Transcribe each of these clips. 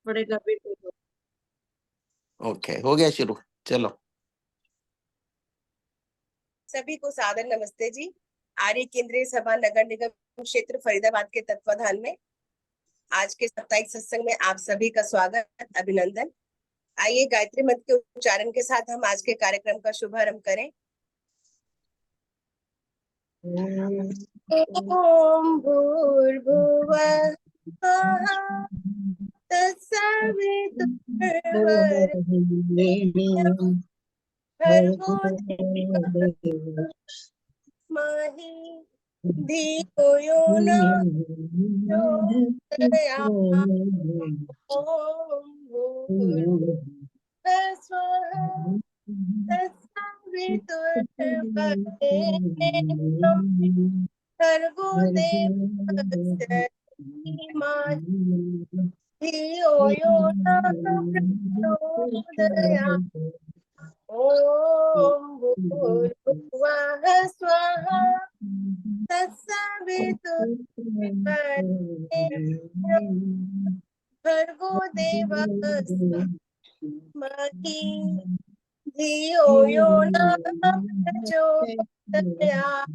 पड़ेगा बेटे को। ओके, हो गया शुरू। चलो। सभी को सादर नमस्ते जी। आर्य केंद्रीय सभा नगर निगम क्षेत्र फरीदाबाद के तत्वाधान में आज के साप्ताहिक सत्संग में आप सभी का स्वागत, अभिनंदन। आइए गायत्री मंत्र के उच्चारण के साथ हम आज के कार्यक्रम का शुभारंभ करें। ओम भूर्भुवः स्वः तत्सवितुर्वरेण्यं भर्गो देवस्य धियो यो नः प्रचोदयात्। ओम भूर्भुवः स्वः तत्सवितुर्वरेण्यं भर्गो देवस्य धीमहि धियो यो नः प्रचोदयात्। ओम भूर्भुवः स्वः तत्सवितुर्वरेण्यं भर्गो देवस्य धीमहि धियो यो नः प्रचोदयात्।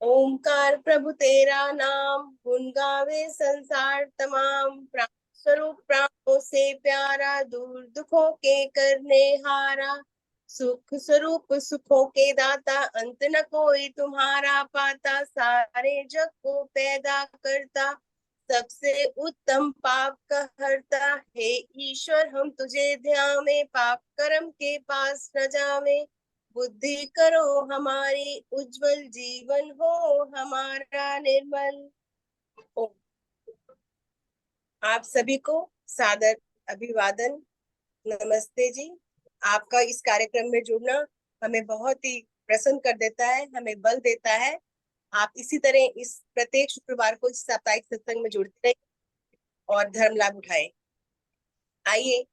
ओमकार प्रभु तेरा नाम, गुण गावे संसार तमाम। प्राण स्वरूप प्राणों से प्यारा, दूर दुखों के करने हारा। सुख स्वरूप सुखों के दाता, अंत न कोई तुम्हारा पाता। सारे जग को पैदा करता, सबसे उत्तम पाप का हरता। हे ईश्वर हम तुझे ध्यावे, पाप कर्म के पास न जावे। बुद्धि करो हमारी उज्जवल, जीवन हो हमारा निर्मल। ओम। आप सभी को सादर अभिवादन, नमस्ते जी। आपका इस कार्यक्रम में जुड़ना हमें बहुत ही प्रसन्न कर देता है, हमें बल देता है। आप इसी तरह इस प्रत्येक शुक्रवार को इस साप्ताहिक सत्संग में जुड़ते रहे और धर्म लाभ उठाए। आइए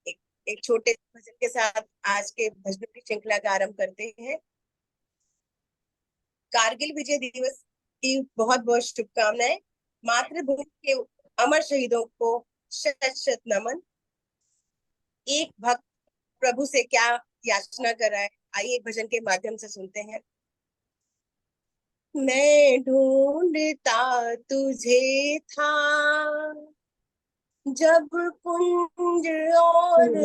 एक छोटे भजन के साथ आज के भजनों की श्रृंखला का आरंभ करते हैं। कारगिल विजय दिवस की बहुत बहुत शुभकामनाएं। मातृभूमि के अमर शहीदों को शत शत नमन। एक भक्त प्रभु से क्या याचना कर रहा है, आइए एक भजन के माध्यम से सुनते हैं। मैं ढूंढता तुझे था, जब कुंज और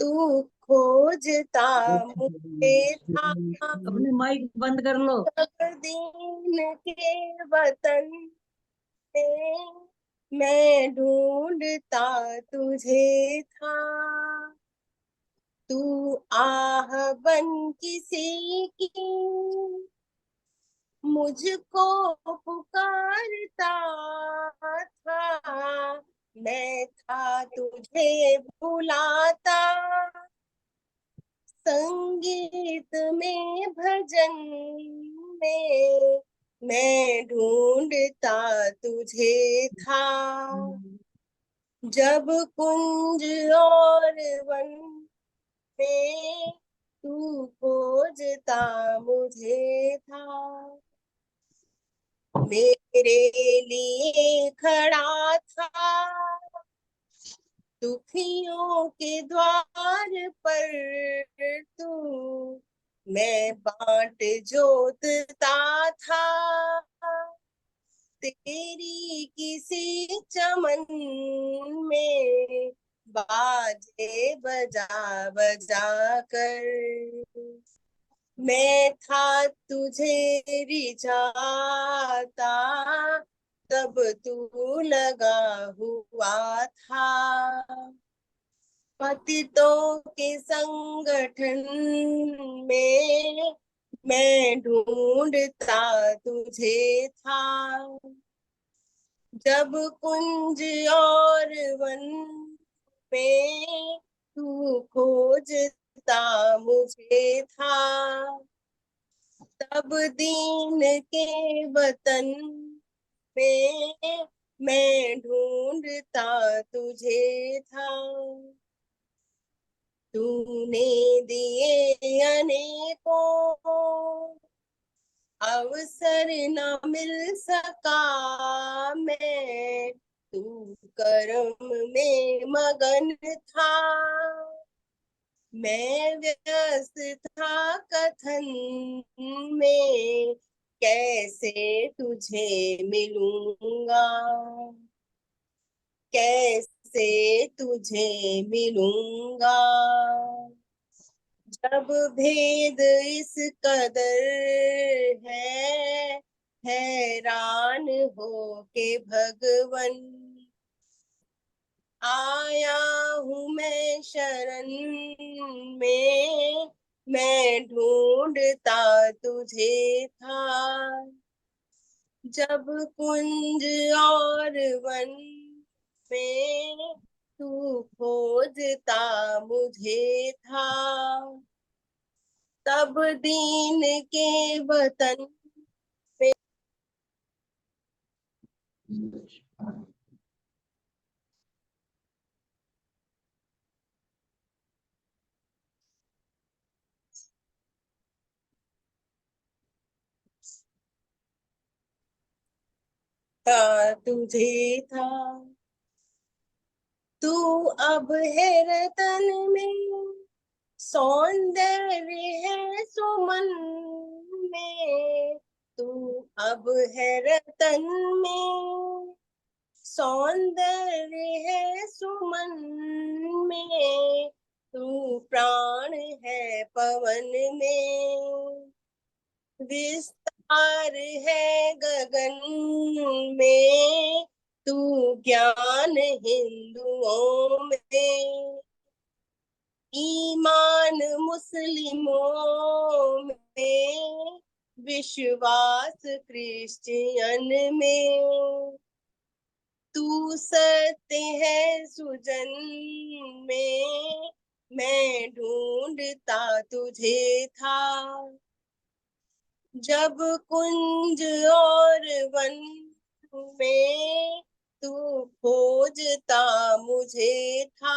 तू खोजता मुझे था। अपने माइक बंद कर लो। दीन के वतन में मैं ढूंढता तुझे था। तू आह बन किसी की मुझको पुकारता था। मैं था तुझे बुलाता, संगीत में भजन में मैं ढूंढता तुझे था। जब कुंज और वन में तू खोजता मुझे था। मेरे लिए खड़ा था दुखियों के द्वार पर तू। मैं बाट जोतता था तेरी किसी चमन में, बाजे बजा बजा कर। मैं था तुझे रिझाता, तब तू लगा हुआ था। पतितों के संगठन में मैं ढूंढता तुझे था। जब कुंज और वन में तू खोजता मुझे था। तब दीन के वतन में मैं ढूंढता तुझे था। तूने दिए अनेकों अवसर न मिल सका, मैं कर्म में मगन था, मैं व्यस्त था कथन में, कैसे तुझे मिलूंगा, कैसे तुझे मिलूंगा। जब भेद इस कदर है, हैरान हो के भगवन, आया हूँ मैं शरण में, मैं ढूंढता तुझे था। जब कुंज और वन में तू खोजता मुझे था, तब दीन के वतन में तुझे था। तू अब है रतन में, सौंदर्य है सुमन में। तू अब है रतन में, सौंदर्य है सुमन में। तू प्राण है पवन में, विस्तार है गगन में। तू ज्ञान हिंदुओं में, ईमान मुस्लिमों में, विश्वास क्रिश्चियन में। तू सत्य है सुजन में, मैं ढूंढता तुझे था। जब कुंज और वन में तू खोजता मुझे था,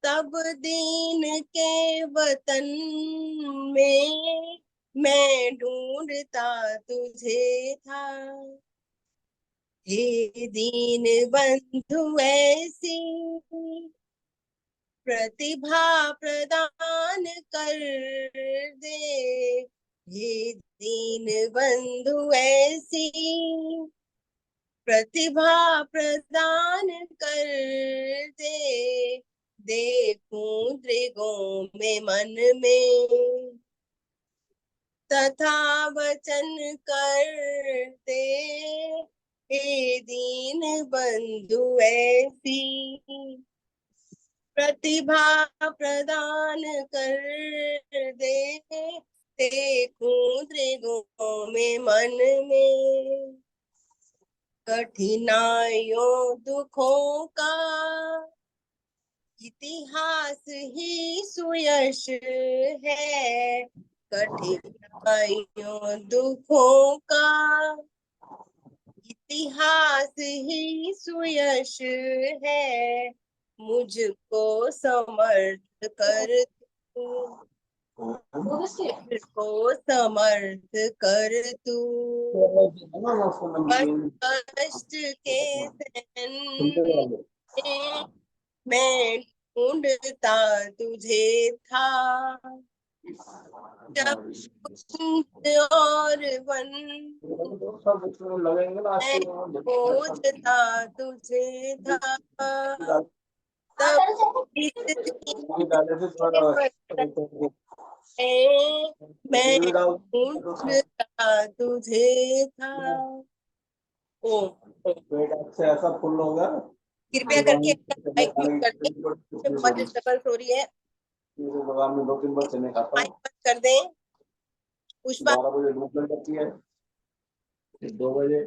तब दीन के वतन में मैं ढूंढता तुझे था। हे दीन बंधु ऐसी प्रतिभा प्रदान कर दे, हे दीन बंधु ऐसी प्रतिभा प्रदान कर दे। देखूं दृगों में मन में, तथा वचन कर दे, हे दीन बंधु ऐसी प्रतिभा प्रदान कर दे। देखूं दृगों में मन में, कठिनाइयों दुखों का इतिहास ही सुयश है। कठिनाइयों दुखों का इतिहास ही सुयश है। मुझको समर्थ कर तू, मुझको समर्थ कर तू, कष्ट के सहन में मैं ढूंढता तुझे था। जब कुंज और वन मैं खोजता तुझे था, तब इस मैं ढूंढता तुझे था। ओ से ऐसा फुल होगा, कृपया करके माइक म्यूट कर दें, बहुत डिस्टर्बेंस हो रही है। में 2-3 बार चने खाता माइक बंद कर दें। पुष्पा 12 बजे movement करती है, फिर 2 बजे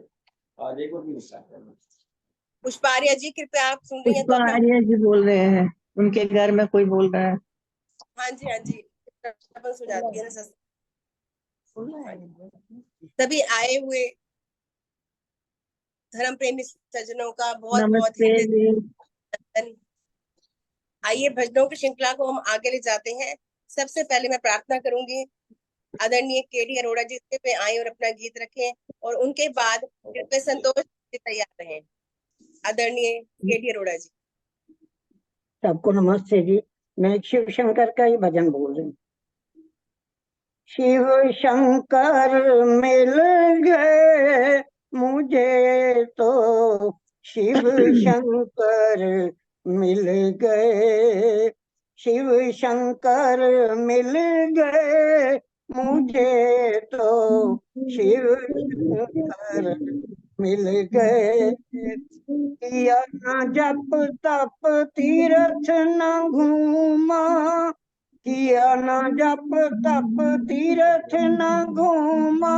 आज एक भी पुष्पारिया जी, कृपया आप सुन रही हैं तो पुष्पा अपना। आर्या जी बोल रहे हैं, उनके घर में कोई बोल रहा है। हाँ जी, हाँ जी, डिस्टर्बेंस हो जाती है ना सर। सभी आए हुए धर्म प्रेमी सज्जनों का बहुत बहुत नमस्ते जी। धन्यवाद। आइए भजनों की श्रृंखला को हम आगे ले जाते हैं। सबसे पहले मैं प्रार्थना करूंगी आदरणीय केडी अरोड़ा जी पे आए और अपना गीत रखें, और उनके बाद कृपया संतोष जी तैयार रहें। आदरणीय केटी अरोड़ा जी। सबको नमस्ते जी। मैं शिव शंकर का ही भजन बोल रही हूँ। शिव शंकर मिल गए मुझे तो, शिव शंकर मिल गए, शिव शंकर मिल गए मुझे तो, शिव शंकर मिल गए। किया न जप तप तीरथ न घूमा, किया न जप तप तीरथ न घूमा,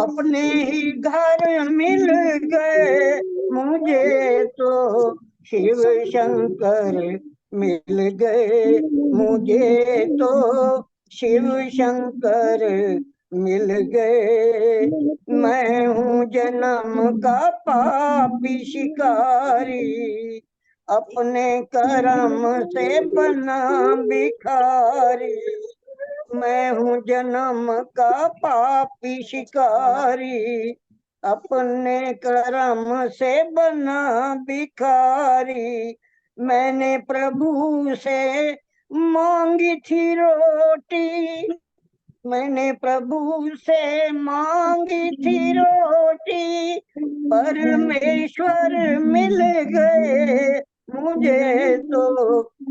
अपने ही घर मिल गए मुझे तो, शिव शंकर मिल गए मुझे तो, शिव शंकर मिल गए। मैं हूँ जन्म का पापी शिकारी, अपने कर्म से बना भिखारी। मैं हूँ जन्म का पापी शिकारी, अपने कर्म से बना भिखारी। मैंने प्रभु से मांगी थी रोटी, मैंने प्रभु से मांगी थी रोटी, परमेश्वर मिल गए मुझे तो,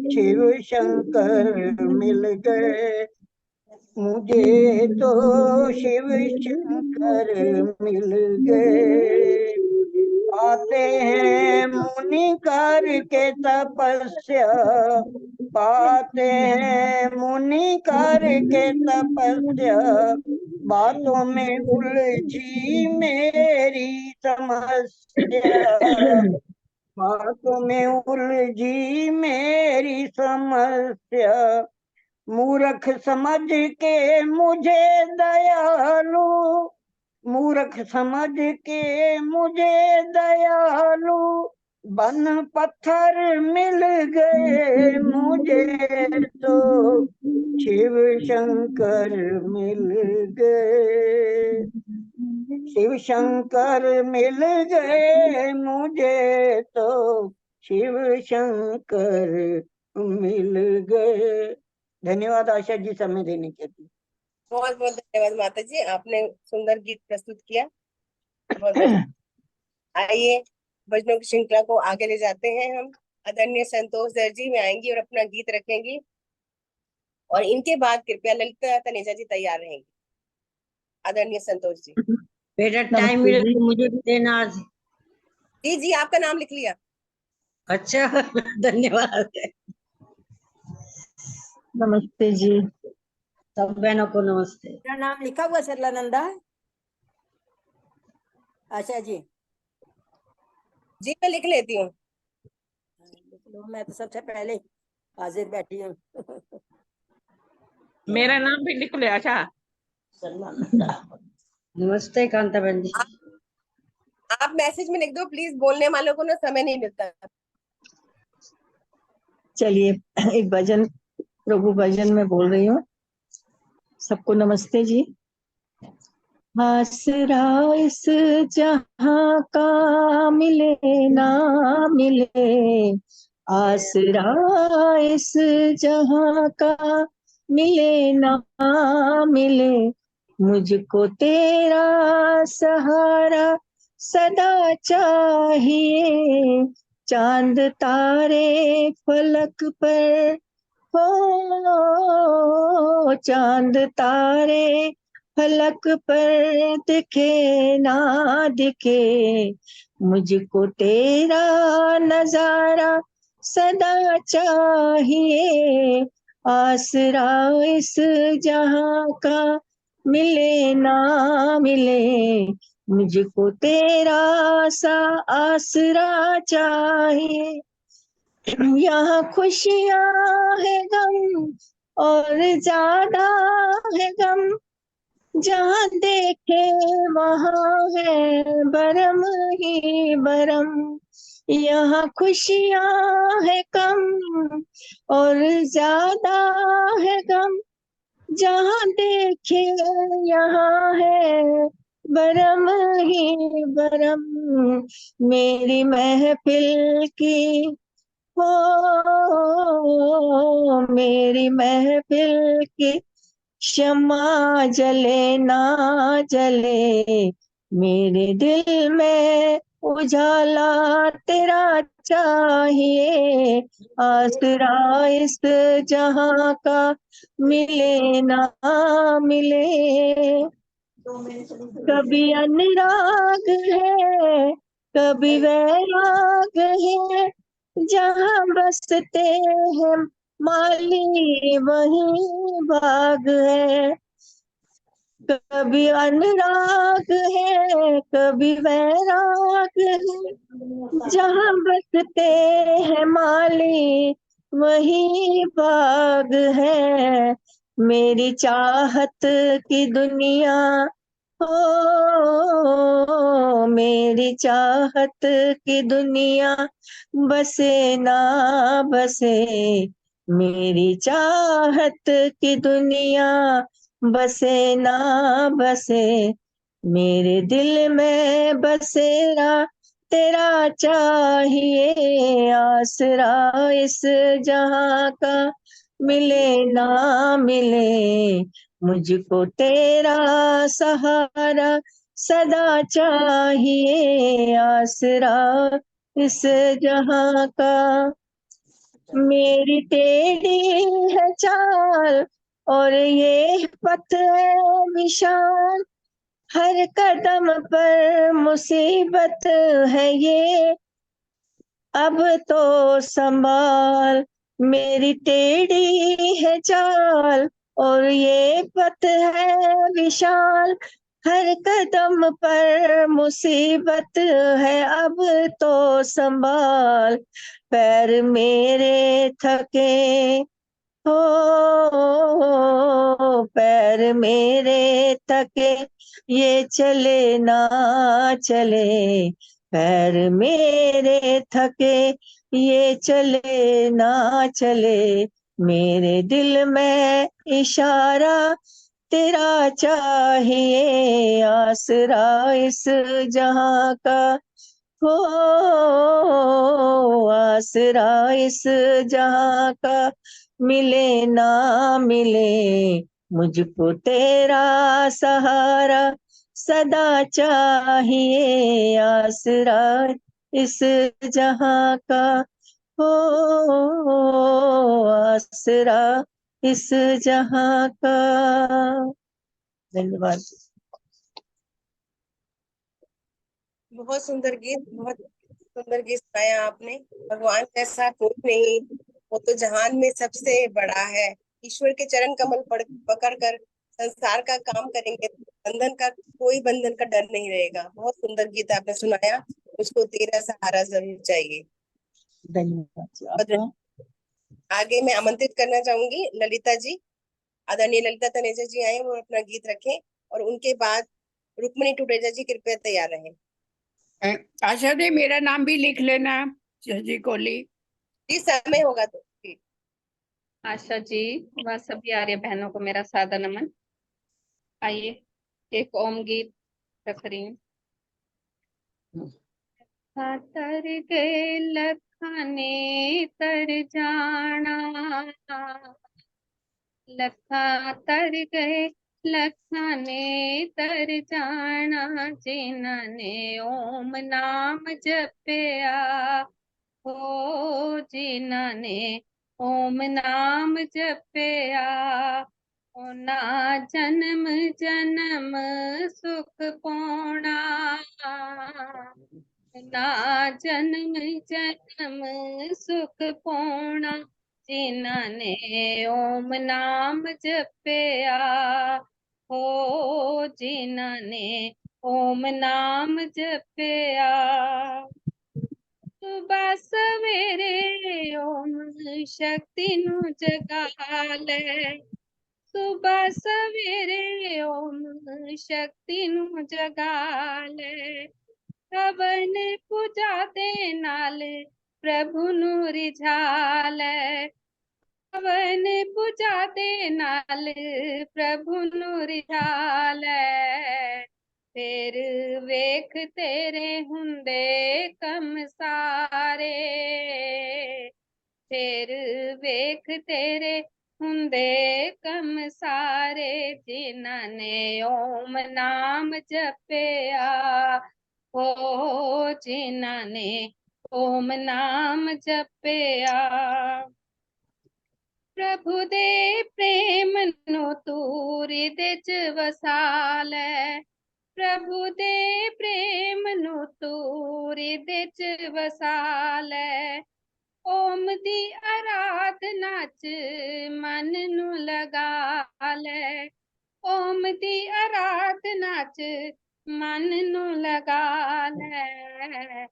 शिव शंकर मिल गए मुझे तो, शिव शंकर मिल गए। आते हैं मुनि करके तपस्या, पाते हैं मुनि करके तपस्या, बातों में उलझी मेरी समस्या, बातों में उलझी मेरी समस्या। मूर्ख समझ के मुझे दयालु, मूर्ख समझ के मुझे दयालु, बन पत्थर मिल गए मुझे तो, शिव शंकर मिल गए, शिव शंकर मिल गए मुझे तो, शिव शंकर मिल गए। धन्यवाद आशा जी समय देने के लिए। बहुत बहुत धन्यवाद माता जी, आपने सुंदर गीत प्रस्तुत किया। बहुत बहुत आइए भजनों की श्रृंखला को आगे ले जाते हैं हम। आदरणीय संतोष दर्जी में आएंगी और अपना गीत रखेंगी, और इनके बाद कृपया ललिता तनेजा जी तैयार रहेंगी। आदरणीय संतोष जी। बेटा टाइम मिले तो मुझे भी देना आज। जी जी, आपका नाम लिख लिया। अच्छा धन्यवाद। नमस्ते जी। सब बहनों को नमस्ते। मेरा नाम लिखा हुआ सरलानंदा। आशा जी जी मैं लिख लेती हूँ। मैं तो सबसे पहले हाजिर बैठी हूँ। मेरा नाम भी लिख ले। अच्छा नमस्ते कांता बहन जी। आप मैसेज में लिख दो प्लीज, बोलने वालों को ना समय नहीं मिलता। चलिए एक भजन, प्रभु भजन में बोल रही हूँ। सबको नमस्ते जी। आसरा इस जहां का मिले ना मिले, आसरा इस जहां का मिले ना मिले, मुझको तेरा सहारा सदा चाहिए। चांद तारे फलक पर हो, चांद तारे फलक पर दिखे ना दिखे, मुझको तेरा नजारा सदा चाहिए। आसरा इस जहां का मिले ना मिले, मुझको तेरा सा आसरा चाहिए। यहाँ खुशियाँ है गम और ज्यादा है गम, जहाँ देखे वहाँ है बरम ही बरम। यहाँ खुशियाँ है कम और ज्यादा है गम, जहाँ देखे यहाँ है बरम ही बरम मेरी महफिल की हो, मेरी महफिल की शम्मा जले ना जले, मेरे दिल में उजाला तेरा चाहिए, आसरा इस जहां का मिले ना मिले। कभी अनुराग है कभी वैराग है, जहाँ बसते हैं माली वहीं बाग है। कभी अनुराग है कभी वैराग है, जहाँ बसते हैं माली वही बाग है। मेरी चाहत की दुनिया हो, मेरी चाहत की दुनिया बसे ना बसे, मेरी चाहत की दुनिया बसे ना बसे, मेरे दिल में बसेरा तेरा चाहिए, आसरा इस जहां का मिले ना मिले, मुझको तेरा सहारा सदा चाहिए, आसरा इस जहां का। मेरी टेढ़ी है चाल और ये पथ है विशाल, हर कदम पर मुसीबत है ये, अब तो संभाल। मेरी टेढ़ी है चाल और ये पथ है विशाल, हर कदम पर मुसीबत है, अब तो संभाल। पैर मेरे थके हो, पैर मेरे थके ये चले ना चले, पैर मेरे थके ये चले ना चले, मेरे दिल में इशारा तेरा चाहिए, आसरा इस जहां का हो, आसरा इस जहां का मिले ना मिले, मुझको तेरा सहारा सदा चाहिए, आसरा इस जहां का हो, आसरा इस जहां का। धन्यवाद। बहुत सुंदर गीत, बहुत सुंदर गीत गाया आपने। भगवान जैसा कोई नहीं, वो तो जहान में सबसे बड़ा है। ईश्वर के चरण कमल पकड़ कर संसार का काम करेंगे, बंधन का कोई बंधन का डर नहीं रहेगा। बहुत सुंदर गीत आपने सुनाया। उसको तेरा सहारा जरूर चाहिए। धन्यवाद जी और आपका। आगे मैं आमंत्रित करना चाहूंगी ललिता जी, आदरणीय ललिता तनेजा जी आए, वो अपना गीत रखें। और उनके बाद रुक्मणी टुटेजा जी कृपया तैयार रहें। आशा दी मेरा नाम भी लिख लेना, जी कोहली। जी समय होगा तो जी। आशा जी व सभी आर्य बहनों को मेरा सादर नमन। आइए एक ओम गीत रख रही हूँ। तर गए लखाने तर जाना, लखा तर गए लखाने तर जाना, जिन्होंने ओम नाम जपया हो, जिन्होंने ओम नाम जपया, ओना जन्म जन्म सुख पाना, ना जन्म जन्म सुख पाना, जिन्होंने ओम नाम जपया हो, जिन्होंने ओम नाम जपया। सुबह सवेरे ओम शक्ति नु जगा ले, सुबह सवेरे ओम शक्ति नु जगा ले, कवन पूजा दे नाल प्रभु नु रिझाल, कवन पूजा दे नाल प्रभु नु रिझाल, फिर वेख तेरे हुंदे कम सारे, फिर वेख तेरे हुंदे कम सारे, जिन्हां ने ओम नाम जपिया, हो जिन्हां ने ओम नाम जपिया। प्रभु दे प्रेम नु तू हृदय च वसा लै, प्रभु दे प्रेम नु तू हृदय च वसा लै, ओम दी आराधना च मन नु लगा लै, ओम दी आराधना च मन नु लगा लै,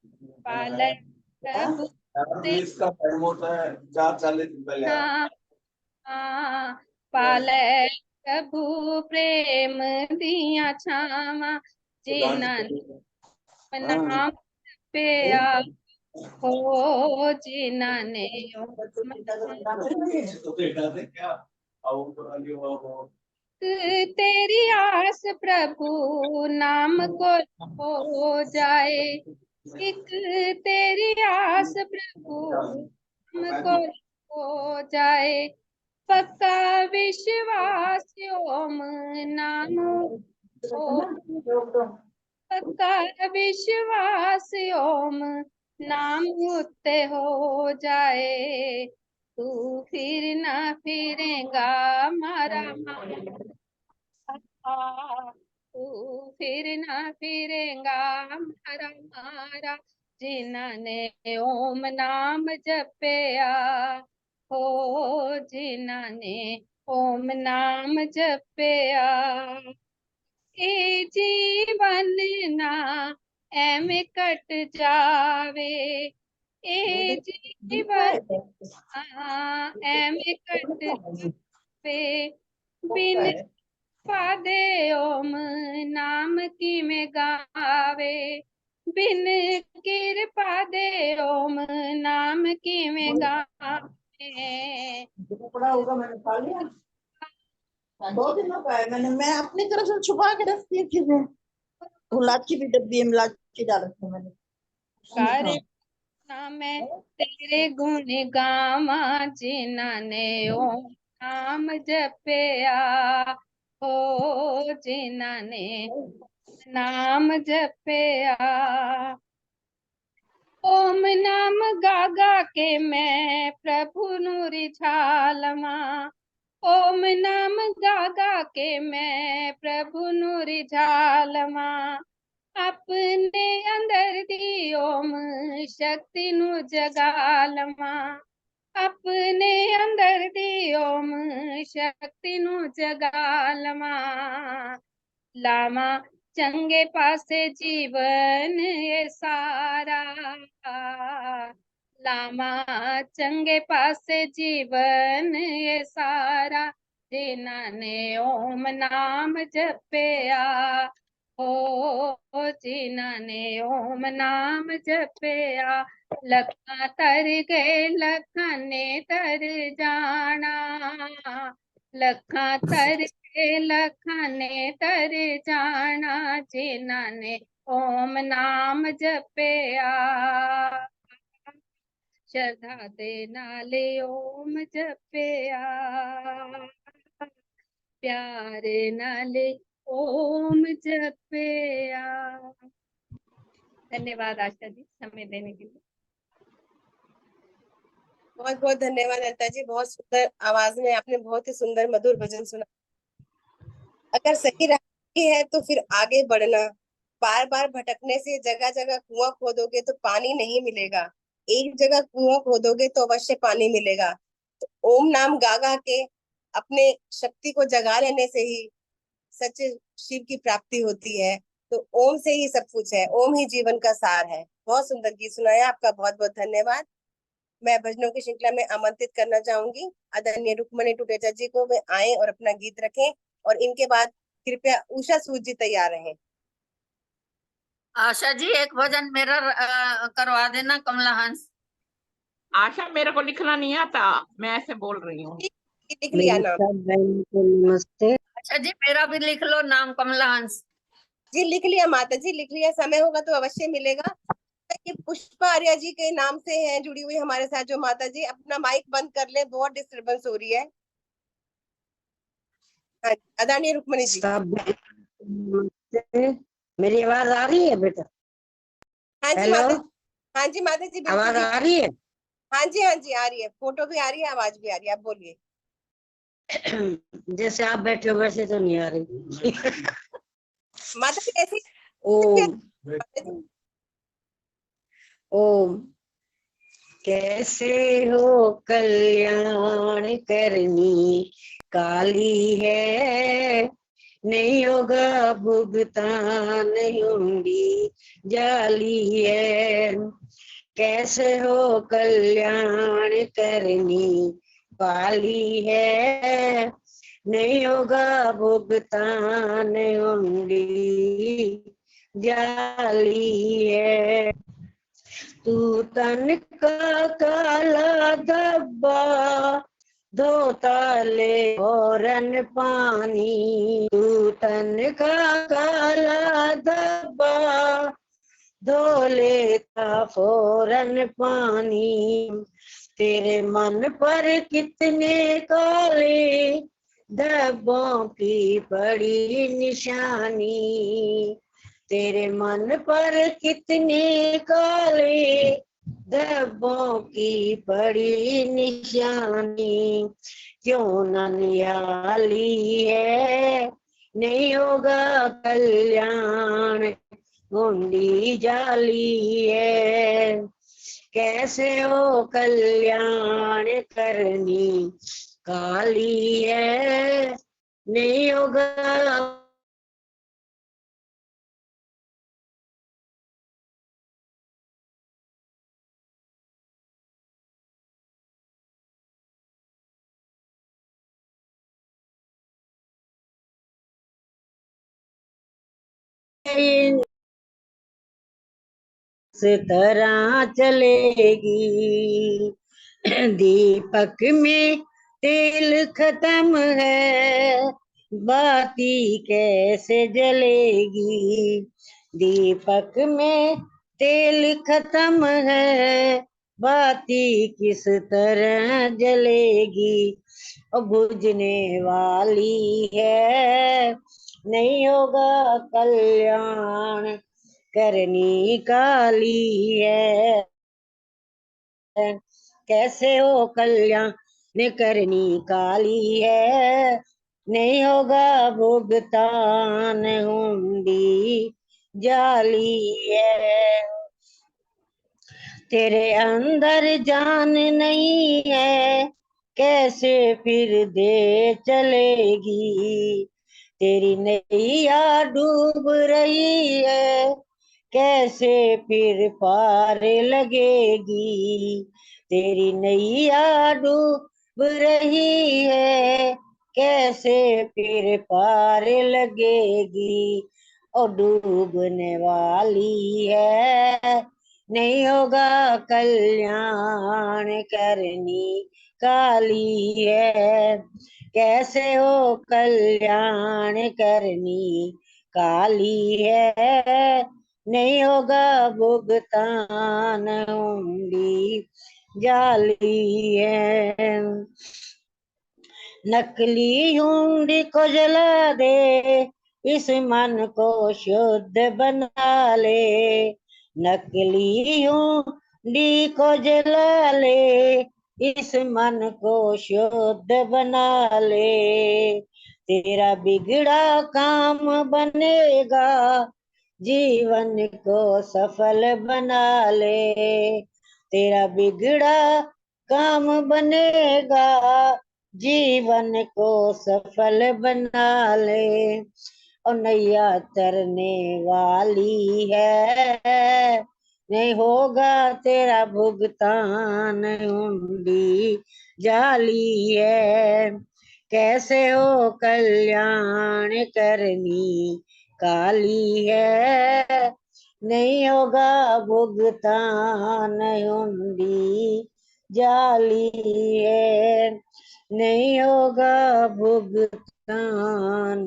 पालै प्रभु दे इसका टाइम होता है 4:40 पहले नाम, पालै प्रभु प्रेम दिया छावा, जिन्हां ने नाम जपिया, हो जिन्हां ने ओम तेरी आस प्रभु नाम को हो जाए, एक तेरी आस प्रभु नाम को हो जाए, पक्का विश्वास ओम नाम हो, पक्का विश्वास ओम नाम उत्ते हो जाए, तू फिर ना फिरेगा मारा मारा, तू फिर ना फिरेगा मारा मारा, जिन्हां ने ओम नाम जपिया, हो जिन्हां ने ओम नाम जपिया। ए जीवन ना एवें कट जावे, ए जीवन एवें कट जावे, बिन पादे ओम नाम किवें गावे, बिन कृपा दे ओम नाम किवें गावे, पड़ा होगा, मैंने खा लिया 2 दिनों का है। मैं अपनी तरफ से छुपा के रखती है चीजें, इलाची भी डब्बी में इलाची डाल रखी है मैंने। करे ना मैं तेरे गुण गावा, जिन्हां ने ओम नाम जपिया, हो जिन्हां ने नाम जपिया। ओम नाम गा गा के मैं प्रभु नु रिझालवा, ओम नाम गा गा के मैं प्रभु नु रिझालवा, अपने अंदर दी ओम शक्ति नु जगालवा, अपने अंदर दी ओम शक्ति नु जगालवा, लावा चंगे पासे जीवन ये सारा, लावा चंगे पासे जीवन ये सारा, जिन्हां ने ओम नाम जपिया, हो जिन्हां ने ओम नाम जपिया, लखां तर गए लखां ने तर जाना, लखां तर गए लखां ने तर जाना, जिन्हां ने ओम नाम जपिया, श्रद्धा दे नाले ओम जपिया, प्यारे नाले ओम जपिया। धन्यवाद आशा जी समय देने के लिए। बहुत बहुत धन्यवाद ललिता जी, बहुत सुंदर आवाज में आपने बहुत ही सुंदर मधुर भजन सुना। अगर सही राह है तो फिर आगे बढ़ना, बार बार भटकने से जगह जगह कुआं खोदोगे तो पानी नहीं मिलेगा, एक जगह कुआं खोदोगे तो अवश्य पानी मिलेगा। तो ओम नाम गा गा के अपने शक्ति को जगा लेने से ही सच्चे शिव की प्राप्ति होती है। तो ओम से ही सब कुछ है, ओम ही जीवन का सार है। बहुत सुंदर गीत सुनाया, आपका बहुत बहुत धन्यवाद। मैं भजनों की श्रृंखला में आमंत्रित करना चाहूंगी आदरणीय रुक्मणी टुटेजा जी को, वे आए और अपना गीत रखें, और इनके बाद कृपया उषा सूद जी तैयार रहें। आशा जी एक भजन मेरा करवा देना, कमला हंस। आशा मेरे को लिखना नहीं आता, मैं ऐसे बोल रही हूँ। लिख लिया नाम। सब बहनों को नमस्ते। अच्छा जी मेरा भी लिख लो नाम, कमला हंस। जी लिख लिया माता जी, लिख लिया, समय होगा तो अवश्य मिलेगा। ये पुष्पा आर्या जी के नाम से हैं जुड़ी हुई हमारे साथ जो माता जी, अपना माइक बंद कर ले, बहुत डिस्टरबेंस हो रही है। हाँ, आदरणीय रुक्मणी जी। सब मेरी आवाज आ रही है बेटा? हाँ जी हेलो, माता जी, हाँ जी माता जी, बिल्कुल आवाज जी। आ रही है? हाँ जी, हाँ जी, आ रही है, फोटो भी आ रही है, आवाज भी आ रही है, आप बोलिए। जैसे आप बैठे हो वैसे तो नहीं आ रही। माता जी ऐसी ओम माता जी। ओम। कैसे हो कल्याण करनी काली है, नहीं होगा भुगतान हुंडी जाली है। कैसे हो कल्याण करनी पाली है, नहीं होगा भुगतान हुंडी जाली है। तू तन का काला धब्बा धोता ले फौरन पानी, तू तन का काला धब्बा धो लेता फौरन पानी। तेरे मन पर कितने काले धब्बों की पड़ी निशानी, तेरे मन पर कितने काले धब्बों की पड़ी निशानी। क्यों न नियाली है, नहीं होगा कल्याण हुंडी जाली है। कैसे हो कल्याण करनी काली है, नहीं होगा इस तरह चलेगी। दीपक में तेल खत्म है, बाती कैसे जलेगी। दीपक में तेल खत्म है, बाती किस तरह जलेगी। और बुझने वाली है, नहीं होगा कल्याण करनी काली है। कैसे हो कल्याण करनी काली है, नहीं होगा भुगतान हुंडी जाली है। तेरे अंदर जान नहीं है, कैसे फिर दे चलेगी। तेरी नैया डूब रही है, कैसे फिर पार लगेगी। तेरी नैया डूब रही है, कैसे फिर पार लगेगी। और डूबने वाली है, नहीं होगा कल्याण करनी काली है। कैसे हो कल्याण करनी काली है, नहीं होगा भुगतान हुंडी जाली है। नकली हुंडी को जला दे, इस मन को शुद्ध बना ले। नकली हुंडी को जला ले, इस मन को शुद्ध बना ले। तेरा बिगड़ा काम बनेगा, जीवन को सफल बना ले। तेरा बिगड़ा काम बनेगा, जीवन को सफल बना ले। और नैया तरने वाली है, नहीं होगा तेरा भुगतान हुंडी जाली है। कैसे हो कल्याण करनी काली है, नहीं होगा भुगतान हुंडी जाली है। नहीं होगा भुगतान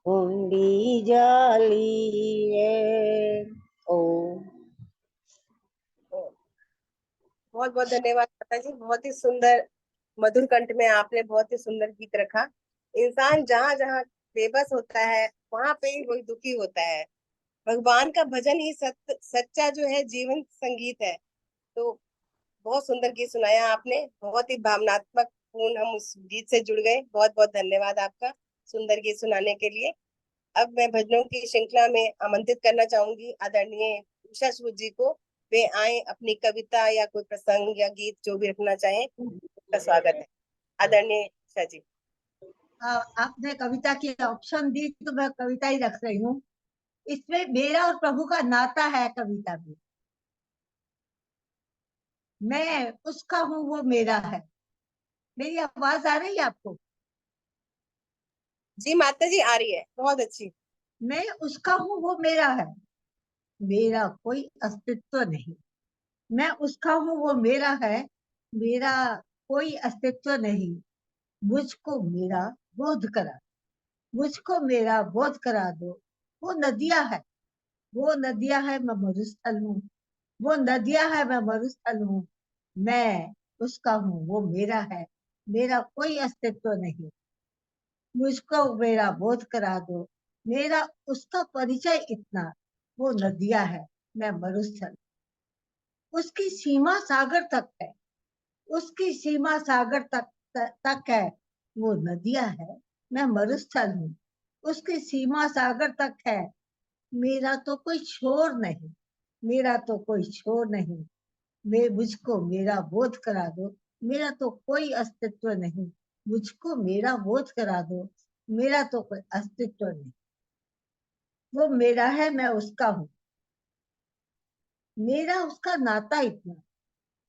हुंडी जाली है। ओम। बहुत बहुत धन्यवाद माता जी, बहुत ही सुंदर मधुर कंठ में आपने बहुत ही सुंदर गीत रखा। इंसान जहाँ जहाँ बेबस होता है वहां पे ही वही दुखी होता है। भगवान का भजन ही सच्चा जो है जीवन संगीत है। तो बहुत सुंदर गीत सुनाया आपने, बहुत ही भावनात्मक पूर्ण, हम उस गीत से जुड़ गए। बहुत बहुत धन्यवाद आपका सुंदर गीत सुनाने के लिए। अब मैं भजनों की श्रृंखला में आमंत्रित करना चाहूंगी आदरणीय उषा सूद जी को। वे आए, अपनी कविता या कोई प्रसंग या गीत जो भी रखना चाहें, उनका स्वागत है। आदरणीय उषा जी। आपने कविता की ऑप्शन दी तो मैं कविता ही रख रही हूँ। इसमें मेरा और प्रभु का नाता है कविता में। मैं उसका हूँ वो मेरा है। मेरी आवाज आ रही है आपको? जी माता जी आ रही है, बहुत अच्छी। मैं उसका हूँ वो मेरा है, मेरा कोई अस्तित्व नहीं। मैं उसका हूँ वो मेरा है, मेरा कोई अस्तित्व नहीं। मुझको मेरा बोध करा, मुझको मेरा बोध करा दो। वो नदियां है, वो नदियां है, मैं मरुस्थल हूँ। वो नदियां है, मैं मरुस्थल हूँ। मैं उसका हूँ वो मेरा है, मेरा कोई अस्तित्व नहीं। मुझको मेरा बोध करा दो। मेरा उसका परिचय इतना, वो नदियां है, मैं मरुस्थल। उसकी सीमा सागर तक है, उसकी सीमा सागर तक है। वो नदियां है, मैं मरुस्थल हूँ। उसकी सीमा सागर तक है। मेरा तो कोई छोर नहीं, मेरा तो कोई छोर नहीं। मैं मुझको मेरा बोध करा दो। मेरा तो कोई अस्तित्व नहीं। मुझको मेरा बोध करा दो। मेरा तो कोई अस्तित्व नहीं। वो मेरा है, मैं उसका हूँ। मेरा उसका नाता इतना,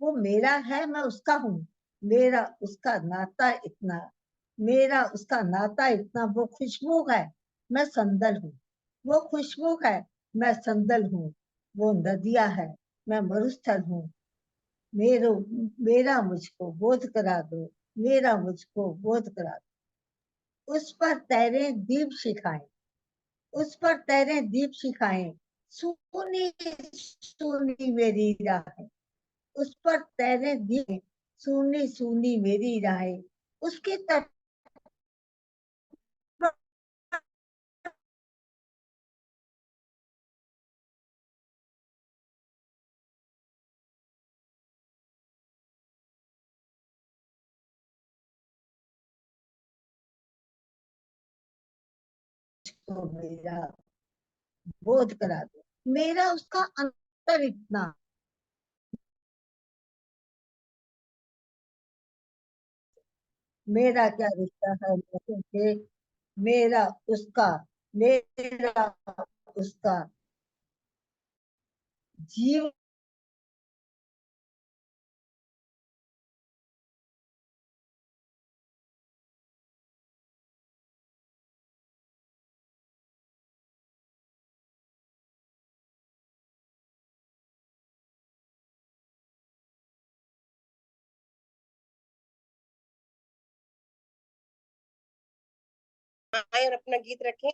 वो मेरा है, मैं उसका हूँ। मेरा उसका नाता इतना, मेरा उसका नाता इतना। वो खुशबू है, मैं संदल हूँ। वो खुशबू है, मैं संदल हूँ। वो नदियां है, मैं मरुस्थल हूँ। मेरो मेरा मुझको बोध करा दो। मेरा मुझको बोध करा दो। उस पर तैरे दीप शिखाएं, उस पर तैरे दीप शिखाएं। सुनी सुनी मेरी राहें, उस पर तैरे दीप। सुनी सुनी मेरी राहें, उसके तट को मेरा बोध करा दो। मेरा उसका अंतर इतना, मेरा क्या रिश्ता है मौसम से। मेरा उसका, मेरा उसका जीव आए और अपना गीत रखें।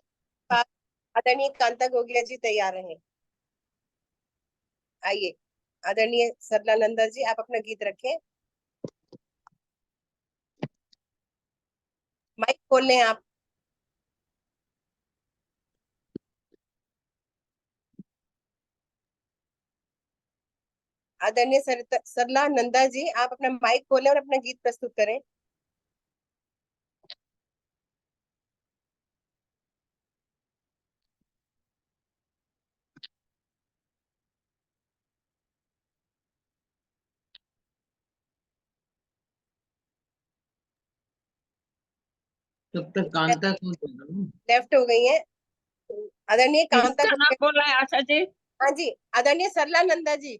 आदरणीय कांता गोगिया जी तैयार रहे। आइए आदरणीय सरला नंदा जी, आप अपना गीत रखें। माइक खोल लें आप। आदरणीय सरला नंदा जी, आप अपना माइक खोलें और अपना गीत प्रस्तुत करें। तब तक कांता को लेफ्ट हो गई है। आदरणीय कांता किसका नाम बोल रहा है आशा जी? हाँ जी, आदरणीय सरला नंदा जी,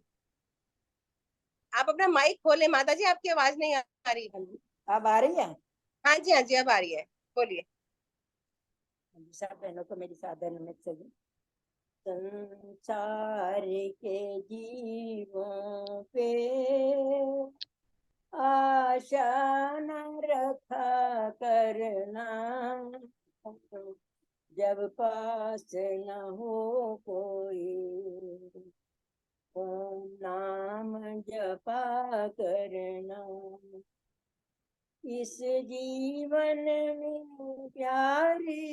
आप अपना माइक खोलें। माता जी आपकी आवाज नहीं आ रही। अब आ रही है? हाँ जी, हाँ जी, अब आ रही है, बोलिए। सब बहनों को मेरी सादर नमस्ते। संसार के जीवों पे आशा न रखा करना, जब पास न हो कोई, ओम नाम जपा करना। इस जीवन में प्यारे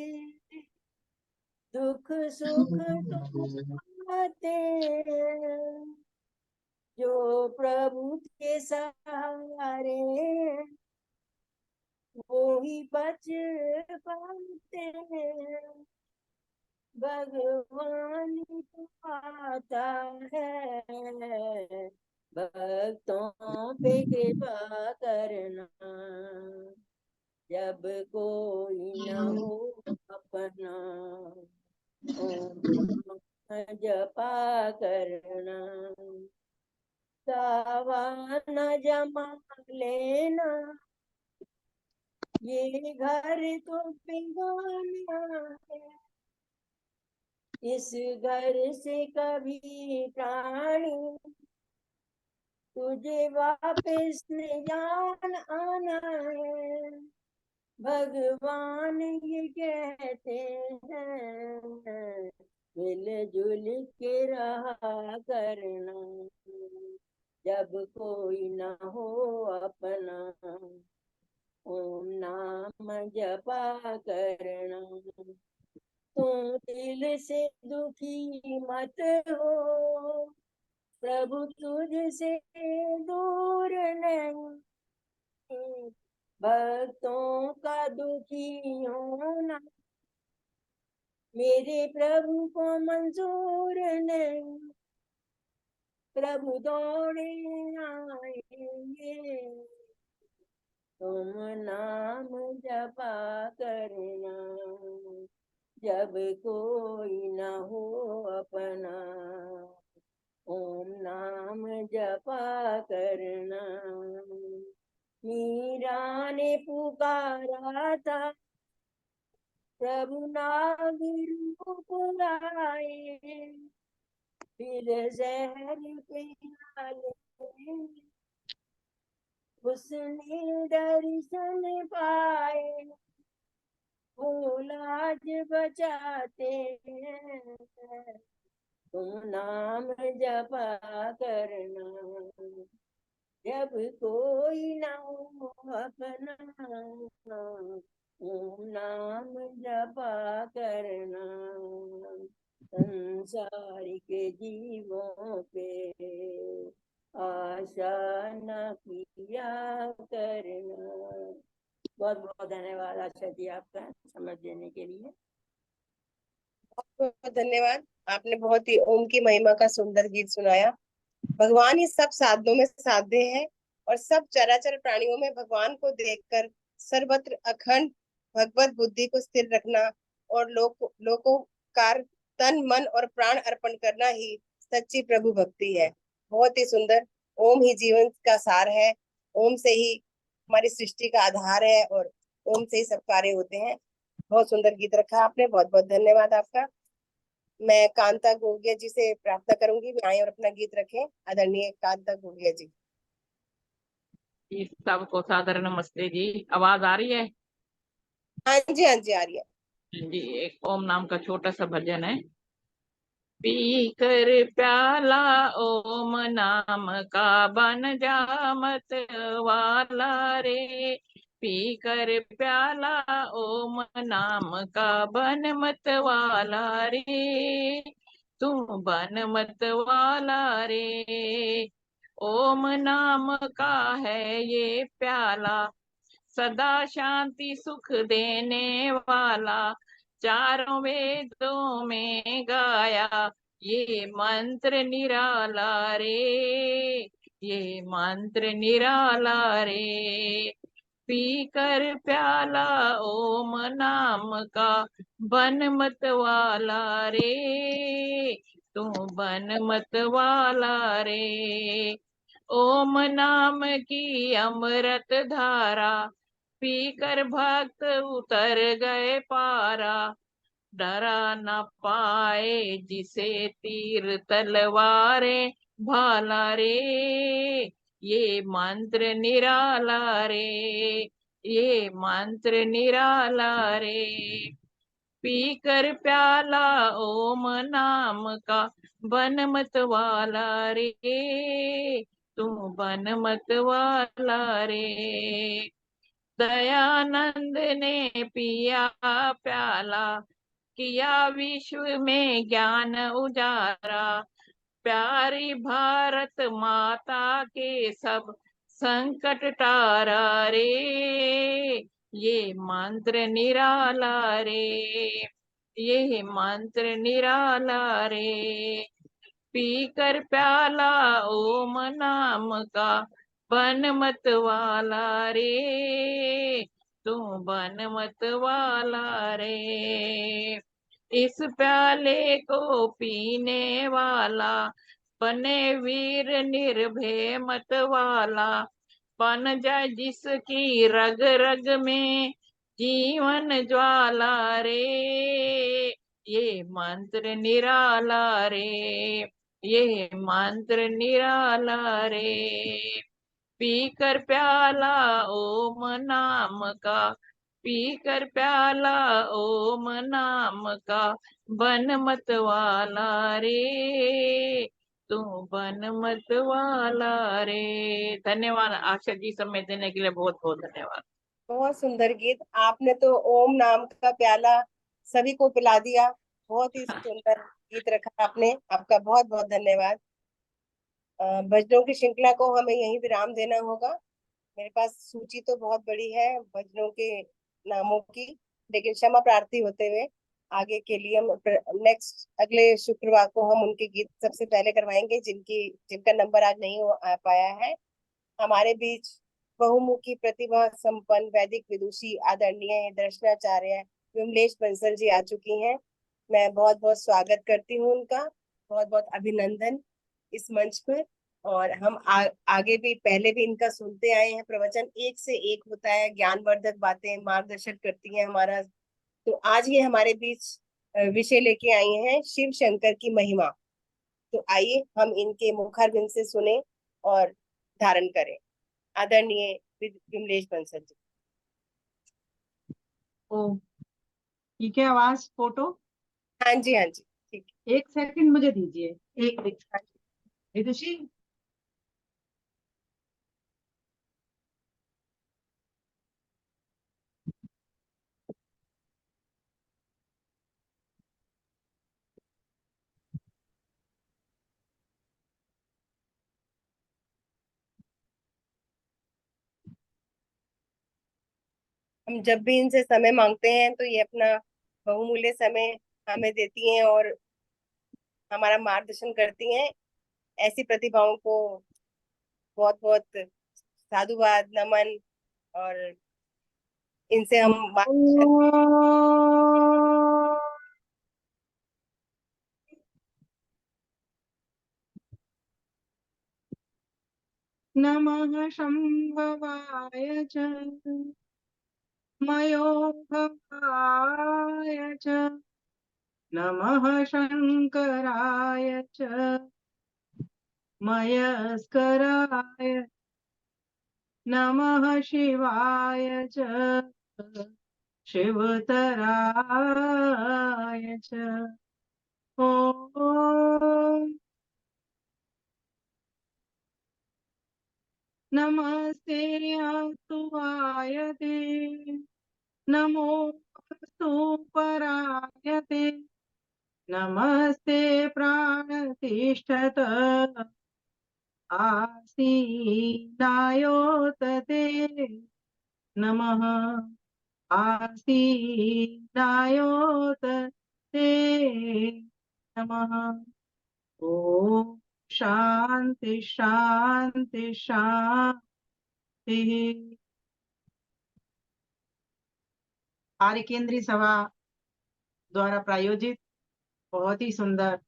दुख सुख तो आते हैं, जो प्रभु के सहारे वो ही बच पाते हैं। भगवान तो आता है भक्तों पे कृपा करना। जब कोई न हो अपना, ओम नाम जपा करना। दावा न जमा लेना, ये घर तो बेगाना है। इस घर से कभी प्राणी तुझे वापस न जान आना है। भगवान ये कहते हैं, मिलजुल के रहा करना। जब कोई न हो अपना, ओम नाम जपा करना। तुम दिल से दुखी मत हो, प्रभु तुझसे दूर नहीं। भक्तों का दुखी होना मेरे प्रभु को मंजूर नहीं। प्रभु दौड़े आएंगे, तुम नाम जपा करना। जब कोई न हो अपना, ओम नाम जपा करना। मीरा ने पुकारा था, प्रभु नाग रूप आए। फिर जहर के नाले उसने दर्शन पाए। वो लाज बचाते हैं, तुम नाम जपा करना। जब कोई ना हो अपना, ओम नाम जपा करना। संसारिक जीवों पे आशा न किया करना। बहुत बहुत धन्यवाद आशा जी आपका समझ देने के लिए। बहुत बहुत धन्यवाद। आपने बहुत ही ओम की महिमा का सुंदर गीत सुनाया। भगवान ही सब साधनों में साध्य है और सब चराचर प्राणियों में भगवान को देखकर सर्वत्र अखंड भगवत बुद्धि को स्थिर रखना और लोकोकार तन मन और प्राण अर्पण करना ही सच्ची प्रभु भक्ति है। बहुत ही सुंदर। ओम ही जीवन का सार है। ओम से ही हमारी सृष्टि का आधार है और ओम से ही सब कार्य होते हैं। बहुत सुंदर गीत रखा आपने। बहुत बहुत धन्यवाद आपका। मैं कांता गोगिया जी से प्रार्थना करूंगी, वे आए और अपना गीत रखें। आदरणीय कांता गोगिया जी। जी सबको सादर नमस्ते जी। आवाज आ रही है? हाँ जी, हाँ जी, आ रही है जी। एक ओम नाम का छोटा सा भजन है। पी कर प्याला ओम नाम का बन जा मत वाला रे। पी कर प्याला ओम नाम का बन मत वाला रे। तू बन मत वाला रे। ओम नाम का है ये प्याला, सदा शांति सुख देने वाला। चारों वेदों में गाया ये मंत्र निराला रे। ये मंत्र निराला रे। पी कर प्याला ओम नाम का बन मत वाला रे। तू बन मत वाला रे। ओम नाम की अमृत धारा, पीकर भक्त उतर गए पारा। डरा न पाए जिसे तीर तलवारें भाला रे। ये मंत्र निराला रे। ये मंत्र निराला रे। पी कर प्याला ओम नाम का, बन मत वाला रे, तू बन मत वाला रे। दयानंद ने पिया प्याला, किया विश्व में ज्ञान उजारा, प्यारी भारत माता के सब संकट टारा रे, ये मंत्र निराला रे, ये मंत्र निराला रे। पी कर प्याला ओम नाम का, बन मत वाला रे, तू बन मत वाला रे। इस प्याले को पीने वाला, बने वीर निर्भय मत वाला, बन जाए जिसकी रग रग में जीवन ज्वाला रे, ये मंत्र निराला रे, ये मंत्र निराला रे। पी कर प्याला ओम नाम का, पी कर प्याला ओम नाम का, बन मत वाला रे, तू बन मत वाला रे। धन्यवाद आशा जी, समय देने के लिए बहुत बहुत धन्यवाद। बहुत सुंदर गीत। आपने तो ओम नाम का प्याला सभी को पिला दिया। बहुत ही सुंदर गीत रखा आपने, आपका बहुत बहुत धन्यवाद। भजनों की श्रृंखला को हमें यहीं विराम देना होगा। मेरे पास सूची तो बहुत बड़ी है भजनों के नामों की, लेकिन क्षमा प्रार्थी होते हुए आगे के लिए हम नेक्स्ट अगले शुक्रवार को हम उनके गीत सबसे पहले करवाएंगे जिनका नंबर आज नहीं आ पाया है। हमारे बीच बहुमुखी प्रतिभा संपन्न वैदिक विदुषी आदरणीय दर्शनाचार्य विमलेश बंसल जी आ चुकी हैं। मैं बहुत बहुत स्वागत करती हूँ उनका, बहुत बहुत अभिनंदन इस मंच पर। और हम आगे भी पहले भी इनका सुनते आए हैं प्रवचन, एक से एक होता है, ज्ञानवर्धक बातें मार्गदर्शन करती हैं हमारा। तो आज ये हमारे बीच विषय लेके आई हैं शिव शंकर की महिमा। तो आइए हम इनके मुखारबिंद से सुने और धारण करें। आदरणीय विमलेश बंसल जी। ओ ठीक है, आवाज फोटो? हाँ जी हाँ जी ठीक है। एक सेकंड मुझे दीजिए, एक विदुषी। हम जब भी इनसे समय मांगते हैं तो ये अपना बहुमूल्य समय हमें देती हैं और हमारा मार्गदर्शन करती हैं। ऐसी प्रतिभाओं को बहुत बहुत साधुवाद नमन, और इनसे हम नमः शंभवाय च मयोभवाय च, नमः शंकराय च मयस्कराय, नमः शिवाय च शिवतराय च। ओम नमस्ते अस्तुवाय ते, नमोस्तु पराय ते, नमस्ते प्राणतिष्ठत आसीनायोत ते, नमः आसीनायोत ते नमः। ओम शांति शांति शांति। आर्य केंद्रीय सभा द्वारा प्रायोजित बहुत ही सुंदर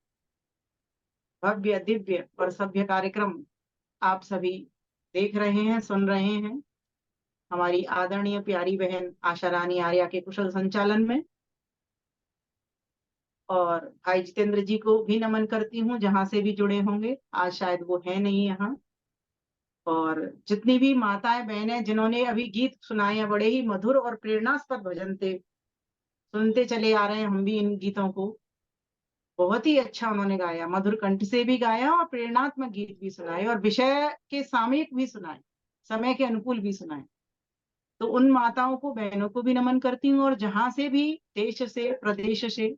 भव्य दिव्य और सभ्य कार्यक्रम आप सभी देख रहे हैं, सुन रहे हैं, हमारी आदरणीय प्यारी बहन आशा रानी आर्या के कुशल संचालन में। और भाई जितेंद्र जी को भी नमन करती हूँ, जहां से भी जुड़े होंगे, आज शायद वो है नहीं यहाँ। और जितनी भी माताएं बहनें जिन्होंने अभी गीत सुनाए, बड़े ही मधुर और प्रेरणास्पद भजन थे, सुनते चले आ रहे हैं हम भी इन गीतों को। बहुत ही अच्छा उन्होंने गाया, मधुर कंठ से भी गाया और प्रेरणात्मक गीत भी सुनाए और विषय के सामयिक भी सुनाए, समय के अनुकूल भी सुनाए। तो उन माताओं को, बहनों को भी नमन करती हूँ, और जहां से भी देश से, प्रदेश से,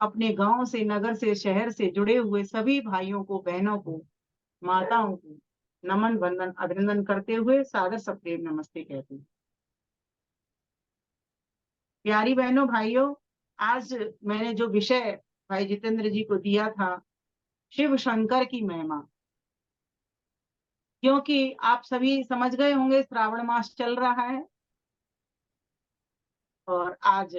अपने गांव से, नगर से, शहर से जुड़े हुए सभी भाइयों को, बहनों को, माताओं को नमन, वंदन, अभिनंदन करते हुए सादर सप्रेम नमस्ते कहती हूँ। प्यारी बहनों, भाइयों, आज मैंने जो विषय भाई जितेंद्र जी को दिया था, शिव शंकर की महिमा, क्योंकि आप सभी समझ गए होंगे श्रावण मास चल रहा है और आज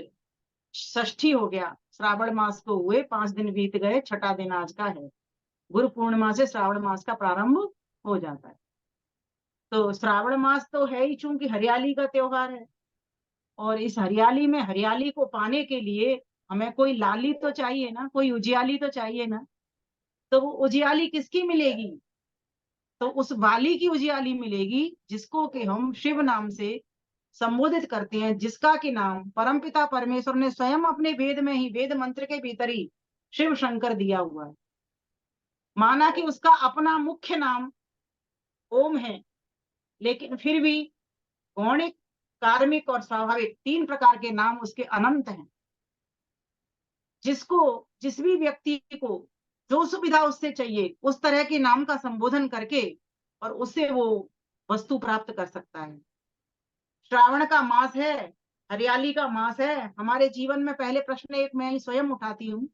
षष्ठी हो गया। श्रावण मास को हुए 5 दिन बीत गए, छठा दिन आज का है। गुरु पूर्णिमा से श्रावण मास का प्रारंभ हो जाता है। तो श्रावण मास तो है ही, चूंकि हरियाली का त्योहार है, और इस हरियाली में हरियाली को पाने के लिए हमें कोई लाली तो चाहिए ना, कोई उजियाली तो चाहिए ना। तो वो उजियाली किसकी मिलेगी? तो उस वाली की उजियाली मिलेगी जिसको कि हम शिव नाम से संबोधित करते हैं, जिसका कि नाम परमपिता परमेश्वर ने स्वयं अपने वेद में ही, वेद मंत्र के भीतर ही शिव शंकर दिया हुआ है। माना कि उसका अपना मुख्य नाम ओम है, लेकिन फिर भी गौणिक, कार्मिक और स्वाभाविक 3 प्रकार के नाम उसके अनंत हैं। जिसको, जिस भी व्यक्ति को जो सुविधा उससे चाहिए, उस तरह के नाम का संबोधन करके और उससे वो वस्तु प्राप्त कर सकता है। श्रावण का मास है, हरियाली का मास है। हमारे जीवन में पहले प्रश्न एक मैं ही स्वयं उठाती हूँ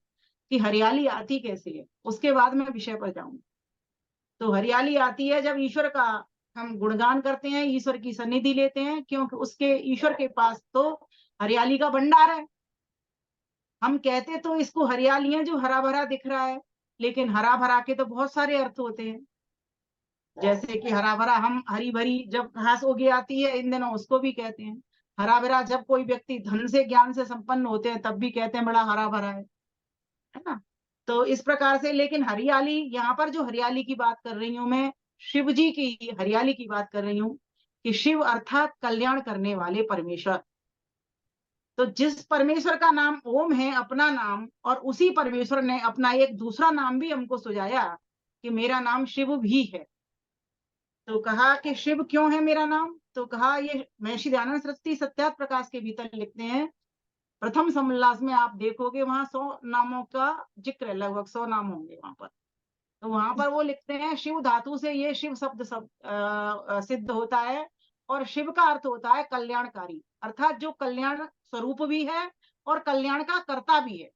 कि हरियाली आती कैसे है, उसके बाद मैं विषय पर जाऊंगी। तो हरियाली आती है जब ईश्वर का हम गुणगान करते हैं, ईश्वर की सन्निधि लेते हैं, क्योंकि उसके, ईश्वर के पास तो हरियाली का भंडार है। हम कहते तो इसको हरियाली है जो हरा भरा दिख रहा है, लेकिन हरा भरा के तो बहुत सारे अर्थ होते हैं। जैसे कि हरा भरा, हम हरी भरी जब घास उगी आती है इन दिनों, उसको भी कहते हैं हरा भरा। जब कोई व्यक्ति धन से, ज्ञान से संपन्न होते हैं, तब भी कहते हैं बड़ा हरा भरा है ना। तो इस प्रकार से, लेकिन हरियाली, यहाँ पर जो हरियाली की बात कर रही हूं मैं, शिव जी की हरियाली की बात कर रही हूँ, कि शिव अर्थात कल्याण करने वाले परमेश्वर। तो जिस परमेश्वर का नाम ओम है, अपना नाम, और उसी परमेश्वर ने अपना एक दूसरा नाम भी हमको सुझाया कि मेरा नाम शिव भी है। तो कहा कि शिव क्यों है मेरा नाम? तो कहा, ये महर्षि दयानंद सरस्वती सत्यार्थ प्रकाश के भीतर लिखते हैं, प्रथम समोल्लास में आप देखोगे वहां 100 नामों का जिक्र है, लगभग 100 नाम होंगे वहां पर। तो वहां पर वो लिखते हैं, शिव धातु से ये शिव शब्द सिद्ध होता है, और शिव का अर्थ होता है कल्याणकारी, अर्थात जो कल्याण स्वरूप भी है और कल्याण का कर्ता भी है।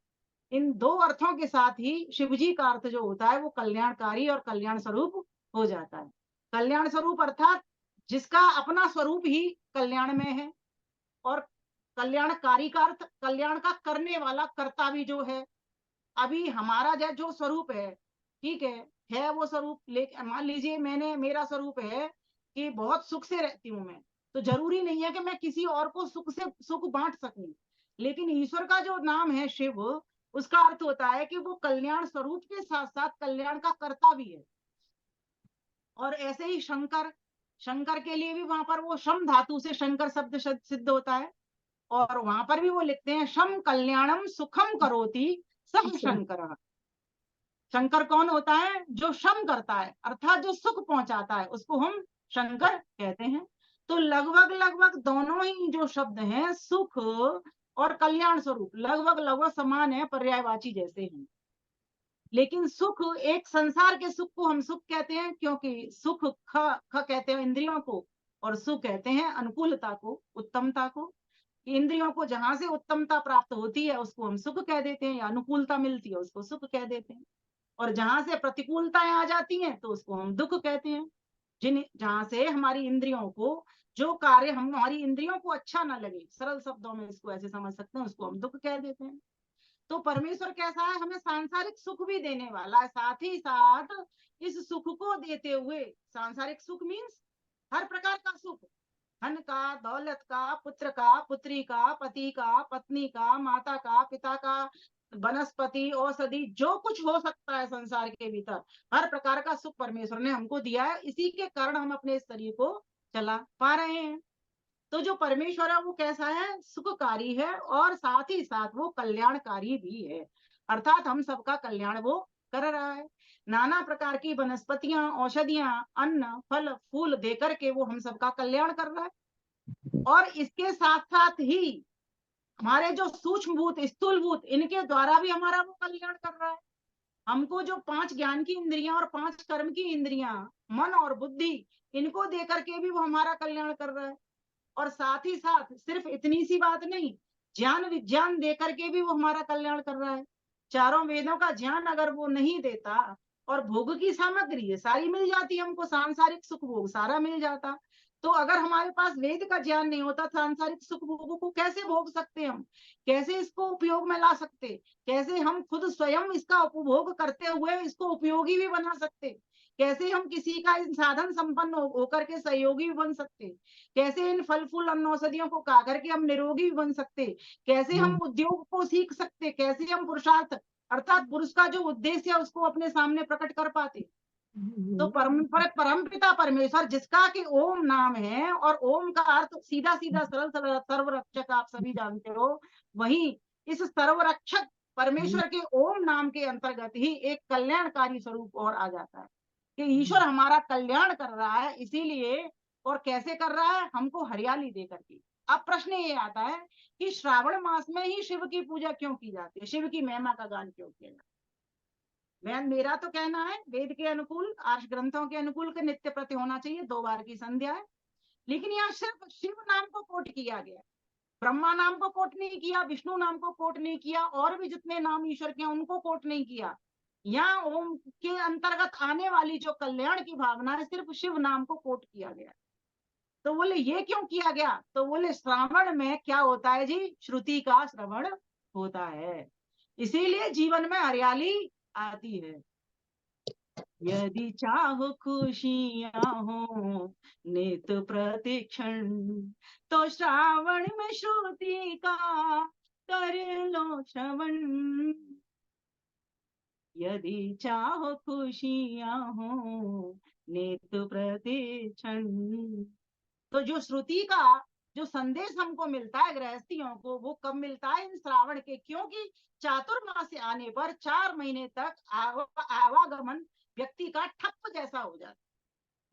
इन 2 अर्थों के साथ ही शिव जी का अर्थ जो होता है वो कल्याणकारी और कल्याण स्वरूप हो जाता है। कल्याण स्वरूप अर्थात जिसका अपना स्वरूप ही कल्याण में है, और कल्याणकारी का अर्थ कल्याण का करने वाला, कर्ता भी जो है। अभी हमारा जो स्वरूप है, ठीक है वो स्वरूप, लेकिन मान लीजिए मेरा स्वरूप है कि बहुत सुख से रहती हूं मैं, तो जरूरी नहीं है कि मैं किसी और को सुख से सुख बांट सकूं। लेकिन ईश्वर का जो नाम है शिव, उसका अर्थ होता है कि वो कल्याण स्वरूप के साथ साथ कल्याण का कर्ता भी है। और ऐसे ही शंकर, शंकर के लिए भी वहां पर वो शम धातु से शंकर शब्द सिद्ध होता है, और वहां पर भी वो लिखते हैं, शम कल्याणम सुखम करोति सह शंकर। शंकर कौन होता है? जो शम करता है, अर्थात जो सुख पहुंचाता है, उसको हम शंकर कहते हैं। तो लगभग लगभग दोनों ही जो शब्द हैं, सुख और कल्याण स्वरूप, लगभग लगभग समान है, पर्यायवाची जैसे हैं। लेकिन सुख, एक संसार के सुख को हम सुख कहते हैं, क्योंकि सुख ख कहते हैं इंद्रियों को, और सुख कहते हैं अनुकूलता को, उत्तमता को। इंद्रियों को जहां से उत्तमता प्राप्त होती है उसको हम सुख कह देते हैं, या अनुकूलता मिलती है उसको सुख कह देते हैं। और जहां से प्रतिकूलताएं आ जाती हैं तो उसको हम दुख कहते हैं। जहां से हमारी इंद्रियों को, जो कार्य हमारी इंद्रियों को अच्छा ना लगे, सरल शब्दों में इसको ऐसे समझ सकते हैं, उसको हम दुख कह देते हैं। तो परमेश्वर कैसा है? हमें सांसारिक सुख भी देने वाला है, साथ ही साथ इस सुख को देते हुए, सांसारिक सुख मीन्स हर प्रकार का सुख, धन का, दौलत का, पुत्र का, पुत्री का, पति का, पत्नी का, माता का, पिता का, वनस्पति, औषधि, जो कुछ हो सकता है संसार के भीतर, हर प्रकार का सुख परमेश्वर ने हमको दिया है। इसी के कारण हम अपने शरीर को चला पा रहे हैं। तो जो परमेश्वर है वो कैसा है, सुखकारी है और साथ ही साथ वो कल्याणकारी भी है, अर्थात हम सबका कल्याण वो कर रहा है। नाना प्रकार की वनस्पतियां, औषधियां, अन्न, फल, फूल देकर के वो हम सबका कल्याण कर रहा है। और इसके साथ साथ ही हमारे जो सूक्ष्म भूत, स्थूल भूत, इनके द्वारा भी हमारा वो कल्याण कर रहा है। हमको जो 5 ज्ञान की इंद्रियां और 5 कर्म की इंद्रियां, मन और बुद्धि, इनको देकर के भी वो हमारा कल्याण कर रहा है। और साथ ही साथ सिर्फ इतनी सी बात नहीं, ज्ञान विज्ञान देकर के भी वो हमारा कल्याण कर रहा है। चारों वेदों का ज्ञान अगर वो नहीं देता और भोग की सामग्री सारी मिल जाती, हमको सांसारिक सुख भोग सारा मिल जाता, तो अगर हमारे पास वेद का ज्ञान नहीं होता, सांसारिक सुख भोगों को कैसे भोग सकते हम, कैसे इसको उपयोग में ला सकते, कैसे हम खुद स्वयं इसका उपभोग करते हुए इसको उपयोगी भी बना सकते, कैसे हम किसी का इन साधन संपन्न होकर के सहयोगी भी बन सकते, कैसे इन फल फूल अन्न औषधियों को खा करके हम निरोगी भी बन सकते, कैसे हम उद्योग को सीख सकते, कैसे हम पुरुषार्थ अर्थात पुरुष का जो उद्देश्य है उसको अपने सामने प्रकट कर पाते। तो परम पिता परमेश्वर जिसका कि ओम नाम है, और ओम का अर्थ सीधा सीधा सरल सरल सर्वरक्षक आप सभी जानते हो, वहीं इस सर्वरक्षक परमेश्वर के ओम नाम के अंतर्गत ही एक कल्याणकारी स्वरूप और आ जाता है कि ईश्वर हमारा कल्याण कर रहा है। इसीलिए और कैसे कर रहा है, हमको हरियाली दे करके। अब प्रश्न ये आता है कि श्रावण मास में ही शिव की पूजा क्यों की जाती है, शिव की महिमा का गान क्यों किया जाता है। मेरा तो कहना है वेद के अनुकूल, आर्ष ग्रंथों के अनुकूल के नित्य प्रति होना चाहिए, 2 बार की संध्या है, लेकिन यहाँ सिर्फ शिव नाम को कोट किया गया, ब्रह्मा नाम को कोट नहीं किया, विष्णु नाम को कोट नहीं किया, और भी जितने नाम ईश्वर के हैं उनको कोट नहीं किया। यहाँ ओम के अंतर्गत आने वाली जो कल्याण की भावना है, सिर्फ शिव नाम को कोट किया गया। तो बोले ये क्यों किया गया, तो बोले श्रावण में क्या होता है जी, श्रुति का श्रवण होता है, इसीलिए जीवन में हरियाली आती है। यदि चाहो खुशियां हो नित प्रतिक्षण, तो श्रावण में श्रुति का कर लो श्रवण। यदि चाहो खुशियां हो नित प्रतिक्षण, तो जो श्रुति का जो संदेश हमको मिलता है गृहस्थियों को, वो कब मिलता है, इन श्रावण के, क्योंकि चातुर्मास आने पर 4 महीने तक आवागमन व्यक्ति का ठप्प जैसा हो जाता।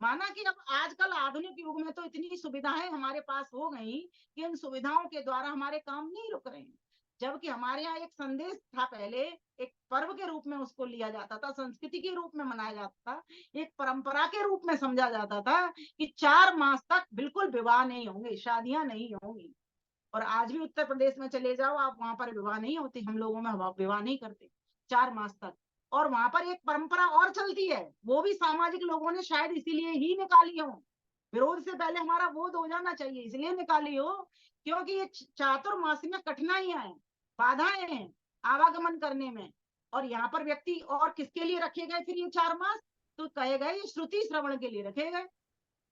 माना कि अब आजकल आधुनिक युग में तो इतनी सुविधाएं हमारे पास हो गई कि इन सुविधाओं के द्वारा हमारे काम नहीं रुक रहे हैं, जबकि हमारे यहाँ एक संदेश था, पहले एक पर्व के रूप में उसको लिया जाता था, संस्कृति के रूप में मनाया जाता था, एक परंपरा के रूप में समझा जाता था कि 4 मास तक बिल्कुल विवाह नहीं होंगे, शादियां नहीं होंगी। और आज भी उत्तर प्रदेश में चले जाओ आप, वहां पर विवाह नहीं होते, हम लोगों में विवाह नहीं करते 4 मास तक। और वहां पर एक परंपरा और चलती है, वो भी सामाजिक लोगों ने शायद इसीलिए ही निकाली हो, विरोध से पहले हमारा बोध हो जाना चाहिए, इसलिए निकाली हो क्योंकि ये चातुर्मास में कठिनाइयां हैं, बाधाएं हैं आवागमन करने में। और यहाँ पर व्यक्ति और किसके लिए रखे गए फिर ये 4 मास, तो कहे गए ये श्रुति श्रवण के लिए रखे गए,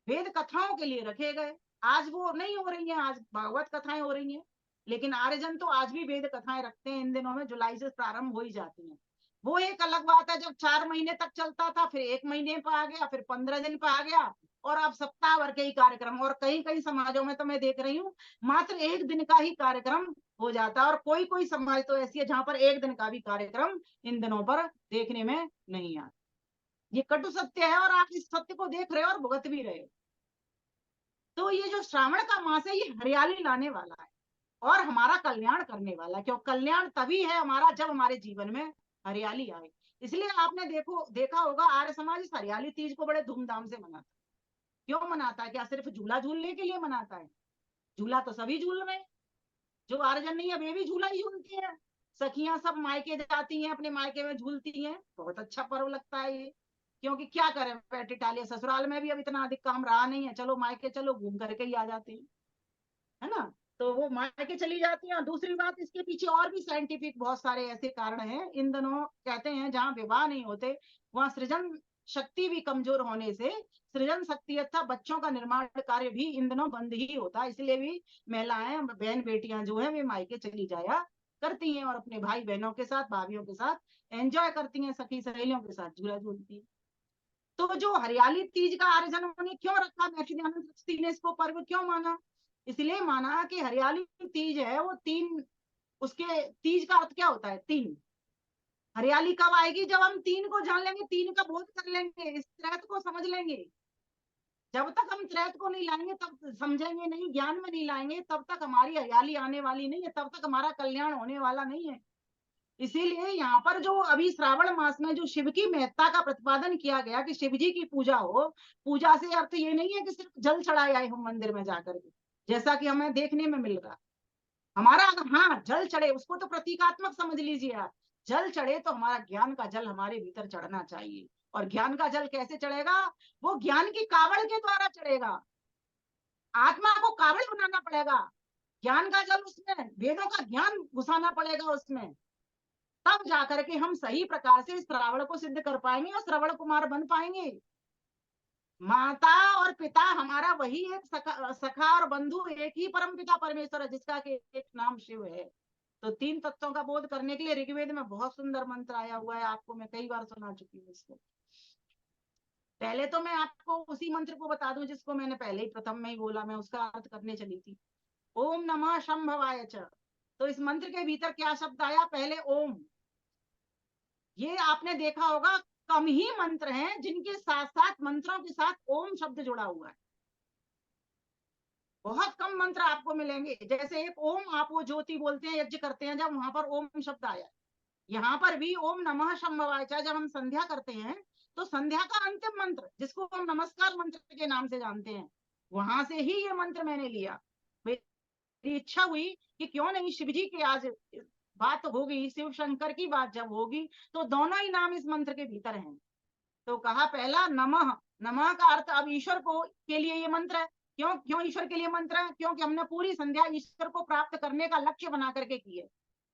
वेद कथाओं के लिए रखे गए। आज वो नहीं हो रही है, आज भागवत कथाएं हो रही हैं, लेकिन आर्यजन तो आज भी वेद कथाएं रखते हैं, इन दिनों में जुलाई से प्रारंभ हो ही जाती हैं। वो एक अलग बात है, जब 4 महीने तक चलता था, फिर 1 महीने पे आ गया, फिर 15 दिन पे आ गया, और अब सप्ताह भर के ही कार्यक्रम, और कई कई समाजों में तो मैं देख रही हूँ मात्र 1 दिन का ही कार्यक्रम हो जाता है, और कोई कोई समाज तो ऐसी है जहां पर 1 दिन का भी कार्यक्रम इन दिनों पर देखने में नहीं आता। ये कटु सत्य है, और आप इस सत्य को देख रहे हो और भुगत भी रहे हो। तो ये जो श्रावण का मास है, ये हरियाली लाने वाला है और हमारा कल्याण करने वाला है, क्यों कल्याण तभी है हमारा जब हमारे जीवन में हरियाली आए। इसलिए आपने देखा होगा आर्य समाज इस हरियाली तीज को बड़े धूमधाम से मनाता है। क्यों मनाता है, क्या सिर्फ झूला झूलने के लिए मनाता है? झूला तो सभी झूल रहे हैं, जो आर्यजन नहीं है वे भी झूला ही झूलती है, सखियां सब मायके जाती हैं, अपने मायके में झूलती हैं, बहुत अच्छा पर्व लगता है ये। क्योंकि क्या करें, पैटी टालिया, ससुराल में भी अब इतना अधिक काम रहा नहीं है, चलो मायके चलो घूम करके ही आ जाते हैं, है ना, तो वो मायके चली जाती हैं। दूसरी बात, इसके पीछे और भी साइंटिफिक बहुत सारे ऐसे कारण हैं। इन दिनों कहते हैं जहाँ विवाह नहीं होते वहां सृजन शक्ति भी कमजोर होने से सृजन शक्ति तथा बच्चों का निर्माण कार्य भी इन दिनों बंद ही होता है, इसलिए भी महिलाएं बहन बेटियां जो है वे मायके चली जाया करती हैं और अपने भाई बहनों के साथ भाभियों के साथ एंजॉय करती हैं, सखी सहेलियों के साथ झूला झूलती है। तो जो हरियाली तीज का आयोजन उन्होंने क्यों रखा, महर्षि दयानंद सरस्वती ने इसको पर्व क्यों माना, इसलिए माना कि हरियाली तीज है वो तीन, उसके तीज का अर्थ क्या होता है? तीन। हरियाली कब आएगी? जब हम तीन को जान लेंगे, तीन का बोध कर लेंगे, इस त्रैत को समझ लेंगे। जब तक हम त्रैत को नहीं लाएंगे, तब समझेंगे नहीं, ज्ञान में नहीं लाएंगे, तब तक हमारी हरियाली आने वाली नहीं है, तब तक हमारा कल्याण होने वाला नहीं है। इसीलिए यहाँ पर जो अभी श्रावण मास में जो शिव की महत्ता का प्रतिपादन किया गया कि शिव जी की पूजा हो, पूजा से अर्थ ये नहीं है कि सिर्फ जल चढ़ाए आए हम मंदिर में जाकर के, जैसा कि हमें देखने में मिल रहा। हमारा हाँ जल चढ़े, उसको तो प्रतीकात्मक समझ लीजिए आप। जल चढ़े तो हमारा ज्ञान का जल हमारे भीतर चढ़ना चाहिए। और ज्ञान का जल कैसे चढ़ेगा? वो ज्ञान की कावड़ के द्वारा चढ़ेगा। आत्मा को कावड़ बनाना पड़ेगा, ज्ञान का जल उसमें, वेदों का ज्ञान घुसाना पड़ेगा उसमें, तब जाकर के हम सही प्रकार से श्रावण को सिद्ध कर पाएंगे और श्रवण कुमार बन पाएंगे। माता और पिता हमारा वही एक सखा और बंधु एक ही परम पिता परमेश्वर है, जिसका के एक नाम शिव है। तो तीन तत्वों का बोध करने के लिए ऋग्वेद में बहुत सुंदर मंत्र आया हुआ है, आपको मैं कई बार सुना चुकी हूँ इसको। पहले तो मैं आपको उसी मंत्र को बता दूं जिसको मैंने पहले ही प्रथम में ही बोला, मैं उसका अर्थ करने चली थी। ओम नमः शंभवाय च। तो इस मंत्र के भीतर क्या शब्द आया? पहले ओम। ये आपने देखा होगा कम ही मंत्र हैं जिनके साथ साथ मंत्रों के साथ ओम शब्द जुड़ा हुआ है। बहुत कम मंत्र आपको मिलेंगे। जैसे एक ओम आप वो ज्योति बोलते हैं, यज्ञ करते हैं, जब वहां पर ओम शब्द आया। यहाँ पर भी ओम नमः शंभवाय च जब हम संध्या करते हैं तो संध्या का अंतिम मंत्र, जिसको हम नमस्कार मंत्र के नाम से जानते हैं, वहां से ही ये मंत्र मैंने लिया। मेरी इच्छा हुई कि क्यों नहीं शिव जी की आज बात होगी, शिव शंकर की बात जब होगी तो दोनों ही नाम इस मंत्र के भीतर हैं। तो कहा पहला नमः। नमः का अर्थ अब ईश्वर को के लिए ये मंत्र है। क्यों ईश्वर के लिए मंत्र है? क्योंकि हमने पूरी संध्या ईश्वर को प्राप्त करने का लक्ष्य बना करके की है।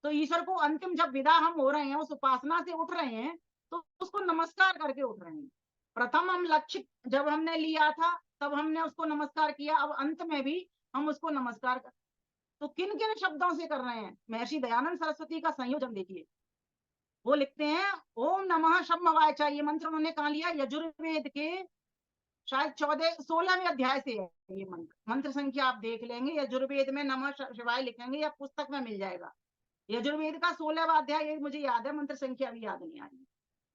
तो ईश्वर को अंतिम जब विदा हम हो रहे हैं, उस उपासना से उठ रहे हैं, तो उसको नमस्कार करके उठ रहे हैं। प्रथम हम लक्ष्य जब हमने लिया था तब हमने उसको नमस्कार किया, अब अंत में भी हम उसको नमस्कार कर। तो किन किन शब्दों से कर रहे हैं? महर्षि दयानंद सरस्वती का संयोजन देखिए। वो लिखते हैं ओम नमः शंभवाय च। ये मंत्र उन्होंने कहा लिया? यजुर्वेद के शायद 16वें अध्याय से है ये मंत्र। मंत्र संख्या आप देख लेंगे, यजुर्वेद में नमः शिवाय लिखेंगे या पुस्तक में मिल जाएगा। यजुर्वेद का 16वां अध्याय, ये मुझे याद है, मंत्र संख्या भी याद नहीं आ रही।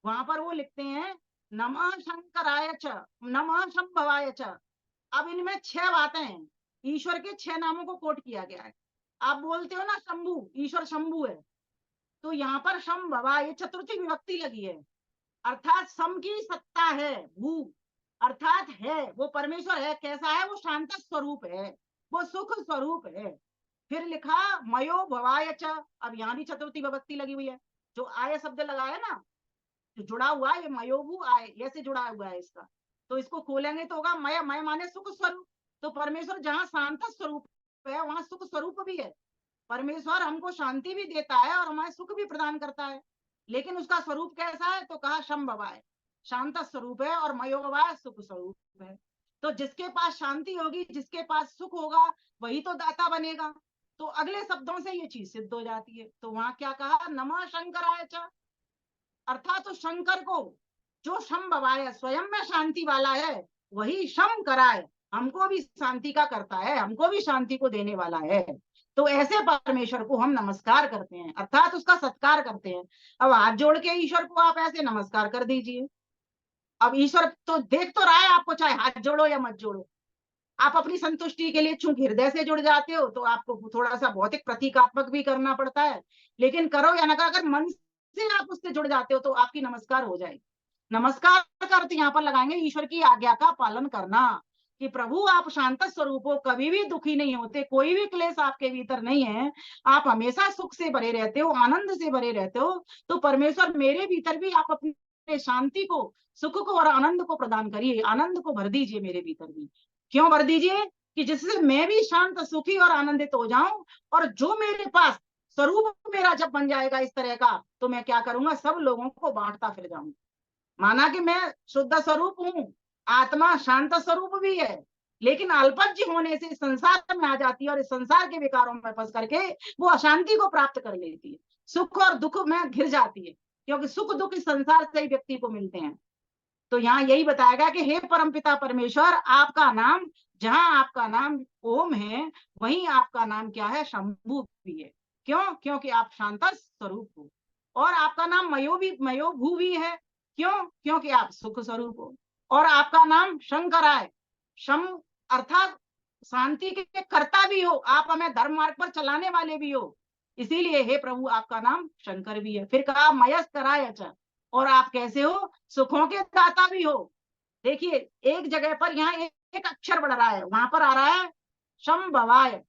वहां पर वो लिखते हैं नमः शंकराय च, नमः शंभवाय च। अब इनमें 6 बातें हैं। ईश्वर के 6 नामों को कोट किया गया है। आप बोलते हो ना शंभु, ईश्वर शंभु है, तो यहाँ पर शंभवाय चतुर्थी विभक्ति लगी है, अर्थात सम की सत्ता है, भू अर्थात है, वो परमेश्वर है। कैसा है? वो शांत स्वरूप है, वो सुख स्वरूप है। फिर लिखा मयो भवाय च। अब यहाँ भी चतुर्थी विभक्ति लगी हुई है। जो आय शब्द लगा है ना, जो जुड़ा हुआ है, ये मयोभू आय ऐसे जुड़ा हुआ है इसका। तो इसको खोलेंगे तो होगा मय। मय माने सुख स्वरूप। तो परमेश्वर जहाँ शांत स्वरूप है वहां सुख स्वरूप भी है। परमेश्वर हमको शांति भी देता है और हमारे सुख भी प्रदान करता है, लेकिन उसका स्वरूप कैसा है? तो कहा शंभवाय, शांत स्वरूप है, और मयोभवाय सुख स्वरूप है। तो जिसके पास शांति होगी, जिसके पास सुख होगा, वही तो दाता बनेगा। तो अगले शब्दों से ये चीज सिद्ध हो जाती है। तो वहां क्या कहा? नमः शंकराय च, अर्थात तो शंकर को, जो शंभवाय स्वयं में शांति वाला है, वही शम कराए, हमको भी शांति का करता है, हमको भी शांति को देने वाला है। तो ऐसे परमेश्वर को हम नमस्कार करते हैं, अर्थात उसका सत्कार करते हैं। अब हाथ जोड़ के ईश्वर को आप ऐसे नमस्कार कर दीजिए। अब ईश्वर तो देख तो रहा है आपको, चाहे हाथ जोड़ो या मत जोड़ो। आप अपनी संतुष्टि के लिए चूंकि हृदय से जुड़ जाते हो तो आपको थोड़ा सा भौतिक प्रतीकात्मक भी करना पड़ता है, लेकिन करो या ना करो, अगर मन से आप उससे जुड़ जाते हो तो आपकी नमस्कार हो जाएगी। नमस्कार का अर्थ यहाँ पर लगाएंगे ईश्वर की आज्ञा का पालन करना, कि प्रभु आप शांत स्वरूप हो, कभी भी दुखी नहीं होते, कोई भी क्लेश आपके भीतर नहीं है, आप हमेशा सुख से भरे रहते हो, आनंद से भरे रहते हो। तो परमेश्वर मेरे भीतर भी आप अपनी शांति को, सुख को और आनंद को प्रदान करिए, आनंद को भर दीजिए मेरे भीतर भी। क्यों भर दीजिए? कि जिससे मैं भी शांत, सुखी और आनंदित हो जाऊं, और जो मेरे पास स्वरूप मेरा जब बन जाएगा इस तरह का, तो मैं क्या करूंगा? सब लोगों को बांटता फिर जाऊंगा। माना कि मैं शुद्ध स्वरूप हूँ, आत्मा शांत स्वरूप भी है, लेकिन अल्पज्य होने से संसार में आ जाती है और इस संसार के विकारों में फंस करके वो अशांति को प्राप्त कर लेती है, सुख और दुख में घिर जाती है, क्योंकि सुख दुख इस संसार से ही व्यक्ति को मिलते हैं। तो यहाँ यही बताया गया कि हे परमपिता परमेश्वर, आपका नाम जहां आपका नाम ओम है वहीं आपका नाम क्या है, शंभु भी है। क्यों? क्योंकि आप शांत स्वरूप हो। और आपका नाम मयोभू भी है। क्यों? क्योंकि आप सुख स्वरूप हो। और आपका नाम शंकराय, शम अर्थात शांति के कर्ता भी हो, आप हमें धर्म मार्ग पर चलाने वाले भी हो, इसीलिए हे प्रभु आपका नाम शंकर भी है। फिर कहा मयस्कराय च, और आप कैसे हो, सुखों के दाता भी हो। देखिए एक जगह पर यहाँ एक अक्षर बढ़ रहा है, वहां पर आ रहा है शम भवाय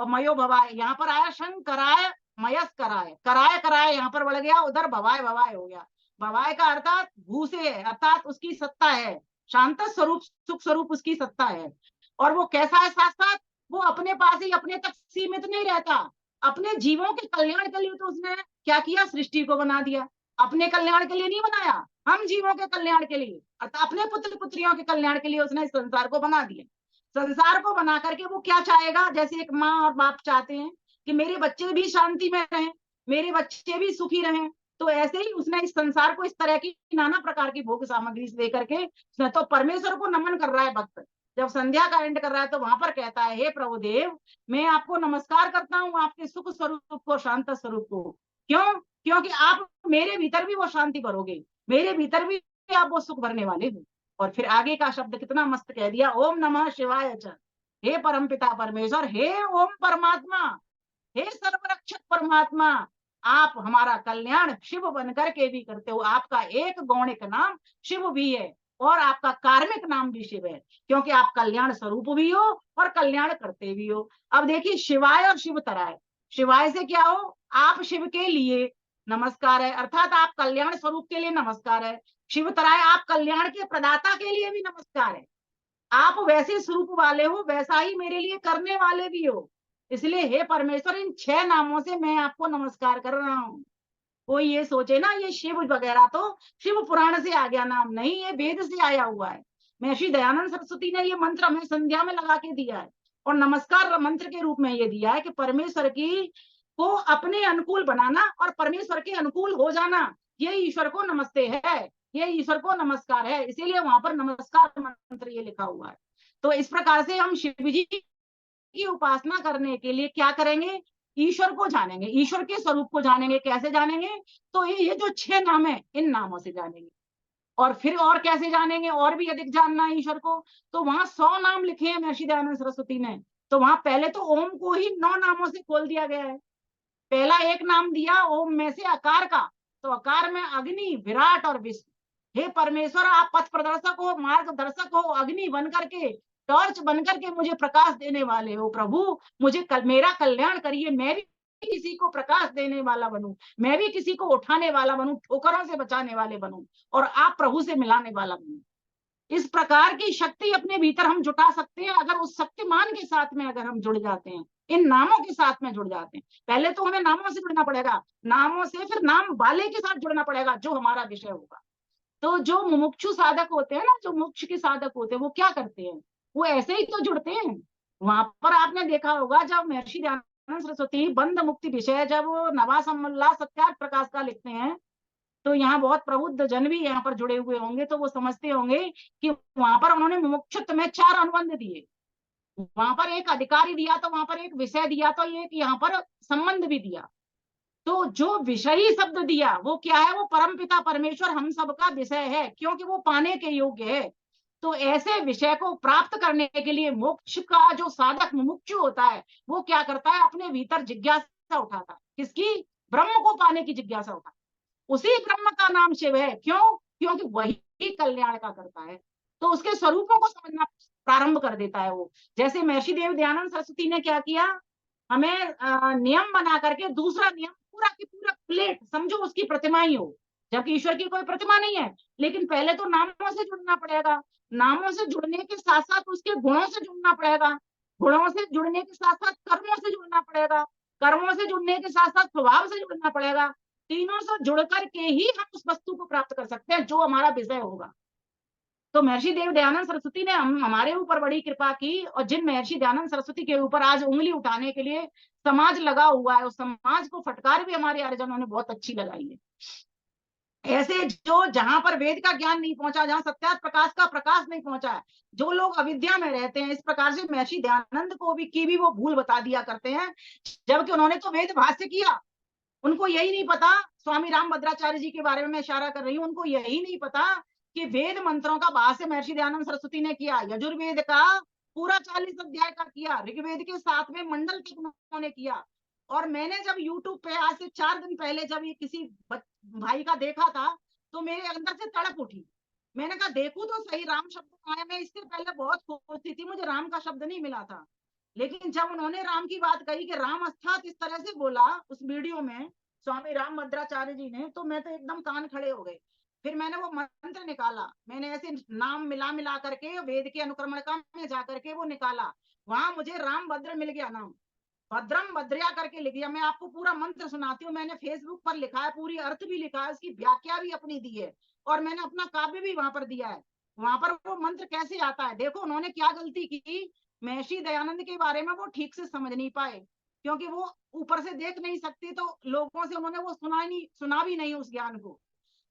मयो भवाय, यहाँ पर आया शंकराय मयस्कराय, कराय कराय यहाँ पर बढ़ गया, उधर भवाय भवाय हो गया। भवाय का अर्थात भू से है, अर्थात उसकी सत्ता है, शांत स्वरूप सुख स्वरूप उसकी सत्ता है। और वो कैसा है, साथ साथ वो अपने पास ही अपने तक सीमित नहीं रहता, अपने जीवों के कल्याण के लिए तो उसने क्या किया, सृष्टि को बना दिया। अपने कल्याण के लिए नहीं बनाया, हम जीवों के कल्याण के लिए, अर्थात अपने पुत्र पुत्रियों के कल्याण के लिए उसने इस संसार को बना दिया। संसार को बना करके वो क्या चाहेगा, जैसे एक माँ और बाप चाहते हैं कि मेरे बच्चे भी शांति में रहें, मेरे बच्चे भी सुखी रहें, तो ऐसे ही उसने इस संसार को इस तरह की नाना प्रकार की भोग सामग्री दे करके, तो परमेश्वर को नमन कर रहा है भक्त। जब संध्या का एंड कर रहा है तो वहां पर कहता है, हे प्रभुदेव मैं आपको नमस्कार करता हूँ, आपके सुख स्वरूप को, शांत स्वरूप को। क्यों? क्योंकि आप मेरे भीतर भी वो शांति भरोगे, मेरे भीतर भी आप वो सुख भरने वाले हो। और फिर आगे का शब्द कितना मस्त कह दिया, ओम नमः शिवाय च, हे परमपिता परमेश्वर, हे ओम परमात्मा, हे सर्वरक्षक परमात्मा, आप हमारा कल्याण शिव बनकर के भी करते हो। आपका एक गौणिक नाम शिव भी है और आपका कार्मिक नाम भी शिव है, क्योंकि आप कल्याण स्वरूप भी हो और कल्याण करते भी हो। अब देखिए शिवाय और शिव तराय, शिवाय से क्या हो, आप शिव के लिए नमस्कार है, अर्थात आप कल्याण स्वरूप के लिए नमस्कार है। शिव तराय आप कल्याण के प्रदाता के लिए भी नमस्कार है। आप वैसे स्वरूप वाले हो, वैसा ही मेरे लिए करने वाले भी हो। इसलिए हे परमेश्वर, इन 6 नामों से मैं आपको नमस्कार कर रहा हूँ। कोई ये सोचे ना ये शिव वगैरह तो शिव पुराण से आ गया नाम, नहीं, ये वेद से आया हुआ है। महर्षि दयानंद सरस्वती ने ये मंत्र हमें संध्या में लगा के दिया है और नमस्कार मंत्र के रूप में ये दिया है कि परमेश्वर की को अपने अनुकूल बनाना और परमेश्वर के अनुकूल हो जाना, ये ईश्वर को नमस्ते है, ये ईश्वर को नमस्कार है। इसीलिए वहां पर नमस्कार मंत्र ये लिखा हुआ है। तो इस प्रकार से हम शिव जी की उपासना करने के लिए क्या करेंगे, ईश्वर को जानेंगे, ईश्वर के स्वरूप को जानेंगे। कैसे जानेंगे, तो ये जो 6 नाम है इन नामों से जानेंगे। और फिर और कैसे जानेंगे, और भी अधिक जानना है ईश्वर को, तो वहां 100 नाम लिखे हैं महर्षि दयानंद सरस्वती ने। तो वहां पहले तो ओम को ही 9 नामों से खोल दिया गया है। पहला एक नाम दिया ओम में से आकार का, तो आकार में अग्नि, विराट और विष्णु। हे परमेश्वर, आप पथ प्रदर्शक हो, मार्गदर्शक हो, अग्नि बन करके, टॉर्च बन करके मुझे प्रकाश देने वाले हो। प्रभु मुझे मेरा कल्याण करिए, मैं भी किसी को प्रकाश देने वाला बनूं, मैं भी किसी को उठाने वाला बनूं, ठोकरों से बचाने वाले बनूं और आप प्रभु से मिलाने वाला बनूं। इस प्रकार की शक्ति अपने भीतर हम जुटा सकते हैं अगर उस शक्तिमान के साथ में अगर हम जुड़ जाते हैं, इन नामों के साथ में जुड़ जाते हैं। पहले तो हमें नामों से जुड़ना पड़ेगा, नामों से फिर नाम वाले के साथ जुड़ना पड़ेगा जो हमारा विषय होगा। तो जो मुमुक्षु साधक होते हैं ना, जो मोक्ष के साधक होते हैं, वो क्या करते हैं, वो ऐसे ही तो जुड़ते हैं। वहां पर आपने देखा होगा जब महर्षि दयानंद सरस्वती बंध मुक्ति विषय जब वो नवासमोल्लास सत्यार्थ प्रकाश का लिखते हैं, तो यहाँ बहुत प्रबुद्ध जन भी यहाँ पर जुड़े हुए होंगे, तो वो समझते होंगे कि वहां पर उन्होंने मुमुक्षुत्व में 4 अनुबंध दिए। वहां पर एक अधिकारी दिया, तो वहां पर एक विषय दिया, तो ये यहाँ पर संबंध भी दिया। तो जो विषयी शब्द दिया वो क्या है, वो परमपिता परमेश्वर हम सबका विषय है, क्योंकि वो पाने के योग्य है। तो ऐसे विषय को प्राप्त करने के लिए मोक्ष का जो साधक मुमुक्षु होता है वो क्या करता है, अपने भीतर जिज्ञासा उठाता है। किसकी? ब्रह्म को पाने की जिज्ञासा उठाता है। उसी ब्रह्म का नाम शिव है। क्यों? क्योंकि वही कल्याण का करता है। तो उसके स्वरूपों को समझना प्रारंभ कर देता है वो। जैसे महर्षि देव दयानंद सरस्वती ने क्या किया, हमें नियम बना करके, दूसरा नियम पूरा की पूरा प्लेट समझो उसकी प्रतिमा ही हो, जबकि ईश्वर की कोई प्रतिमा नहीं है। लेकिन पहले तो नामों से जुड़ना पड़ेगा, नामों से जुड़ने के साथ साथ उसके गुणों से जुड़ना पड़ेगा, गुणों से जुड़ने के साथ साथ कर्मों से जुड़ना पड़ेगा, कर्मों से जुड़ने के साथ साथ स्वभाव से जुड़ना पड़ेगा। तीनों से जुड़ करके ही हम उस वस्तु को प्राप्त कर सकते हैं जो हमारा विषय होगा। तो महर्षि देव दयानंद सरस्वती ने हमारे ऊपर बड़ी कृपा की, और जिन महर्षि दयानंद सरस्वती के ऊपर आज उंगली उठाने के लिए समाज लगा हुआ है, उस समाज को फटकार भी हमारे आर्यजनों ने बहुत अच्छी लगाई है। ऐसे जो जहां पर वेद का ज्ञान नहीं पहुंचा, जहां सत्यात प्रकाश का प्रकाश नहीं पहुंचा है, जो लोग अविद्या में रहते हैं, इस प्रकार से महर्षि दयानंद को भी की भी वो भूल बता दिया करते हैं, जबकि उन्होंने तो वेद भाष्य किया। उनको यही नहीं पता, स्वामी रामभद्राचार्य जी के बारे में मैं इशारा कर रही हूँ, उनको यही नहीं पता कि वेद मंत्रों का भाष्य महर्षि दयानंद सरस्वती ने किया, यजुर्वेद का पूरा 40 अध्याय का किया, ऋग्वेद के 7वें मंडल तक उन्होंने किया। और मैंने जब यूट्यूब पे आज से 4 दिन पहले जब ये किसी भाई का देखा था, तो मेरे अंदर से तड़प उठी। मैंने कहा देखूं तो सही, राम शब्द कहाँ है। मैं इससे पहले बहुत खोजती थी, मुझे राम का शब्द नहीं मिला था, लेकिन जब उन्होंने राम की बात कही कि राम अस्थात इस तरह से बोला उस वीडियो में स्वामी रामभद्राचार्य जी ने, तो मैं तो एकदम कान खड़े हो गए। फिर मैंने वो मंत्र निकाला, मैंने ऐसे नाम मिला मिला करके वेद के अनुक्रमणिका में जा करके वो निकाला, वहां मुझे रामभद्र मिल गया नाम, भद्रम भद्रया करके लिख दिया। मैं आपको पूरा मंत्र सुनाती हूँ, मैंने फेसबुक पर लिखा है, पूरी अर्थ भी लिखा है, उसकी व्याख्या भी अपनी दी है, और मैंने अपना काव्य भी वहां पर दिया है। वहां पर वो मंत्र कैसे आता है, देखो उन्होंने क्या गलती की, महर्षि दयानंद के बारे में वो ठीक से समझ नहीं पाए, क्योंकि वो ऊपर से देख नहीं सकते, तो लोगों से उन्होंने वो सुना भी नहीं उस ज्ञान को।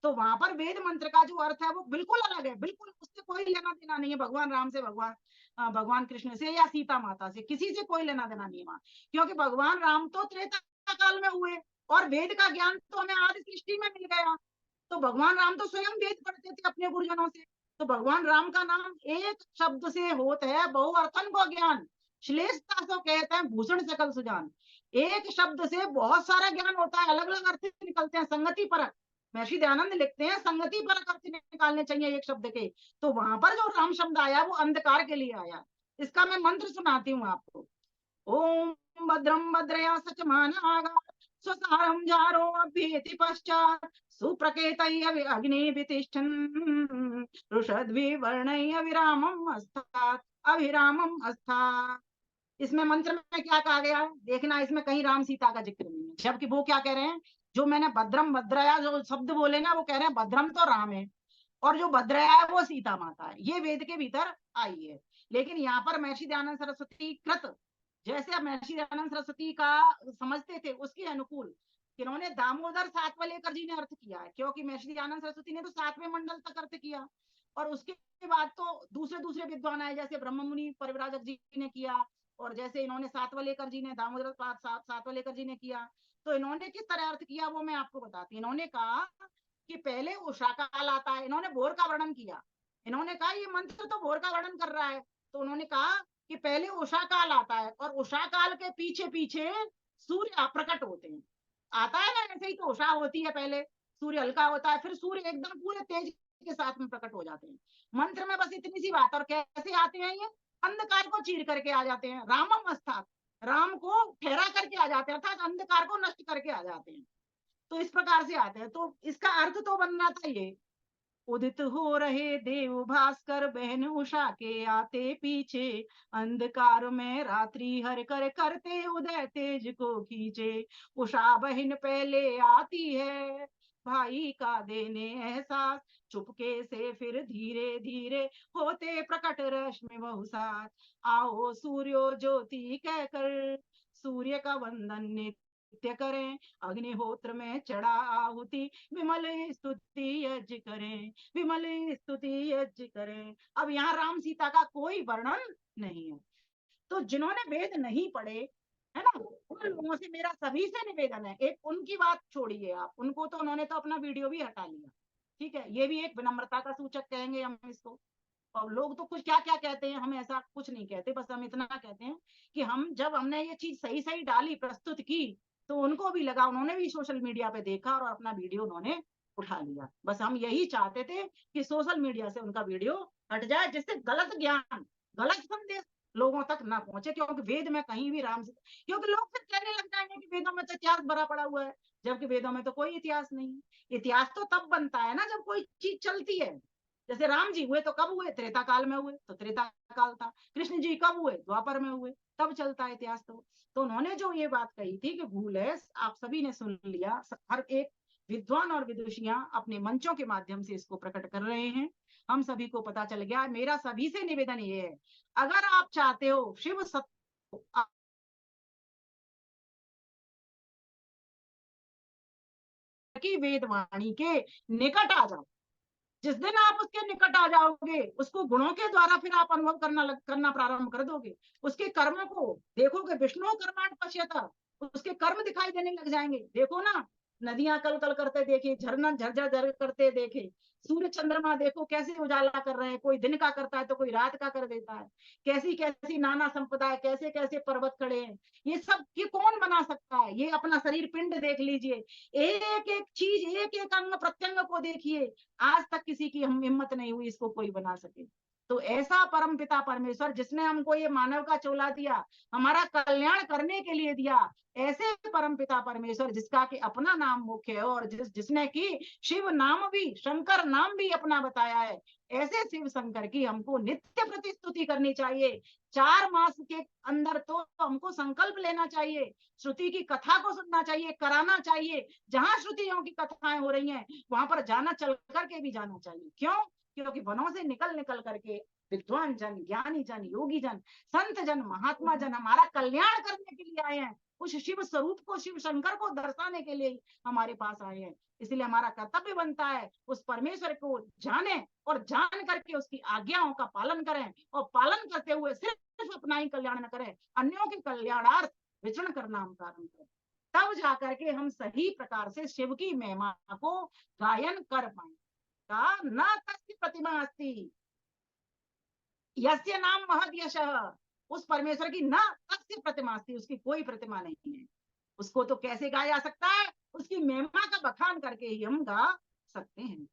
तो वहां पर वेद मंत्र का जो अर्थ है वो बिल्कुल अलग है, बिल्कुल उससे कोई लेना देना नहीं है भगवान राम से, भगवान कृष्ण से या सीता माता से, किसी से कोई लेना देना नहीं है वहां, क्योंकि भगवान राम तो त्रेता काल में हुए और वेद का ज्ञान तो हमें आदि सृष्टि में मिल गया। तो भगवान राम तो स्वयं वेद पढ़ते थे अपने गुरुजनों से। तो भगवान राम का नाम एक शब्द से होता है बहुअर्थन को ज्ञान, श्लेषता सो कहते हैं भूषण सकल सुजान। एक शब्द से बहुत सारा ज्ञान होता है, अलग अलग अर्थ निकलते हैं, संगति परक। महर्षि दयानंद लिखते हैं संगति परक अर्थ निकालने चाहिए एक शब्द के। तो वहां पर जो राम शब्द आया वो अंधकार के लिए आया। इसका मैं मंत्र सुनाती हूँ आपको। ओम भद्रम भद्रया सचमानागा स्वसारं जारो अभ्येति पश्चात् सुप्रकेतय अग्निभितिष्ठन् रुषद्विवर्णय विरामम् अस्तात् अभिरामम् अस्तात्। इसमें मंत्र में क्या कहा गया है देखना, इसमें कहीं राम सीता का जिक्र नहीं है, जबकि वो क्या कह रहे हैं, जो मैंने भद्रम भद्रया जो शब्द बोले ना, वो कह रहे हैं भद्रम तो राम है और जो भद्रया है वो सीता माता है, ये वेद के भीतर आई है। लेकिन यहाँ पर महर्षि दयानंद सरस्वती कृत, जैसे महर्षि दयानंद सरस्वती का समझते थे उसके अनुकूल इन्होंने दामोदर सातवलेकर जी ने अर्थ किया है, क्योंकि महर्षि दयानंद सरस्वती ने तो 7वें मंडल तक अर्थ किया, और उसके बाद तो दूसरे दूसरे विद्वान आए, जैसे ब्रह्म मुनि परिव्राजक जी ने किया, और जैसे इन्होंने सातवलेकर जी ने, दामोदर सातवलेकर जी ने किया। तो इन्होंने किस तरह अर्थ किया वो मैं आपको बताती। इन्होंने कहा कि पहले उषा काल आता है, इन्होंने भोर का वर्णन किया, इन्होंने कहा ये मंत्र तो भोर का वर्णन कर रहा है, तो उन्होंने कहा कि पहले उषा काल आता है और उषा काल के पीछे पीछे सूर्य प्रकट होते हैं, आता है ना, ऐसे ही तो उषा होती है, पहले सूर्य हल्का होता है, फिर सूर्य एकदम पूरे तेज के साथ में प्रकट हो जाते हैं। मंत्र में बस इतनी सी बात, और कैसे आते हैं ये, अंधकार को चीर करके आ जाते हैं, रामम अस्थात, राम को ठहरा करके आ जाते हैं, अर्थात अंधकार को नष्ट करके आ जाते हैं। तो इस प्रकार से आते हैं। तो इसका अर्थ तो बनना था ये, उदित हो रहे देव भास्कर बहन उषा के आते पीछे, अंधकार में रात्रि हर कर करते उदय तेज को खींचे। उषा बहन पहले आती है भाई का देने एहसास, चुपके से फिर धीरे धीरे होते प्रकट रश्मि बहुसात। आओ सूर्यो ज्योति कहकर सूर्य का वंदन नित्य करें, अग्निहोत्र में चढ़ा आहुति विमल स्तुति यज्ञ करें, विमल स्तुति यज्ञ करें। अब यहाँ राम सीता का कोई वर्णन नहीं है। तो जिन्होंने वेद नहीं पढ़े है ना, उन लोगों से मेरा सभी से निवेदन है, एक उनकी बात छोड़िए आप, उनको तो उन्होंने तो अपना वीडियो भी हटा लिया, ठीक है, ये भी एक विनम्रता का सूचक कहेंगे हम इसको। और लोग तो कुछ क्या क्या कहते हैं, हम ऐसा कुछ नहीं कहते, बस हम इतना कहते हैं कि हम जब हमने ये चीज सही सही डाली प्रस्तुत की तो उनको भी लगा, उन्होंने भी सोशल मीडिया पे देखा और अपना वीडियो उन्होंने उठा लिया। बस हम यही चाहते थे कि सोशल मीडिया से उनका वीडियो हट जाए, जिससे गलत ज्ञान गलत संदेश लोगों तक ना पहुंचे, क्योंकि वेद में कहीं भी राम से, क्योंकि लोग फिर कहने लग जाएंगे कि वेदों में तो इतिहास भरा पड़ा हुआ है, जबकि वेदों में तो कोई इतिहास नहीं है। इतिहास तो तब बनता है ना जब कोई चीज चलती है। जैसे राम जी हुए तो कब हुए, त्रेता काल में हुए, तो त्रेता काल था। कृष्ण जी कब हुए, द्वापर में हुए, तब चलता है इतिहास। तो उन्होंने जो ये बात कही थी कि भूल है, आप सभी ने सुन लिया, हर एक विद्वान और विदुषियां अपने मंचों के माध्यम से इसको प्रकट कर रहे हैं, हम सभी को पता चल गया। मेरा सभी से निवेदन ये है, अगर आप चाहते हो शिव सत्य की वेदवाणी के निकट आ जाओ। जिस दिन आप उसके निकट आ जाओगे, उसको गुणों के द्वारा फिर आप अनुभव करना प्रारंभ कर दोगे। उसके कर्मों को देखोगे, विष्णु कर्माण पश्यता, उसके कर्म दिखाई देने लग जाएंगे। देखो ना, नदियां कल कल करते देखे, झरना झरझर झर करते देखे, सूर्य चंद्रमा देखो कैसे उजाला कर रहे हैं, कोई दिन का करता है तो कोई रात का कर देता है, कैसी कैसी नाना संपदा है, कैसे कैसे पर्वत खड़े हैं, ये सब ये कौन बना सकता है। ये अपना शरीर पिंड देख लीजिए, एक एक चीज, एक एक अंग प्रत्यंग को देखिए, आज तक किसी की हम हिम्मत नहीं हुई इसको कोई बना सके। तो ऐसा परम पिता परमेश्वर जिसने हमको ये मानव का चोला दिया, हमारा कल्याण करने के लिए दिया, ऐसे परम पिता परमेश्वर जिसका कि अपना नाम मुख्य है और जिसने की शिव नाम भी, शंकर नाम भी अपना बताया है, ऐसे शिव शंकर की हमको नित्य प्रतिस्तुति करनी चाहिए। 4 मास के अंदर तो हमको संकल्प लेना चाहिए, श्रुति की कथा को सुनना चाहिए, कराना चाहिए। जहां श्रुतियों की कथाएं हो रही हैं वहां पर जाना, चल करके भी जाना चाहिए। क्यों? क्योंकि वनों से निकल निकल करके विद्वान जन, ज्ञानी जन, योगी जन, संत जन, महात्मा जन हमारा कल्याण करने के लिए आए हैं। उस शिव स्वरूप को, शिव शंकर को दर्शाने के लिए हमारे पास आए हैं। इसलिए हमारा कर्तव्य बनता है उस परमेश्वर को जाने और जान करके उसकी आज्ञाओं का पालन करें, और पालन करते हुए सिर्फ अपना ही कल्याण न करें, अन्यों के कल्याणार्थ विचरण करना हम प्रारंभ करें। तब जाकर के हम सही प्रकार से शिव की महिमा को गायन कर पाएंगे। न तस्य प्रतिमा अस्ति यस्य नाम महद यशः, उस परमेश्वर की न तस्य प्रतिमा अस्ति, उसकी कोई प्रतिमा नहीं है। उसको तो कैसे गाया जा सकता है? उसकी महिमा का बखान करके ही हम गा सकते हैं।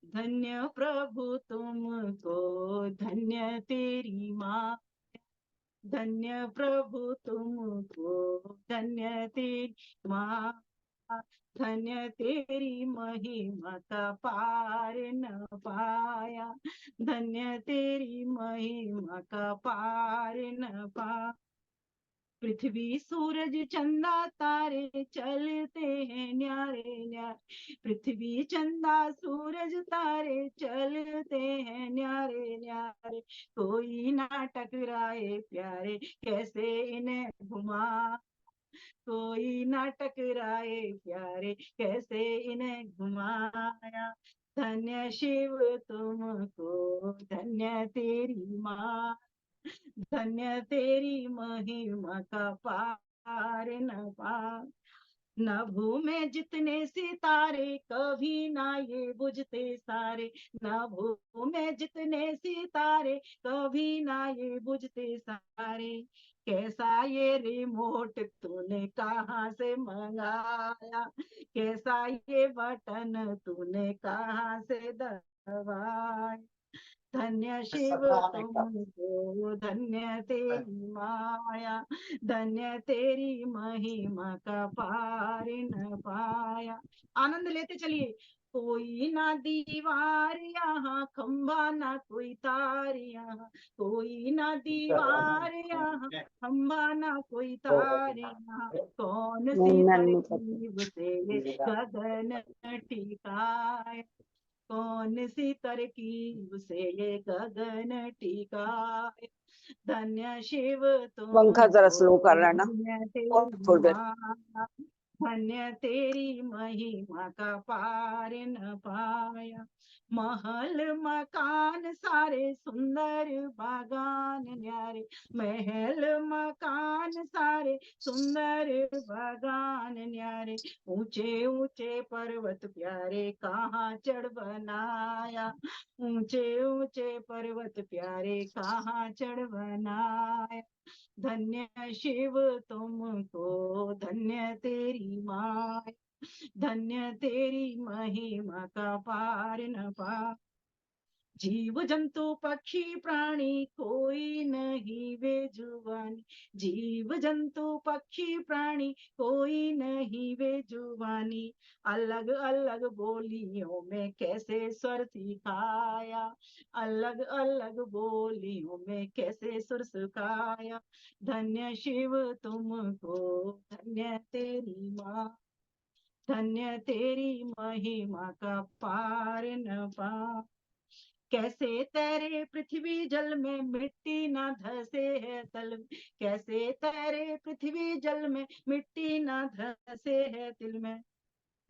धन्य प्रभु तुमको, धन्य तेरी माँ, धन्य प्रभु तुमको, धन्य तेरी माँ, धन्य तेरी महिमा का पार न पाया, धन्य तेरी महिमा का पार न पाया। पृथ्वी सूरज चंदा तारे चलते हैं न्यारे न्यारे, पृथ्वी चंदा सूरज तारे चलते हैं न्यारे न्यारे, कोई ना टकराए प्यारे कैसे इन्हें घुमा, कोई ना टकराए प्यारे कैसे इन्हें घुमाया। धन्य शिव तुमको, धन्य तेरी माँ, धन्य तेरी महिमा का पार न पार। नभों में जितने सितारे कभी ना ये बुझते सारे, नभों में जितने सितारे कभी ना ये बुझते सारे, कैसा ये रिमोट तूने कहाँ से मंगाया, कैसा ये बटन तूने कहाँ से दबाया। धन्य शिव तुमको, धन्य तेरी माया, धन्य तेरी महिमा का पार न पाया। आनंद लेते चलिए। कोई ना दीवार यहाँ, खंभा ना कोई तार यहाँ, कोई ना दीवार यहाँ, खंभा ना कोई तार यहाँ, कौन सी तरकीब से गगन टिकाए, कौन सी तरकीब से ये गगन टिकाए। धन्य शिव तुम, पंखा जरा स्लो कर रहा है ना, धन्य और तेरी थोड़ी देर। माँ, धन्य तेरी महिमा का पार न पाया। महल मकान सारे सुंदर बागान न्यारे, महल मकान सारे सुंदर बागान न्यारे, ऊंचे ऊंचे पर्वत प्यारे कहाँ चढ़ बनाया, ऊंचे ऊंचे पर्वत प्यारे कहाँ चढ़ बनाया। धन्य शिव तुमको, धन्य तेरी माँ, धन्य तेरी महिमा का पार न पा। जीव जंतु पक्षी प्राणी कोई नहीं बेजुबानी, जीव जंतु पक्षी प्राणी कोई नहीं बेजुबानी, अलग अलग बोलियों में कैसे स्वर सिखाया, अलग अलग बोलियों में कैसे सुर सिखाया। धन्य शिव तुमको, धन्य तेरी माँ, धन्य तेरी महिमा का पार न पा। कैसे तैरे पृथ्वी जल में मिट्टी ना धसे है तल में, कैसे तैरे पृथ्वी जल में मिट्टी ना धसे है तिल में,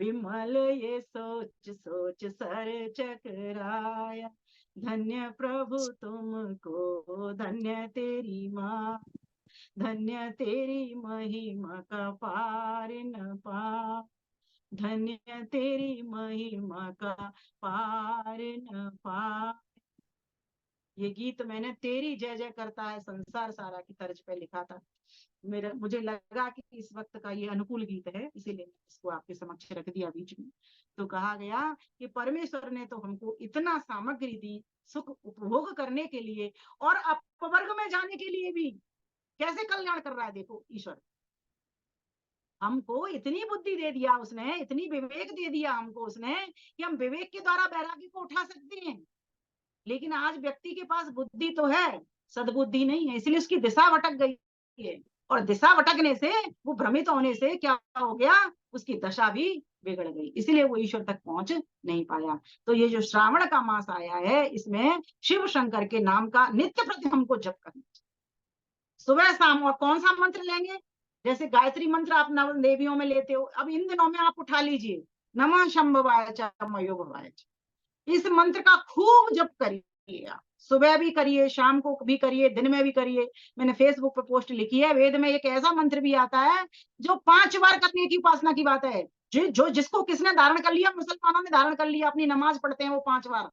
विमल ये सोच सोच सर चकराया। धन्य प्रभु तुमको, धन्य तेरी माँ, धन्य तेरी महिमा का पार न पा, धन्य तेरी महिमा का पार न पा। ये गीत मैंने तेरी जय जय करता है संसार सारा की तर्ज पे लिखा था। मुझे लगा कि इस वक्त का ये अनुकूल गीत है, इसीलिए इसको आपके समक्ष रख दिया बीच में। तो कहा गया कि परमेश्वर ने तो हमको इतना सामग्री दी सुख उपभोग करने के लिए और अपवर्ग में जाने के लिए भी। कैसे कल्याण कर रहा है देखो ईश्वर, हमको इतनी बुद्धि दे दिया उसने, इतनी विवेक दे दिया हमको उसने कि हम विवेक के द्वारा वैराग्य को उठा सकते हैं। लेकिन आज व्यक्ति के पास बुद्धि तो है, सद्बुद्धि नहीं है, इसलिए उसकी दिशा भटक गई है। और दिशा भटकने से, वो भ्रमित होने से क्या हो गया, उसकी दशा भी बिगड़ गई, इसलिए वो ईश्वर तक पहुंच नहीं पाया। तो ये जो श्रावण का मास आया है, इसमें शिव शंकर के नाम का नित्य प्रति हमको जप करना चाहिए, सुबह शाम। और कौन सा मंत्र लेंगे, जैसे गायत्री मंत्र आप नव देवियों में लेते हो, अब इन दिनों में आप उठा लीजिए, नमः शंभवाय च मयो भवाय च। इस मंत्र का खूब जप करिए, आप सुबह भी करिए, शाम को भी करिए, दिन में भी करिए। मैंने फेसबुक पे पोस्ट लिखी है, वेद में एक ऐसा मंत्र भी आता है जो 5 बार करने की उपासना की बात है। जो जिसको किसने धारण कर लिया, मुसलमानों ने धारण कर लिया, अपनी नमाज पढ़ते हैं वो 5 बार।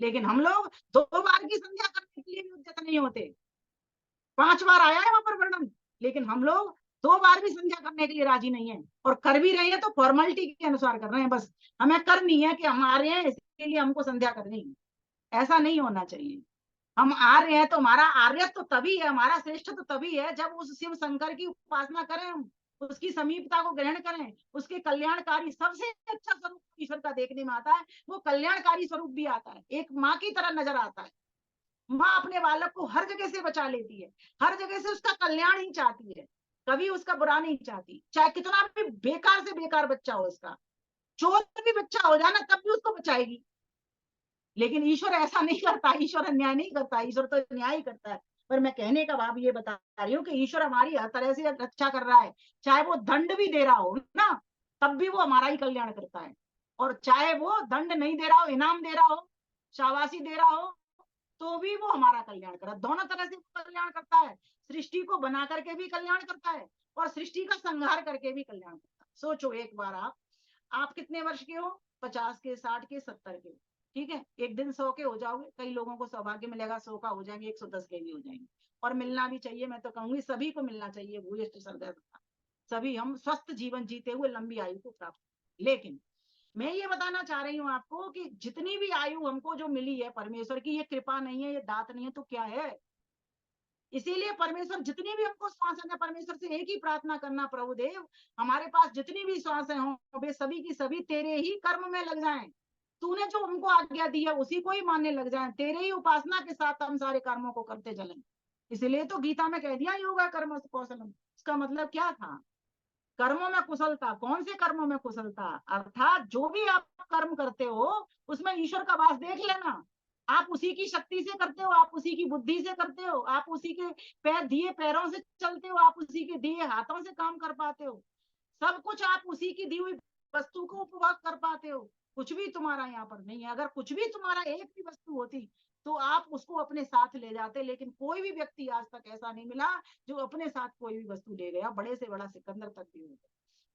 लेकिन हम लोग 2 बार की संध्या करने के लिए भी उद्यत नहीं होते। 5 बार आया है वहां पर वर्णन, लेकिन हम लोग 2 बार भी संध्या करने के लिए राजी नहीं है, और कर भी रहे हैं तो फॉर्मेलिटी के अनुसार कर रहे हैं, बस हमें करनी है कि हम आ रहे हैं इसके लिए हमको संध्या करनी है। ऐसा नहीं होना चाहिए। हम आ रहे हैं तो हमारा आर्य तो तभी है, हमारा श्रेष्ठ तो तभी है जब उस शिव शंकर की उपासना करें, हम उसकी समीपता को ग्रहण करें, उसके कल्याणकारी सबसे अच्छा स्वरूप ईश्वर का देखने में आता है, वो कल्याणकारी स्वरूप भी आता है, एक माँ की तरह नजर आता है। माँ अपने बालक को हर जगह से बचा लेती है, हर जगह से उसका कल्याण ही चाहती है, कभी उसका बुरा नहीं चाहती, चाहे कितना भी बेकार से बेकार बच्चा हो उसका, चोर भी बच्चा हो जाए ना तब भी उसको बचाएगी। लेकिन ईश्वर ऐसा नहीं करता, ईश्वर अन्याय नहीं करता, ईश्वर तो न्याय ही करता है। पर मैं कहने का भाव ये बता रही हूँ कि ईश्वर हमारी हर तरह से रक्षा कर रहा है, चाहे वो दंड भी दे रहा हो ना, तब भी वो हमारा ही कल्याण करता है। और चाहे वो दंड नहीं दे रहा हो, इनाम दे रहा हो, शाबाशी दे रहा हो, तो भी वो हमारा कल्याण कर रहा है। दोनों तरह से वो कल्याण करता है, सृष्टि को बना करके भी कल्याण करता है और सृष्टि का संहार करके भी कल्याण करता है। सोचो एक बार, आप कितने वर्ष के हो, 50 के, 60 के, 70 के, ठीक है, एक दिन 100 के हो जाओगे। कई लोगों को सौभाग्य मिलेगा 100 का हो जाएंगे, 110 के भी हो जाएंगे, और मिलना भी चाहिए। मैं तो कहूंगी सभी को मिलना चाहिए, भूयश्च श्रद्धा, सभी हम स्वस्थ जीवन जीते हुए लंबी आयु को प्राप्त। लेकिन मैं ये बताना चाह रही हूँ आपको कि जितनी भी आयु हमको जो मिली है परमेश्वर की, ये कृपा नहीं है, ये दात नहीं है, तो क्या है। इसीलिए परमेश्वर जितनी भी हमको श्वास है, परमेश्वर से एक ही प्रार्थना करना, प्रभु देव हमारे पास जितनी भी श्वासें हों वे सभी की सभी तेरे ही कर्म में लग जाएं, तूने जो हमको आज्ञा दी है उसी को ही मानने लग जाएं, तेरे ही उपासना के साथ हम सारे कर्मों को करते चलें। इसलिए तो गीता में कह दिया योगा कर्म कौशलम। इसका मतलब क्या था, कर्मों में कुशलता। कौन से कर्मों में कुशलता, अर्थात जो भी आप कर्म करते हो उसमें ईश्वर का वास देख लेना। आप उसी की शक्ति से करते हो, आप उसी की बुद्धि से करते हो, आप उसी के दिए पैरों से चलते हो, आप उसी के दिए हाथों से काम कर पाते हो, सब कुछ आप उसी की दी हुई वस्तु को उपभोग कर पाते हो। कुछ भी तुम्हारा यहाँ पर नहीं है। अगर कुछ भी तुम्हारा एक भी वस्तु होती तो आप उसको अपने साथ ले जाते, लेकिन कोई भी व्यक्ति आज तक ऐसा नहीं मिला जो अपने साथ कोई भी वस्तु ले गया, बड़े से बड़ा सिकंदर तक भी होता।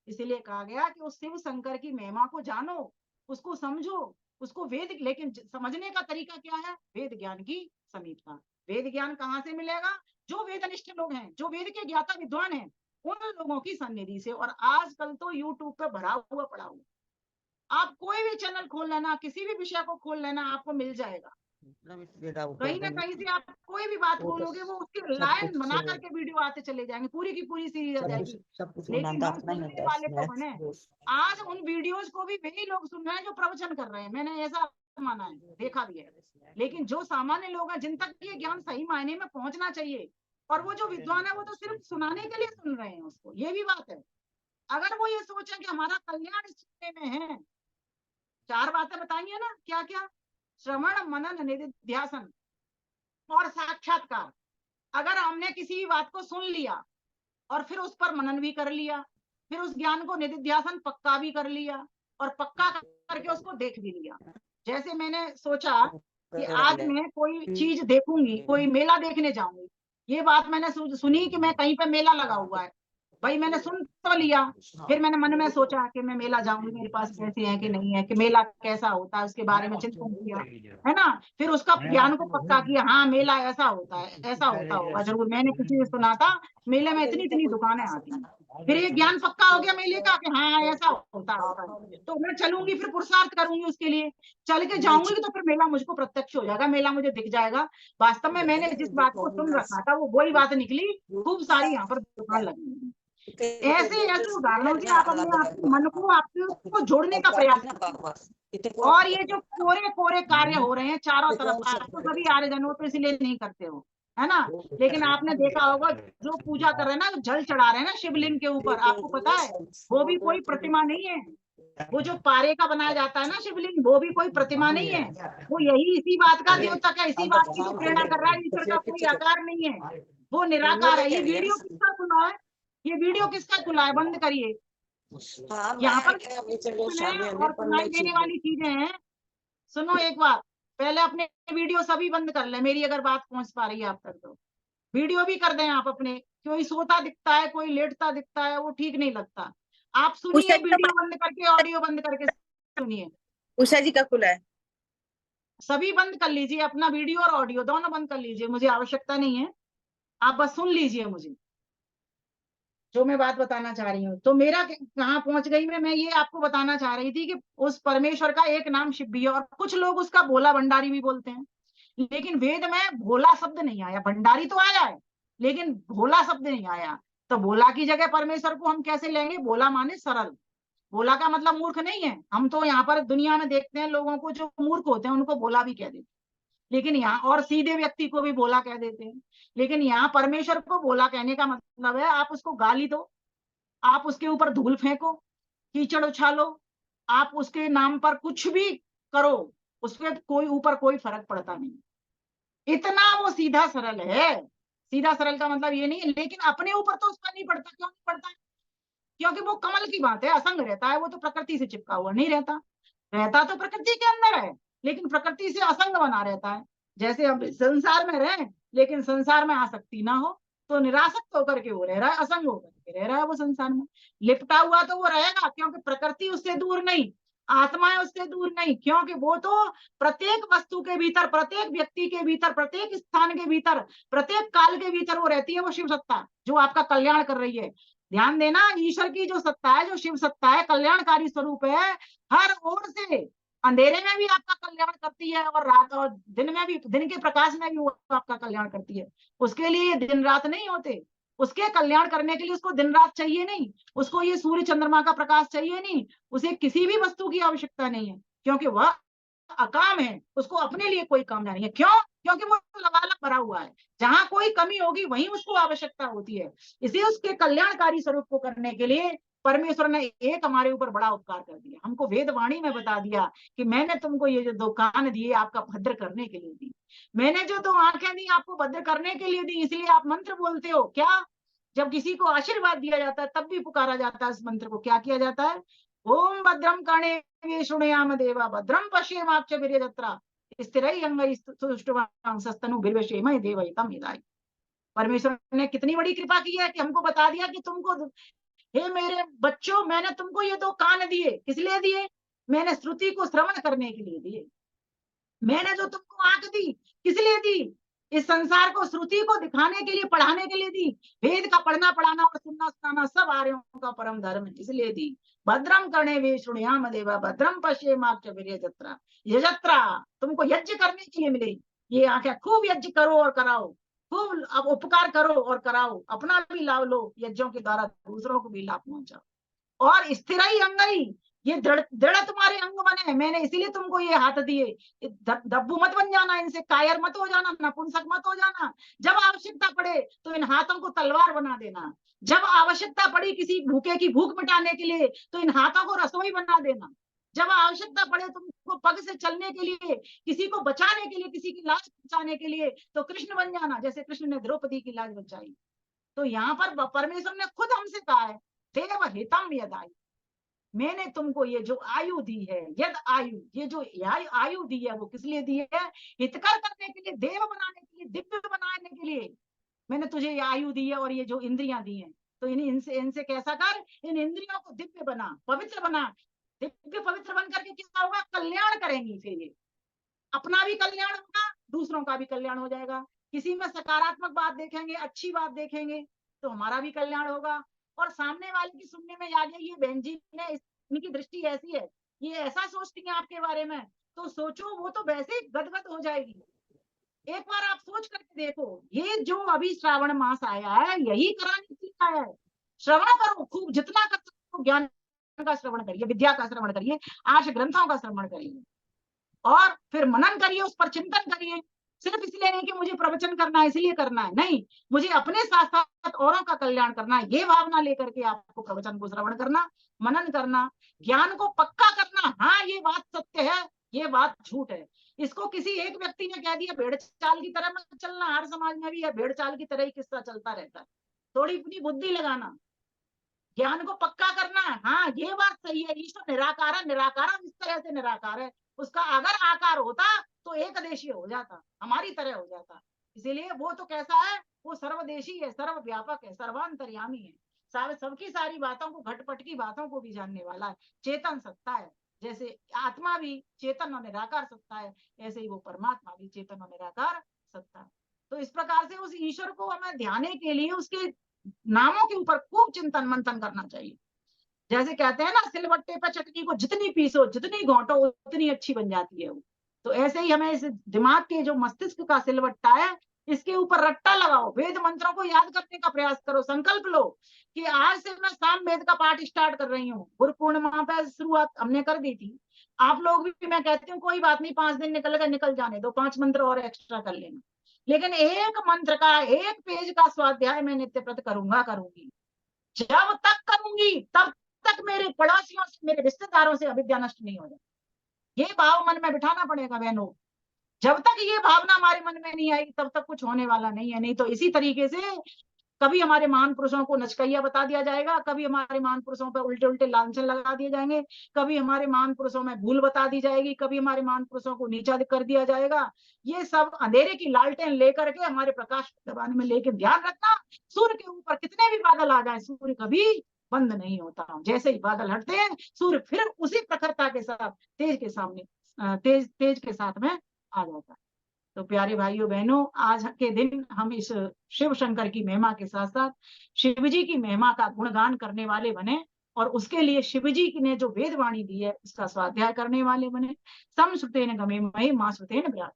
इसलिए कहा गया कि उस शिव शंकर की महिमा को जानो, उसको समझो, उसको वेद, लेकिन समझने का तरीका क्या है, वेद ज्ञान की समीपता। वेद ज्ञान कहाँ से मिलेगा, जो वेदनिष्ठ लोग हैं, जो वेद के ज्ञाता विद्वान हैं, उन लोगों की सन्निधि से। और आजकल तो यूट्यूब पे भरा हुआ पड़ा हुआ, आप कोई भी चैनल खोल लेना, किसी भी विषय को खोल लेना, आपको मिल जाएगा। कहीं ना कहीं से आप कोई भी बात बोलोगे वो उसके लाइन बना करके वीडियो आते चले जाएंगे, पूरी की पूरी सीरीज आ जाएगी। लेकिन हम सुनने वाले तो बने। आज उन वीडियोस को भी वही लोग सुन रहे हैं जो प्रवचन कर रहे हैं, मैंने ऐसा माना है, देखा भी है। लेकिन जो सामान्य लोग हैं, जिन तक ये ज्ञान सही मायने में पहुंचना चाहिए, और वो जो विद्वान है वो तो सिर्फ सुनाने के लिए सुन रहे हैं उसको, ये भी बात है। अगर वो ये सोचे कि हमारा कल्याण इस में है, 4 बातें बताई है ना, क्या क्या, श्रवण मनन निधिध्यासन और साक्षात्कार। अगर हमने किसी भी बात को सुन लिया और फिर उस पर मनन भी कर लिया, फिर उस ज्ञान को निधिध्यासन पक्का भी कर लिया, और पक्का करके उसको देख भी लिया। जैसे मैंने सोचा कि आज मैं कोई चीज देखूंगी, कोई मेला देखने जाऊंगी, ये बात मैंने सुनी कि मैं कहीं पे मेला लगा हुआ है, भाई मैंने सुन तो लिया, फिर मैंने मन में सोचा कि मैं मेला जाऊंगी, मेरे पास पैसे हैं कि नहीं है, कि मेला कैसा होता है उसके बारे में चिंतन किया, है ना। फिर उसका ज्ञान को पक्का किया, हाँ मेला ऐसा होता है, ऐसा होता होगा जरूर, मैंने किसी से सुना था मेले में इतनी इतनी दुकानें आती हैं। फिर ये ज्ञान पक्का हो गया मेले का कि हाँ ऐसा होता है, तो मैं चलूंगी, फिर पुरुषार्थ करूंगी उसके लिए, चल के जाऊंगी तो फिर मेला मुझको प्रत्यक्ष हो जाएगा, मेला मुझे दिख जाएगा। वास्तव में मैंने जिस बात को सुन रखा था वो वही बात निकली, खूब सारी यहाँ पर दुकान लगी। ऐसे ऐसे उदाहरणों से आप अपने आप मन को आपको जोड़ने का प्रयास करें। और ये जो कोरे कोरे कार्य हो रहे हैं चारों तरफ, आप तो सभी आर्यजनों तो इसलिए नहीं करते हो, है ना, लेकिन आपने देखा होगा जो पूजा कर रहे हैं ना, जल चढ़ा रहे हैं ना शिवलिंग के ऊपर, आपको पता है वो भी कोई प्रतिमा नहीं है, वो जो पारे का बनाया जाता है ना शिवलिंग, वो भी कोई प्रतिमा नहीं है, वो यही इसी बात का द्योतक है, इसी बात की तो प्रेरणा कर रहा है, ईश्वर का कोई आकार नहीं है, वो निराकार है। ये वीडियो किसका खुला है, ये वीडियो किसका खुला है, बंद करिए। यहाँ पर और सुनाई देने वाली चीजें हैं। सुनो एक बात, पहले अपने वीडियो सभी बंद कर ले, मेरी अगर बात पहुंच पा रही है आप तक तो वीडियो भी कर दें आप अपने, कोई सोता दिखता है, कोई लेटता दिखता है, वो ठीक नहीं लगता। आप सुनिए, वीडियो बंद करके ऑडियो बंद करके सुनिए। उषा जी का खुला है, सभी बंद कर लीजिए, अपना वीडियो और ऑडियो दोनों बंद कर लीजिए, मुझे आवश्यकता नहीं है, आप बस सुन लीजिए मुझे जो मैं बात बताना चाह रही हूँ। तो मेरा कहाँ पहुंच गई मैं ये आपको बताना चाह रही थी कि उस परमेश्वर का एक नाम शिव भी है, और कुछ लोग उसका भोला भंडारी भी बोलते हैं, लेकिन वेद में भोला शब्द नहीं आया, भंडारी तो आया है लेकिन भोला शब्द नहीं आया। तो भोला की जगह परमेश्वर को हम कैसे लेंगे, भोला माने सरल, भोला का मतलब मूर्ख नहीं है। हम तो यहाँ पर दुनिया में देखते हैं लोगों को जो मूर्ख होते हैं उनको भोला भी कह देते हैं, लेकिन यहाँ और सीधे व्यक्ति को भी भोला कह देते हैं, लेकिन यहाँ परमेश्वर को भोला कहने का मतलब है आप उसको गाली दो, आप उसके ऊपर धूल फेंको, कीचड़ उछालो, आप उसके नाम पर कुछ भी करो, उसके कोई ऊपर कोई फर्क पड़ता नहीं, इतना वो सीधा सरल है। सीधा सरल का मतलब ये नहीं है, लेकिन अपने ऊपर तो उसका नहीं पड़ता। क्यों नहीं पड़ता? क्योंकि वो कमल की बात है, असंग रहता है, वो तो प्रकृति से चिपका हुआ नहीं रहता, रहता तो प्रकृति के अंदर है लेकिन प्रकृति से असंग बना रहता है। जैसे हम संसार में रहें लेकिन संसार में आसक्ति ना हो, तो निरासक्त होकर के वो रह रहा है, असंग होकर के रह रहा है वो संसार में, लिपटा हुआ तो वो रहेगा, क्योंकि प्रकृति उससे दूर नहीं, आत्मा उससे दूर नहीं, क्योंकि वो तो प्रत्येक वस्तु के भीतर, प्रत्येक व्यक्ति के भीतर, प्रत्येक स्थान के भीतर, प्रत्येक काल के भीतर वो रहती है, वो शिव सत्ता जो आपका कल्याण कर रही है। ध्यान देना, ईश्वर की जो सत्ता है, जो शिव सत्ता है, कल्याणकारी स्वरूप है, हर ओर से अंधेरे में भी आपका कल्याण करती है और रात और दिन में भी, दिन के प्रकाश में भी वो आपका कल्याण करती है। उसके लिए दिन रात नहीं होते, उसके कल्याण करने के लिए उसको दिन रात चाहिए नहीं, उसको ये सूर्य चंद्रमा का प्रकाश चाहिए नहीं, उसे किसी भी वस्तु की आवश्यकता नहीं है, क्योंकि वह अकाम है, उसको अपने लिए कोई कामना नहीं है। क्यों? क्योंकि वो लबालब भरा हुआ है, जहां कोई कमी होगी वहीं उसको आवश्यकता होती है। इसे उसके कल्याणकारी स्वरूप को करने के लिए परमेश्वर ने एक हमारे ऊपर बड़ा उपकार कर दिया, हमको वेदवाणी में बता दिया कि मैंने तुमको ये जो 2 कान दिए आपका भद्र करने के लिए दी, मैंने जो 2 आंखें दी आपको भद्र करने के लिए दी, इसलिए आप मंत्र बोलते हो। क्या? जब किसी को आशीर्वाद दिया जाता है तब भी पुकारा जाता है इस मंत्र को, क्या किया जाता है? ओम भद्रम कर्णे शृणुयाम देवा भद्रम पश्येमाक्षभिर्यजत्रा स्थिरैरंगैस्तुष्टुवांसस्तनु देवहितम हिताय। परमेश्वर ने कितनी बड़ी कृपा की है कि हमको बता दिया कि तुमको, हे मेरे बच्चों, मैंने तुमको ये 2 कान दिए, किस लिए दिए? मैंने श्रुति को श्रवण करने के लिए दिए। मैंने जो तुमको आंख दी किस लिए दी? इस संसार को, श्रुति को दिखाने के लिए, पढ़ाने के लिए दी। वेद का पढ़ना पढ़ाना और सुनना सुनाना सब आर्यों का परम धर्म है, इसलिए दी। भद्रम कर्णे शृणुयाम देवा भद्रम पश्येमाक्षभिर्यजत्रा, यजत्रा तुमको यज्ञ करने के लिए मिले ये आंखें, खूब यज्ञ करो और कराओ, खूब अब उपकार करो और कराओ, अपना भी लाभ लो, यज्ञों के द्वारा दूसरों को भी लाभ पहुंचाओ। और स्थिरई अंगई, ये दृढ़ तुम्हारे अंग बने, मैंने इसीलिए तुमको ये हाथ दिए। दब्बू मत बन जाना, इनसे कायर मत हो जाना, नपुंसक मत हो जाना। जब आवश्यकता पड़े तो इन हाथों को तलवार बना देना, जब आवश्यकता पड़ी किसी भूखे की भूख मिटाने के लिए तो इन हाथों को रसोई बना देना, जब आवश्यकता पड़े तुमको पग से चलने के लिए, किसी को बचाने के लिए, किसी की लाज बचाने के लिए तो कृष्ण बन जाना, जैसे कृष्ण ने द्रौपदी की लाज बचाई। तो यहाँ पर परमेश्वर ने खुद हमसे कहा है देव हितम यदाई, मैंने तुमको ये जो आयु दी है, यद आयु, ये जो आयु दी है वो किस लिए दी है? हितकर करने के लिए, देव बनाने के लिए, दिव्य बनाने के लिए मैंने तुझे ये आयु दी है और ये जो इंद्रियां दी हैं। तो इनसे इनसे कैसा कर, इन इंद्रियों को दिव्य बना, पवित्र बना। दिव्य पवित्र बन करके क्या होगा? कल्याण करेंगी। फिर ये अपना भी कल्याण होगा, दूसरों का भी कल्याण हो जाएगा। किसी में सकारात्मक बात देखेंगे, अच्छी बात देखेंगे तो हमारा भी कल्याण होगा। और सामने वाले की सुनने में आ गई, ये बहन जी ने, इनकी दृष्टि ऐसी है, ये ऐसा सोचती है आपके बारे में, तो सोचो वो तो वैसे ही गदगद हो जाएगी। एक बार आप सोच करके देखो, ये जो अभी श्रावण मास आया है, यही कराने के लिए आया है। श्रवण करो खूब, जितना कर सकते हो ज्ञान का श्रवण करिए, विद्या का श्रवण करिए, 8 ग्रंथों का श्रवण करिए और फिर मनन करिए, उस पर चिंतन करिए। सिर्फ इसलिए नहीं कि मुझे प्रवचन करना है इसलिए करना है, नहीं, मुझे अपने साथ साथ औरों का कल्याण करना है, ये भावना लेकर के आपको प्रवचन को श्रवण करना, मनन करना, ज्ञान को पक्का करना। हाँ, ये बात सत्य है, ये बात झूठ है। इसको किसी एक व्यक्ति ने कह दिया, भेड़ चाल की तरह मत चलना। हर समाज में भी है, भेड़ चाल की तरह ही किस्सा चलता रहता है। थोड़ी अपनी बुद्धि लगाना, ज्ञान को पक्का करना। हाँ, ये बात सही है, ईश्वर निराकार है, निराकार इस तरह से निराकार है, उसका अगर आकार होता तो एकदेशीय हो जाता, हमारी तरह हो जाता। इसीलिए वो तो कैसा है, वो सर्वदेशी है, सर्वव्यापक है, सर्वांतर्यामी है, सबकी सारी बातों को, घटपट की बातों को भी जानने वाला है, चेतन सत्ता है। जैसे आत्मा भी चेतन और निराकार सत्ता है, ऐसे ही वो परमात्मा भी चेतन और निराकार सत्ता है। तो इस प्रकार से उस ईश्वर को हमें ध्याने के लिए उसके नामों के ऊपर खूब चिंतन मंथन करना चाहिए। जैसे कहते हैं ना, सिलबट्टे पर चटनी को जितनी पीसो, जितनी घोंटो, उतनी अच्छी बन जाती है वो। तो ऐसे ही हमें इस दिमाग के जो मस्तिष्क का सिलबट्टा है, इसके ऊपर रट्टा लगाओ, वेद मंत्रों को याद करने का प्रयास करो, संकल्प लो कि आज से मैं साम वेद का पाठ स्टार्ट कर रही हूँ। गुरु पूर्णिमा पे शुरुआत हमने कर दी थी, आप लोग भी, मैं कहती हूँ कोई बात नहीं, 5 दिन निकल गए, निकल जाने दो, 5 मंत्र और एक्स्ट्रा कर लेना, लेकिन एक मंत्र का, एक पेज का स्वाध्याय मैं नित्य प्रत करूंगी। जब तक करूंगी तब तक मेरे पड़ोसियों से, मेरे रिश्तेदारों से अविद्या नष्ट नहीं हो जाए। ये भाव मन में बिठाना पड़ेगा बहनों। जब तक ये भावना हमारे मन में नहीं आएगी तब तक कुछ होने वाला नहीं है। नहीं तो इसी तरीके से कभी हमारे महान पुरुषों को नचकैया बता दिया जाएगा, कभी हमारे महान पुरुषों पर उल्टे उल्टे लांछन लगा दिए जाएंगे, कभी हमारे महान पुरुषों में भूल बता दी जाएगी, कभी हमारे महान पुरुषों को नीचा कर दिया जाएगा। ये सब अंधेरे की लालटेन लेकर के हमारे प्रकाश दबाने में, लेकिन ध्यान रखना, सूर्य के ऊपर कितने भी बादल आ जाए, सूर्य कभी बंद नहीं होता। जैसे ही बादल हटते हैं, सूर्य फिर उसी प्रखरता के साथ, तेज के सामने, तेज के साथ में आ जाता है। तो प्यारे भाइयों बहनों, आज के दिन हम इस शिव शंकर की महिमा के साथ साथ शिव जी की महिमा का गुणगान करने वाले बने, और उसके लिए शिव जी ने जो वेद वाणी दी है उसका स्वाध्याय करने वाले बने। समश्रुतेन गमे महि मां श्रुतेन ब्रात,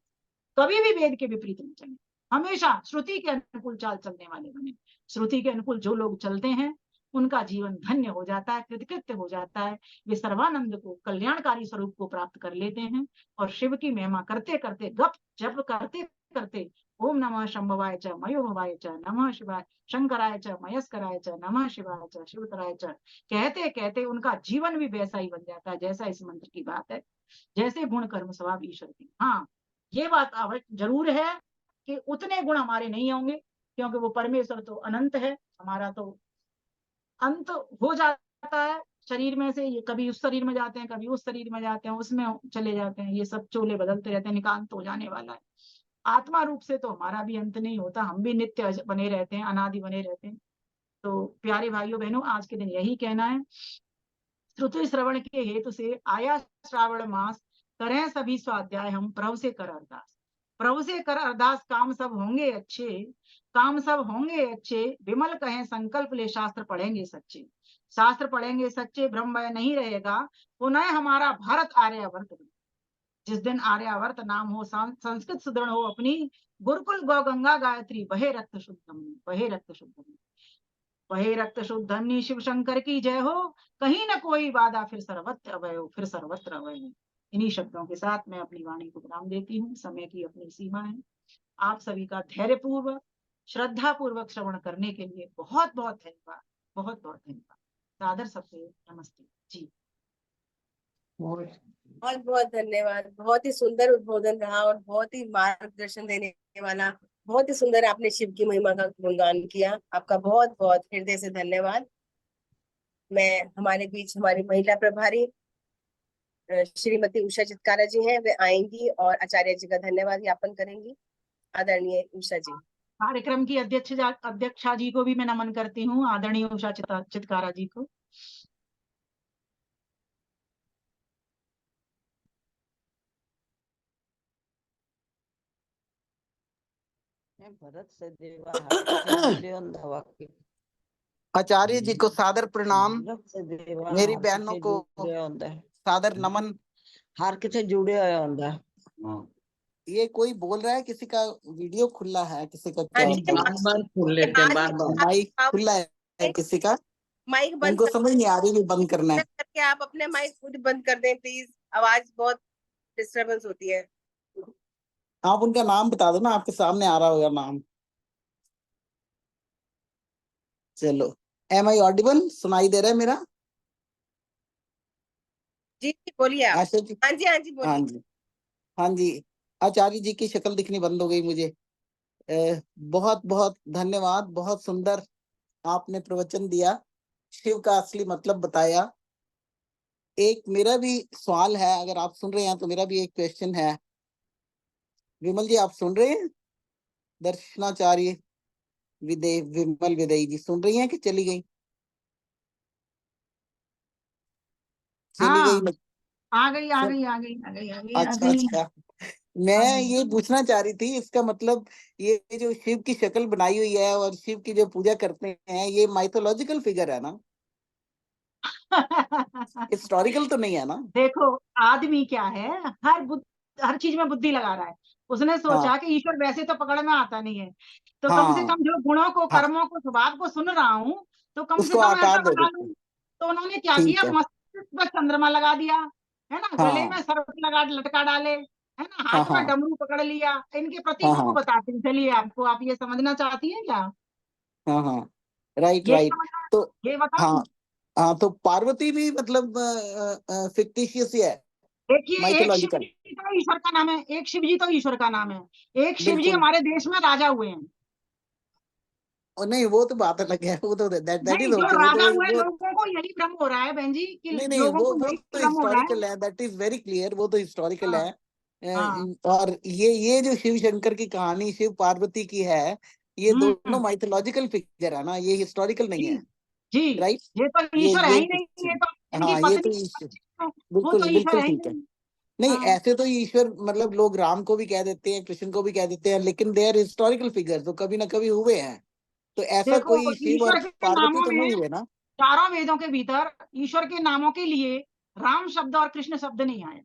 कभी भी वेद के विपरीत नहीं चले, हमेशा श्रुति के अनुकूल चाल चलने वाले बने। श्रुति के अनुकूल जो लोग चलते हैं उनका जीवन धन्य हो जाता है, कृतकृत्य हो जाता है, वे सर्वानंद को, कल्याणकारी स्वरूप को प्राप्त कर लेते हैं। और शिव की महिमा करते करते, गप जप करते करते, ओम नमः शंभवाय च मयोभवाय च नमः शिवाय, शंकराय च मयस्कराय च नमः शिवाय च शिवतराय च, कहते कहते उनका जीवन भी वैसा ही बन जाता है जैसा इस मंत्र की बात है। जैसे गुण कर्म स्वभाव ईश्वर की। हाँ, ये बात जरूर है कि उतने गुण हमारे नहीं होंगे, क्योंकि वो परमेश्वर तो अनंत है, हमारा तो अंत हो जाता है शरीर में से। ये कभी उस शरीर में जाते हैं, कभी उस शरीर में जाते हैं, उसमें चले जाते हैं, ये सब चोले बदलते रहते हैं, निकांत हो जाने वाला है। आत्मा रूप से तो हमारा भी अंत नहीं होता, हम भी नित्य बने रहते हैं, अनादि बने रहते हैं। तो प्यारे भाइयों बहनों, आज के दिन यही कहना है। श्रुति श्रवण के हेतु से आया श्रावण मास, करें सभी स्वाध्याय हम प्रभु से कर अरदास। प्रभु से कर अरदास, काम सब होंगे अच्छे, काम सब होंगे अच्छे, विमल कहें संकल्प ले, शास्त्र पढ़ेंगे सच्चे, शास्त्र पढ़ेंगे सच्चे, ब्रह्म नहीं रहेगा पुनः हमारा भारत आर्यावर्त। जिस दिन आर्यावर्त नाम हो, संस्कृत सुदृढ़ हो अपनी, गुरुकुल गौ गंगा गायत्री, बहे रक्त शुद्धम, बहे रक्त शुद्धम, बहे रक्त शुद्धम, शिव शंकर की जय हो, कहीं न कोई बाधा, फिर सर्वत्र अभय हो, फिर सर्वत्र अभय हो। इन्हीं शब्दों के साथ मैं अपनी वाणी को विराम देती हूँ। समय की अपनी सीमा है। आप सभी का धैर्य पूर्वक, श्रद्धा पूर्वक श्रवण करने के लिए बहुत बहुत धन्यवाद, बहुत बहुत धन्यवाद। सादर सबसे नमस्ते जी। बहुत बहुत धन्यवाद। बहुत ही सुंदर उद्बोधन रहा और बहुत ही मार्गदर्शन देने वाला, बहुत ही सुंदर आपने शिव की महिमा का गुणगान किया। आपका बहुत बहुत हृदय से धन्यवाद। मैं हमारे बीच हमारी महिला प्रभारी श्रीमती उषा चितकारा जी हैं, वे आएंगी और आचार्य जी का धन्यवाद ज्ञापन करेंगी। आदरणीय उषा जी। कार्यक्रम की अध्यक्षा जी को भी मैं नमन करती हूँ, आदरणीय उषा चितकारा जी को। भरत से देवा जुड़े होंदा वाकई। आचार्य जी को सादर प्रणाम, भरत से देवा मेरी बहनों को जुड़े होंदा है। सादर नमन। हर किथे जुड़े होया होंदा है। ये कोई बोल रहा है, किसी का वीडियो खुला है, किसी का हाँ क्या जी, बार खोल लेते हैं, बार बार माइक खुला है किसी का, माइक बंद उनको समझ नहीं आ रही, भी बंद करना है। करके आप अपने माइक खुद बंद कर दें प्लीज, आवाज बहुत डिस्टरबेंस होती है। आप उनका नाम बता दो ना, आपके सामने आ रहा होगा नाम। चलो, एम आई ऑडिबल, सुनाई दे रहा है मेरा? जी बोलिए आप। आशा जी, हाँ जी हाँ जी हाँ बोलिए। जी, हाँ जी। आचार्य जी की शक्ल दिखनी बंद हो गई मुझे। बहुत बहुत धन्यवाद, बहुत सुंदर आपने प्रवचन दिया, शिव का असली मतलब बताया। एक मेरा भी सवाल है, अगर आप सुन रहे हैं तो मेरा भी एक क्वेश्चन है। विमल जी, आप सुन रहे हैं? दर्शनाचार्य विमल विदई जी सुन रही हैं कि चली गई? चली गई हाँ, आ गई आ सुन- गई आ गई आ गई आ गई आ अच्छा गई अच्छा, आ मैं गई। ये पूछना चाह रही थी, इसका मतलब ये जो शिव की शक्ल बनाई हुई है और शिव की जो पूजा करते हैं, ये माइथोलॉजिकल फिगर है ना, हिस्टोरिकल तो नहीं है ना? देखो, आदमी क्या है, हर चीज में बुद्धि लगा रहा है। उसने हाँ सोचा कि ईश्वर वैसे तो पकड़ में आता नहीं है, तो कम से हाँ कम जो गुणों को, हाँ, कर्मों को, स्वभाव को सुन रहा हूँ, तो कम से उसको कम आकार ऐसा दे बना देते लूं। हैं। तो उन्होंने क्या ठीक किया, है। मस्तिष्क पर चंद्रमा लगा दिया, है ना, गले में हाँ सर्प लगा लटका डाले, है ना, हाँ हाथ में हाँ डमरू पकड़ लिया। इनके हाँ प्रतीकों को हाँ बताते हैं, चलिए आपको, आप ये समझना चाहती है क्या? हाँ हाँ, राइट ये राइट। समझना, तो ये हाँ बताऊं? हाँ, तो पार्वती भी मतलब फिक्टिशियस ही है, देखिए, एक शिव माइथोलॉजिकल। जी तो ईश्वर का नाम है, एक शिव जी तो ईश्वर का नाम है। एक शिव जी बिल्कुल। हमारे देश में राजा हुए हैं। और नहीं, वो तो बात अलग है, वो तो दैट नहीं, इज जो ओके, वो राजा तो हुए, वो लोगों को यही भ्रम हो रहा है बहन जी, कि नहीं नहीं, लोगों को वो यही तो भ्रम हो रहा है। हिस्टोरिकल है, दैट इज वेरी क्लियर, वो तो हिस्टोरिकल हाँ है। हाँ। और ये जो शिव शंकर की कहानी शिव पार्वती की है, ये दोनों हम्म। माइथोलॉजिकल फिगर है ना, ये हिस्टोरिकल नहीं जी है। जी। राइट। ये तो ईश्वर है ये ही नहीं, ये तो इनकी हाँ, ये तो पत्नी, वो तो बिल्कुल ईश्वर बिल्कुल है ही ठीक है। नहीं। नहीं, हाँ, ऐसे तो ईश्वर मतलब लोग राम को भी कह देते हैं, कृष्ण को भी कह देते हैं, लेकिन दे आर हिस्टोरिकल फिगर, तो कभी ना कभी हुए हैं। तो ऐसा देखो, कोई शिव और ईश्वर के पार्वती नामों तो नहीं में, हुए ना? चारों वेदों के भीतर ईश्वर के नामों के लिए राम शब्द और कृष्ण शब्द नहीं आया।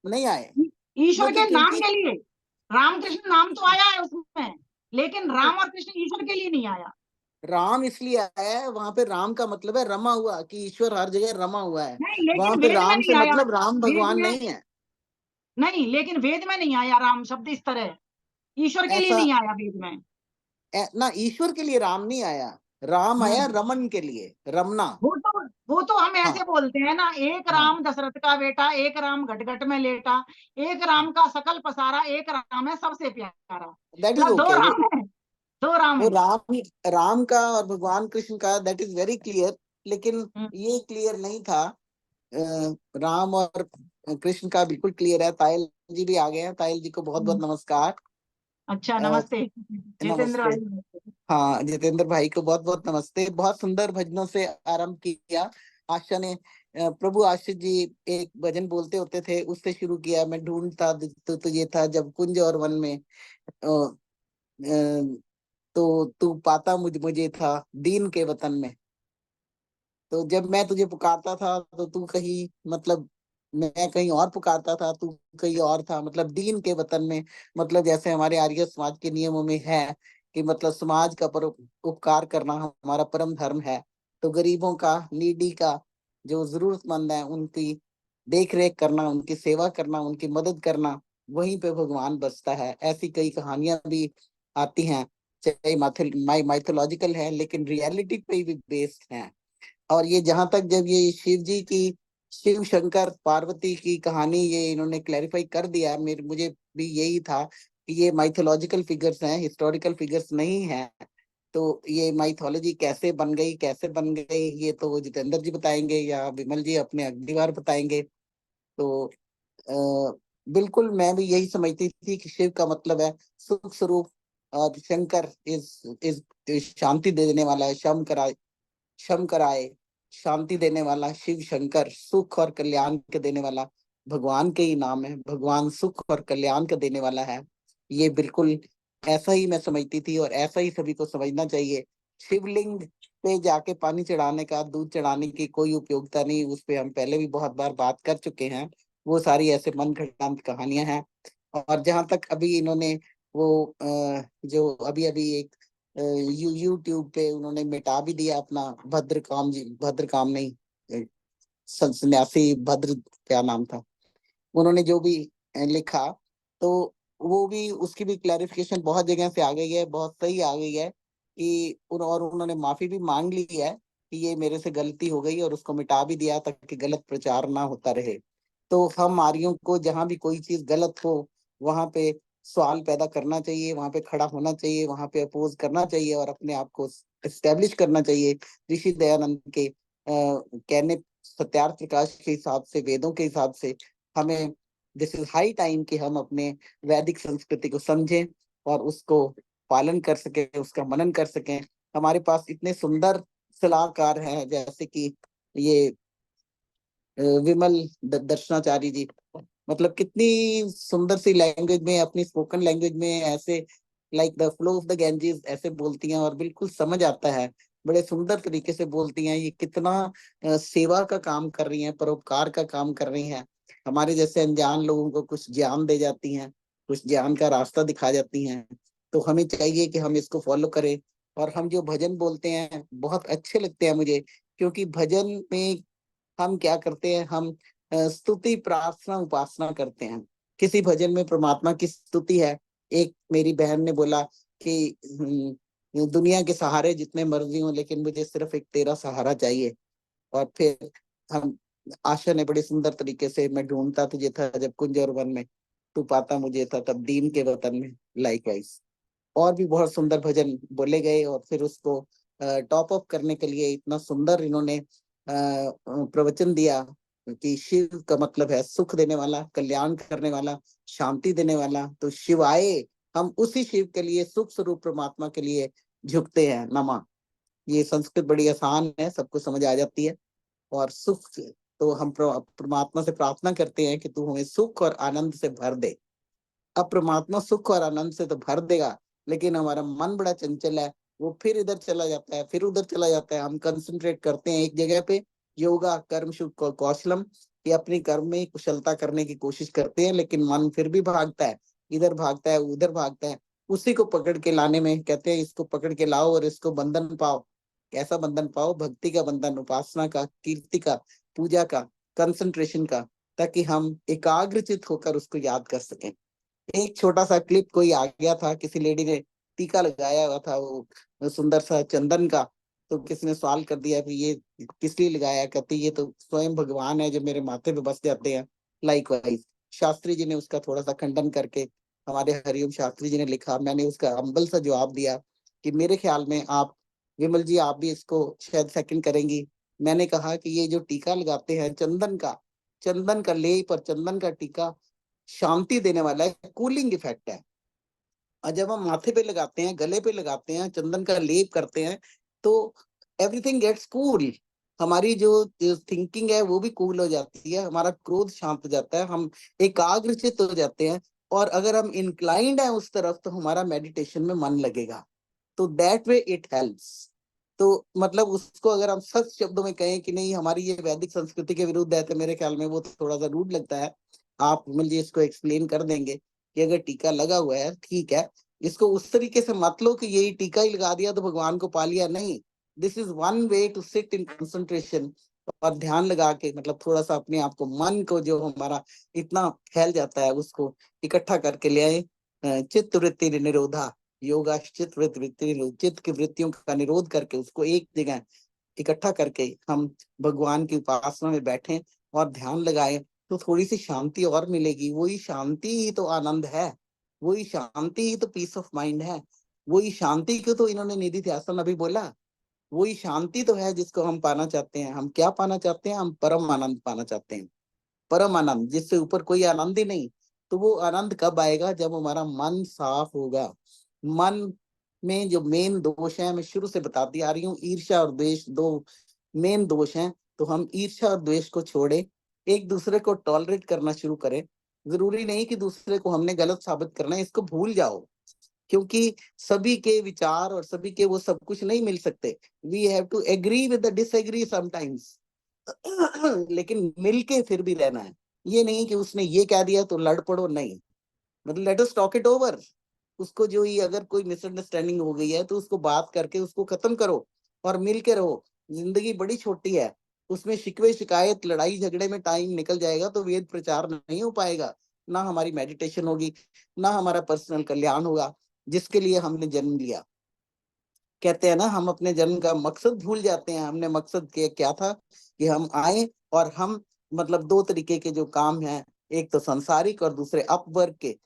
नहीं आए, ईश्वर क्योंकि के नाम क्योंकि के लिए राम कृष्ण नाम तो आया है उसमें, लेकिन राम और कृष्ण ईश्वर के लिए नहीं आया। राम इसलिए आया है, वहां पे राम का मतलब है रमा हुआ, कि ईश्वर हर जगह रमा हुआ है। नहीं, वहां लेकिन पे वेद में राम नहीं से आया। मतलब राम वेद भगवान में नहीं है। नहीं, लेकिन वेद में नहीं आया राम शब्द इस तरह, ईश्वर के लिए ऐसा नहीं आया वेद में। ना, ईश्वर के लिए राम नहीं आया, राम आया हम्म। रमन के लिए, रमना। वो तो हम हाँ ऐसे बोलते हैं ना, एक हाँ, राम दशरथ का बेटा, एक राम घट घट में लेटा, एक राम का सकल पसारा, एक राम है सबसे प्यारा। दैट इज मतलब दो ओके। राम है, दो राम वो है। राम का और भगवान कृष्ण का दैट इज वेरी क्लियर, लेकिन हम्म, ये क्लियर नहीं था। राम और कृष्ण का बिल्कुल क्लियर है। तायल जी भी आ गए हैं, तायल जी को बहुत बहुत हम्म। नमस्कार। अच्छा, अ, नमस्ते जितेंद्र नमस्ते। भाई, नमस्ते। हाँ, जितेंद्र भाई को बहुत बहुत नमस्ते। बहुत सुंदर भजनों से आरंभ किया आशा ने। प्रभु आशीष जी एक भजन बोलते होते थे, उससे शुरू किया, मैं ढूंढता तुझे था जब कुंज और वन में, तो तू पाता मुझे था दीन के वतन में। तो जब मैं तुझे पुकारता था तो तू कहीं मतलब, मैं कहीं और पुकारता था, तू कहीं और था, मतलब दीन के वतन में। मतलब जैसे हमारे आर्य समाज के नियमों में है कि मतलब समाज का उपकार करना हमारा परम धर्म है। तो गरीबों का, नीडी का, जो जरूरतमंद है, उनकी देख रेख करना, उनकी सेवा करना, उनकी मदद करना, वहीं पे भगवान बसता है। ऐसी कई कहानियां भी आती हैं, चाहे माइथोलॉजिकल है लेकिन रियलिटी पे भी बेस्ड है। और ये जहां तक जब ये शिव जी की, शिव शंकर पार्वती की कहानी ये इन्होंने क्लैरिफाई कर दिया, मुझे भी यही था कि ये माइथोलॉजिकल फिगर्स हैं, हिस्टोरिकल फिगर्स नहीं है। तो ये माइथोलॉजी कैसे बन गई, ये तो जितेंद्र जी बताएंगे या विमल जी अपने अगली बार बताएंगे। तो बिल्कुल मैं भी यही समझती थी कि शिव का मतलब है सुख स्वरूप, और शंकर इज शांति देने वाला है, शम कराए शांति देने वाला। शिव शंकर सुख और कल्याण के देने वाला भगवान के ही नाम है, भगवान सुख और कल्याण का देने वाला है। ये बिल्कुल ऐसा ही मैं समझती थी और ऐसा ही सभी को समझना चाहिए। शिवलिंग पे जाके पानी चढ़ाने का, दूध चढ़ाने की कोई उपयोगिता नहीं, उस पे हम पहले भी बहुत बार बात कर चुके हैं। वो सारी ऐसे मन घड़ंत कहानियां हैं। और जहां तक अभी इन्होंने वो जो अभी अभी एक यूट्यूब पे उन्होंने मिटा भी दिया अपना, भद्रकाम नहीं, सन्यासी भद्र क्या नाम था, उन्होंने जो भी लिखा, तो वो भी उसकी भी क्लैरिफिकेशन बहुत जगह से आ गई है, बहुत सही आ गई है कि और उन्होंने माफी भी मांग ली है कि ये मेरे से गलती हो गई, और उसको मिटा भी दिया ताकि गलत प्रचार ना होता रहे। तो हम आर्यों को जहां भी कोई चीज गलत हो वहां पे सवाल पैदा करना चाहिए, वहां पे खड़ा होना चाहिए, वहां पे अपोज करना चाहिए और अपने आप को एस्टेब्लिश करना चाहिए। ऋषि दयानंद के कहने, सत्यार्थ प्रकाश के हिसाब से, वेदों के हिसाब से हमें दिस इज हाई टाइम कि हम अपने वैदिक संस्कृति को समझें और उसको पालन कर सके, उसका मनन कर सकें। हमारे पास इतने सुंदर सलाहकार हैं जैसे कि ये विमल दर्शनाचार्य जी, मतलब कितनी सुंदर सी लैंग्वेज में, अपनी स्पोकन लैंग्वेज में ऐसे like the flow of the Ganges ऐसे बोलती हैं और बिल्कुल समझ आता है, बड़े सुंदर तरीके से बोलती हैं। ये कितना सेवा का काम कर रही हैं, परोपकार का काम कर रही हैं, हमारे जैसे अनजान लोगों को कुछ ज्ञान दे जाती हैं, कुछ ज्ञान का रास्ता दिखा जाती हैं। तो हमें चाहिए कि हम इसको फॉलो करें। और हम जो भजन बोलते हैं बहुत अच्छे लगते हैं मुझे, क्योंकि भजन में हम क्या करते हैं, हम स्तुति प्रार्थना उपासना करते हैं। किसी भजन में परमात्मा की स्तुति है। एक मेरी बहन ने बोला कि दुनिया के सहारे जितने मर्जी हो लेकिन मुझे सिर्फ एक तेरा सहारा चाहिए। और फिर हम, आशा ने बड़े सुंदर तरीके से, मैं ढूंढता तुझे था जब कुंज और वन में, तू पाता मुझे था तब दीन के वतन में, लाइकवाइज और भी बहुत सुंदर भजन बोले गए। और फिर उसको टॉप अप करने के लिए इतना सुंदर इन्होंने प्रवचन दिया कि शिव का मतलब है सुख देने वाला, कल्याण करने वाला, शांति देने वाला। तो शिवाय, हम उसी शिव के लिए, सुख स्वरूप परमात्मा के लिए झुकते हैं, नमा। ये संस्कृत बड़ी आसान है, सबको समझ आ जाती है। और सुख, तो हम परमात्मा से प्रार्थना करते हैं कि तू हमें सुख और आनंद से भर दे। अब परमात्मा सुख और आनंद से तो भर देगा, लेकिन हमारा मन बड़ा चंचल है, वो फिर इधर चला जाता है, फिर उधर चला जाता है। हम कंसंट्रेट करते हैं एक जगह पे, योगा कर्म शुभ कौशलम, कि अपनी कर्म में कुशलता करने की कोशिश करते हैं, लेकिन मन फिर भी भागता है, इधर भागता है उधर भागता है। उसी को पकड़ के लाने में कहते हैं, इसको पकड़ के लाओ और इसको बंधन पाओ। कैसा बंधन पाओ? भक्ति का बंधन, उपासना का, कीर्ति का, पूजा का, कंसंट्रेशन का, ताकि हम एकाग्रचित होकर उसको याद कर सकें। एक छोटा सा क्लिप कोई आ गया था, किसी लेडी ने टीका लगाया हुआ था वो सुंदर सा चंदन का, तो किसी ने सवाल कर दिया कि ये किस लिए लगाया, कहती ये तो स्वयं भगवान है जो मेरे माथे पे बस जाते हैं। लाइकवाइज शास्त्री जी ने उसका थोड़ा सा खंडन करके, हमारे हरिओम शास्त्री जी ने लिखा, मैंने उसका हम्बल सा जवाब दिया कि मेरे ख्याल में आप, विमल जी आप भी इसको शायद सेकंड करेंगी। मैंने कहा कि ये जो टीका लगाते हैं चंदन का लेप और चंदन का टीका शांति देने वाला है, कूलिंग इफेक्ट है। और जब हम माथे पे लगाते हैं, गले पे लगाते हैं, चंदन का लेप करते हैं, तो एवरीथिंग गेट्स कूल। हमारी जो थिंकिंग है वो भी कूल हो जाती है, हमारा क्रोध शांत हो जाता है, हम एकाग्रचित हो जाते हैं। और अगर हम इंक्लाइंड है उस तरफ तो हमारा मेडिटेशन में मन लगेगा। तो दैट वे इट हेल्प्स। तो मतलब उसको अगर हम सच शब्दों में कहें कि नहीं हमारी ये वैदिक संस्कृति के विरुद्ध है, तो मेरे ख्याल में वो थोड़ा सा रूड लगता है। आप मुझे इसको एक्सप्लेन कर देंगे कि अगर टीका लगा हुआ है ठीक है, इसको उस तरीके से मत लो कि यही टीका ही लगा दिया तो भगवान को पा लिया, नहीं। This is one way to sit in concentration, और ध्यान लगा के, मतलब थोड़ा सा अपने आप को, मन को जो हमारा इतना फैल जाता है उसको इकट्ठा करके ले आए। चित्त वृत्ति निरोधा, योगा चित्त वृत्ति, चित्त की वृत्तियों का निरोध करके उसको एक जगह इकट्ठा करके हम भगवान की उपासना में बैठे और ध्यान लगाए, तो थोड़ी सी शांति और मिलेगी। वही शांति ही तो आनंद है, वही शांति ही तो पीस ऑफ माइंड है। वही शांति को तो इन्होंने निधि ध्यासन अभी बोला, वही शांति तो है जिसको हम पाना चाहते हैं। हम क्या पाना चाहते हैं? हम परम आनंद पाना चाहते हैं, परम आनंद, जिससे ऊपर कोई आनंद ही नहीं। तो वो आनंद कब आएगा? जब हमारा मन साफ होगा। मन में जो मेन दोष है, मैं शुरू से बताती आ रही हूँ, ईर्ष्या और द्वेष दो मेन दोष हैं। तो हम ईर्ष्या और द्वेष को छोड़े, एक दूसरे को टॉलरेट करना शुरू करें। जरूरी नहीं कि दूसरे को हमने गलत साबित करना है, इसको भूल जाओ, क्योंकि सभी के विचार और सभी के वो सब कुछ नहीं मिल सकते। We have to agree with the disagree sometimes, लेकिन मिलके फिर भी रहना है। ये नहीं कि उसने ये कह दिया तो लड़ पड़ो, नहीं, मतलब let us talk it over. उसको जो ही अगर कोई मिसअंडरस्टैंडिंग हो गई है तो उसको बात करके उसको खत्म करो और मिल के रहो। जिंदगी बड़ी छोटी है, उसमें शिकवे शिकायत लड़ाई झगड़े में टाइम निकल जाएगा तो वेद प्रचार नहीं हो पाएगा, ना हमारी मेडिटेशन होगी, ना हमारा पर्सनल कल्याण होगा जिसके लिए हमने जन्म लिया। कहते हैं ना, हम अपने जन्म का मकसद भूल जाते हैं। हमने मकसद क्या था कि हम आए और हम मतलब दो तरीके के जो काम हैं, एक तो सांसारिक और दूसरे अपवर्ग के।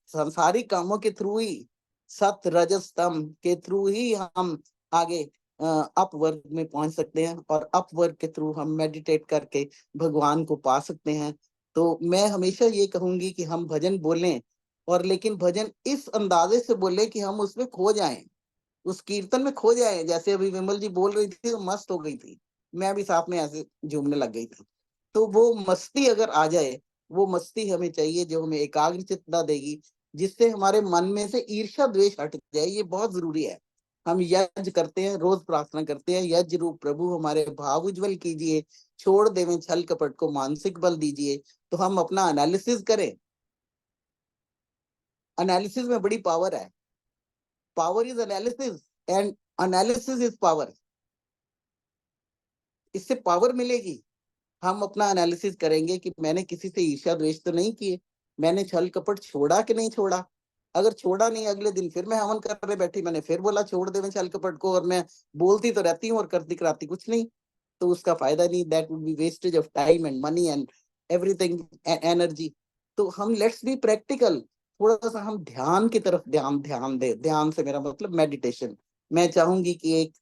सांसारिक कामों के थ्रू ही, सत रजस तम के थ्रू ही हम आगे अपवर्ग में पहुंच सकते हैं, और अपवर्ग के थ्रू हम मेडिटेट करके भगवान को पा सकते हैं। तो मैं हमेशा ये कहूंगी कि हम भजन बोलें, और लेकिन भजन इस अंदाजे से बोले कि हम उसमें खो जाएं, उस कीर्तन में खो जाए। जैसे अभी विमल जी बोल रही थी तो मस्त हो गई थी, मैं भी साथ में ऐसे झूमने लग गई थी। तो वो मस्ती अगर आ जाए, वो मस्ती हमें चाहिए जो हमें एकाग्रचित्तता देगी, जिससे हमारे मन में से ईर्ष्या द्वेष हट जाए। ये बहुत जरूरी है। हम यज्ञ करते हैं, रोज प्रार्थना करते हैं, यज्ञ रूप प्रभु हमारे भाव उज्जवल कीजिए, छोड़ देवें छल कपट को, मानसिक बल दीजिए। तो हम अपना एनालिसिस करें। एनालिसिस में बड़ी पावर है। Power is analysis and analysis is power. इससे पावर मिलेगी। हम अपना एनालिसिस करेंगे कि मैंने किसी से ईर्ष्या द्वेष तो नहीं किए, मैंने छल कपट छोड़ा कि नहीं छोड़ा। अगर छोड़ा नहीं, अगले दिन फिर मैं हवन करने बैठी, मैंने फिर बोला छोड़ दे मैं छल कपट को, और मैं बोलती तो रहती हूँ और करती कराती कुछ नहीं, तो उसका फायदा नहीं। That would be wastage of time and money and everything, energy. तो हम लेट्स बी प्रैक्टिकल। थोड़ा सा हम ध्यान की तरफ ध्यान दे। ध्यान से मेरा मतलब मेडिटेशन। मैं चाहूंगी कि एक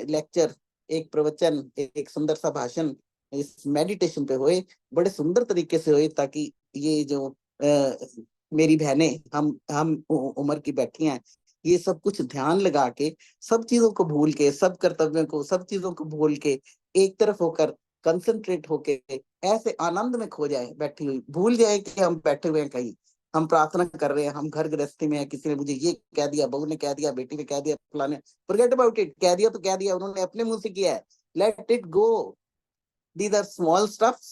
लेक्चर, एक प्रवचन, एक सुंदर सा भाषण इस मेडिटेशन पे होए, बड़े सुंदर तरीके से होए, ताकि ये जो मेरी बहनें, हम उम्र की बैठी हैं, ये सब कुछ ध्यान लगा के, सब चीजों को भूल के, सब कर्तव्यों को, सब चीजों को भूल के, एक तरफ होकर कंसंट्रेट होके ऐसे आनंद में खो जाए, बैठी हुई भूल जाए कि हम बैठे हुए हैं कहीं, हम प्रार्थना कर रहे हैं, हम घर गृहस्थी में हैं, किसी ने मुझे ये कह दिया, बहू ने कह दिया, बेटी ने कह दिया, फलाने, फॉरगेट अबाउट इट। कह दिया तो कह दिया, उन्होंने अपने मुंह से किया है, let it go. These are small stuffs.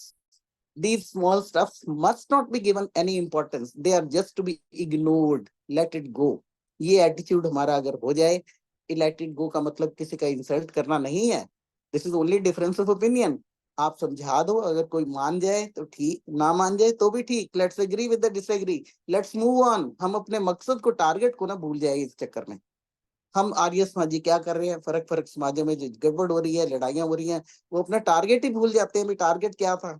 These small stuffs must not be given any importance. They are just to be ignored. Let it go. ये एटीट्यूड हमारा अगर हो जाए, लेट इट गो का मतलब किसी का इंसल्ट करना नहीं है। This is only difference of opinion. आप समझा दो, अगर कोई मान जाए तो ठीक, ना मान जाए तो भी ठीक। Let's agree with the disagree, let's move on. हम अपने मकसद को, टारगेट को ना भूल जाए इस चक्कर में। हम आर्य समाजी क्या कर रहे हैं, फर्क फर्क समाजों में जो गड़बड़ हो रही है, लड़ाइयां हो रही हैं, वो अपना टारगेट ही भूल जाते हैं। टारगेट क्या था?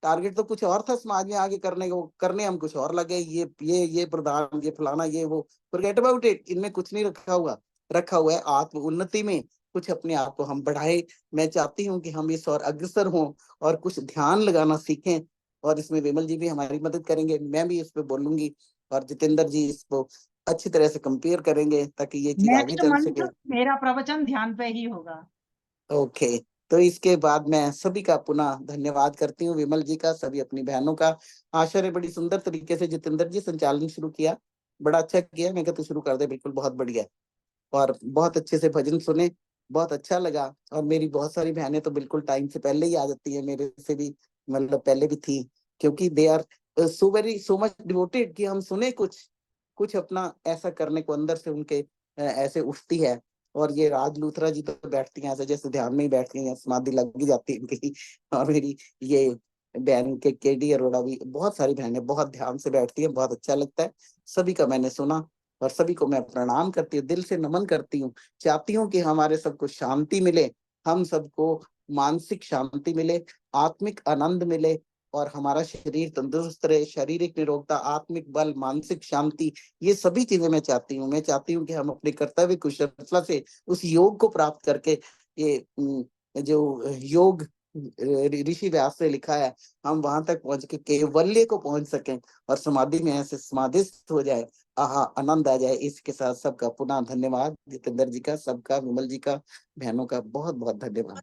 टारगेट तो कुछ और था समाज में आगे करने को, करने हम कुछ और लगे, ये प्रधान, ये फलाना, ये वो। Forget about it. इनमें कुछ नहीं रखा हुआ है आत्म उन्नति में कुछ अपने आप को हम बढ़ाए। मैं चाहती हूँ कि हम इस और अग्रसर हों और कुछ ध्यान लगाना सीखें, और इसमें विमल जी भी हमारी मदद करेंगे, मैं भी इस पे बोलूंगी, और जितेंद्र जी इसको अच्छी तरह से कंपेयर करेंगे ताकि ये चीज आगे नेक्स्ट चल मंथ सके। मेरा प्रवचन ध्यान पे ही होगा। ओके, तो इसके बाद मैं सभी का पुनः धन्यवाद करती हूँ, विमल जी का, सभी अपनी बहनों का। आशा है बड़ी सुंदर तरीके से जितेंद्र जी संचालन शुरू किया, बड़ा अच्छा किया। मैं कहता शुरू कर दे, बिल्कुल बहुत बढ़िया, और बहुत अच्छे से भजन सुने, बहुत अच्छा लगा। और मेरी बहुत सारी बहनें तो बिल्कुल टाइम से पहले ही आ जाती है, मेरे से भी मतलब पहले भी थी, क्योंकि they are so much devoted कि हम सुने कुछ अपना ऐसा करने को अंदर से उनके ऐसे उठती है। और ये राज लूथरा जी तो बैठती हैं ऐसे जैसे ध्यान में ही बैठती हैं, समाधि लग ही जाती है इनकी। और मेरी ये बहन के केडी अरोड़ा भी, बहुत सारी बहनें बहुत ध्यान से बैठती हैं, बहुत अच्छा लगता है। सभी का मैंने सुना और सभी को मैं प्रणाम करती हूँ, दिल से नमन करती हूँ। चाहती हूँ कि हमारे सबको शांति मिले, हम सबको मानसिक शांति मिले, आत्मिक आनंद मिले, और हमारा शरीर तंदुरुस्त रहे, शारीरिक निरोगता, आत्मिक बल, मानसिक शांति, ये सभी चीजें मैं चाहती हूँ। मैं चाहती हूँ कि हम अपने कर्तव्य कुशलता से उस योग को प्राप्त करके, ये जो योग ऋषि व्यास ने लिखा है, हम वहां तक पहुंच के कैवल्य को पहुंच सकें और समाधि में ऐसे समाधिस्थ हो जाए, आहा आनंद आ जाए। इसके साथ सबका पुनः धन्यवाद, जितेंद्र जी का, सबका, विमल जी का, बहनों का बहुत बहुत धन्यवाद।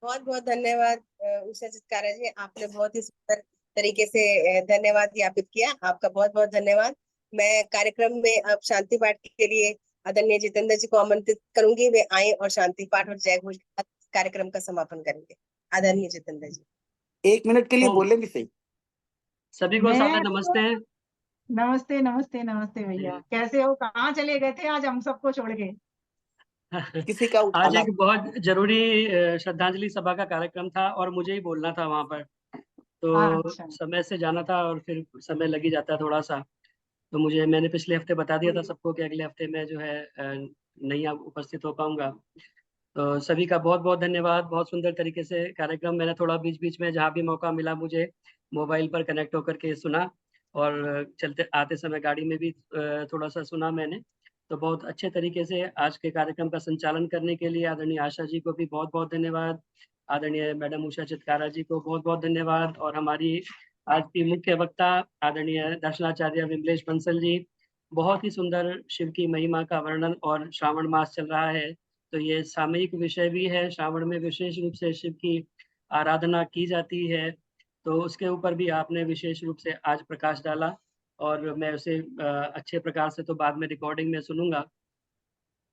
बहुत बहुत धन्यवाद उषा चित्कारा जी, आपने बहुत ही सुंदर तरीके से धन्यवाद ज्ञापित किया। आपका बहुत बहुत धन्यवाद। मैं कार्यक्रम में अब शांति पाठ के लिए आदरणीय जितेंद्र जी को आमंत्रित करूंगी, वे आए और शांति पाठ और जय घोष के साथ कार्यक्रम का समापन करेंगे। आदरणीय जितेंद्र जी 1 मिनट के लिए बोलेंगे सही। सभी को सादर नमस्ते। नमस्ते नमस्ते नमस्ते भैया, कैसे हो? कहाँ चले गए थे आज हम सबको छोड़ के? किसी का आज एक बहुत जरूरी श्रद्धांजलि सभा का कार्यक्रम था और मुझे ही बोलना था वहां पर, तो अच्छा। समय से जाना था और फिर समय लग ही जाता है थोड़ा सा। तो मैंने पिछले हफ्ते बता दिया था सबको कि अगले हफ्ते में जो है नहीं उपस्थित हो पाऊंगा। तो सभी का बहुत बहुत धन्यवाद। बहुत सुंदर तरीके से कार्यक्रम मैंने थोड़ा बीच बीच में जहाँ भी मौका मिला मुझे मोबाइल पर कनेक्ट होकर के सुना, और चलते आते समय गाड़ी में भी थोड़ा सा सुना मैंने। तो बहुत अच्छे तरीके से आज के कार्यक्रम का संचालन करने के लिए आदरणीय आशा जी को भी बहुत बहुत धन्यवाद, आदरणीय मैडम उषा चित्कारा जी को बहुत बहुत धन्यवाद, और हमारी आज की मुख्य वक्ता आदरणीय दर्शनाचार्य विमलेश बंसल जी। बहुत ही सुंदर शिव की महिमा का वर्णन, और श्रावण मास चल रहा है तो ये सामयिक विषय भी है। श्रावण में विशेष रूप से शिव की आराधना की जाती है, तो उसके ऊपर भी आपने विशेष रूप से आज प्रकाश डाला, और मैं उसे अच्छे प्रकार से तो बाद में रिकॉर्डिंग में सुनूंगा,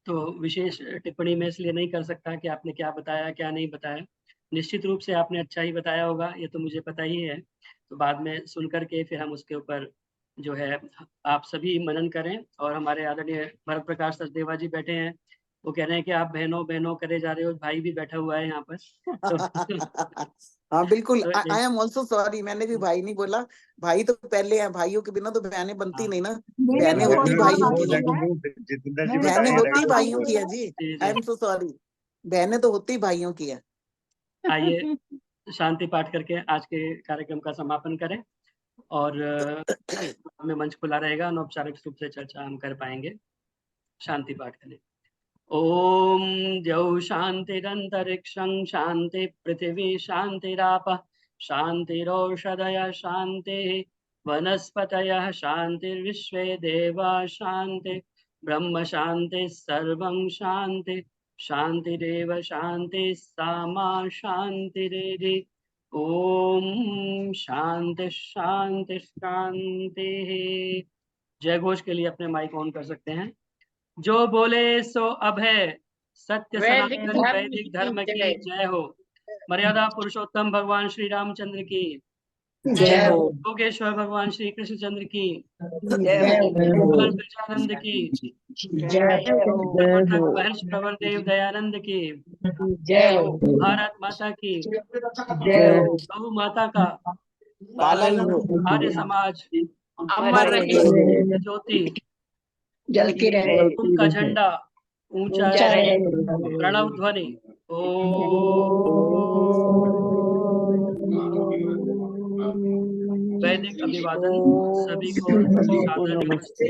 तो विशेष टिप्पणी मैं इसलिए नहीं कर सकता कि आपने क्या बताया क्या नहीं बताया। निश्चित रूप से आपने अच्छा ही बताया होगा, ये तो मुझे पता ही है। तो बाद में सुन करके फिर हम उसके ऊपर जो है आप सभी मनन करें। और हमारे आदरणीय भरत प्रकाश सचदेवा जी बैठे हैं, वो कह रहे हैं कि आप बहनों बहनों करे जा रहे हो, भाई भी बैठा हुआ है यहाँ पर। तो हाँ बिल्कुल, तो आई एम ऑल्सो सॉरी, मैंने भी भाई नहीं बोला। भाई तो पहले हैं, भाइयों के बिना तो बहनें बनती नहीं ना। बहनें होती भाइयों की है, बहनें होती भाइयों की है जी। आई एम सो सॉरी, बहनें तो होती भाइयों की है। आइए शांति पाठ करके आज के कार्यक्रम का समापन करें, और हमें मंच खुला रहेगा, अनौपचारिक रूप से चर्चा हम कर पाएंगे। शांति पाठ करें। ओम द्यौ शांतिरंतरिक्षं शांति पृथिवी शांतिरापः शांतिरौषधयः शांति वनस्पतयः शांतिर्विश्वे देवा शांति ब्रह्म शांति सर्वं शांति शांतिरेव शांति सामा शांतिरेधि। ओम शांति शांति शांति। जय घोष के लिए अपने माइक ऑन कर सकते हैं। जो बोले सो अभय, सत्य सनातन वैदिक धर्म की जय हो। मर्यादा पुरुषोत्तम भगवान श्री रामचंद्र की जय हो। योगेश्वर भगवान श्री कृष्णचंद्र की जय हो। ब्रजानंद की जय हो। महर्षि प्रवर देव दयानंद की जय हो। भारत माता की जय हो। गौ माता का पालन हो। आर्य समाज अमर रहे, ज्योति जलती रहे, उनका झंडा ऊंचा रहे। प्रणव ध्वनि वैदिक अभिवादन। सभी को सादर नमस्ते।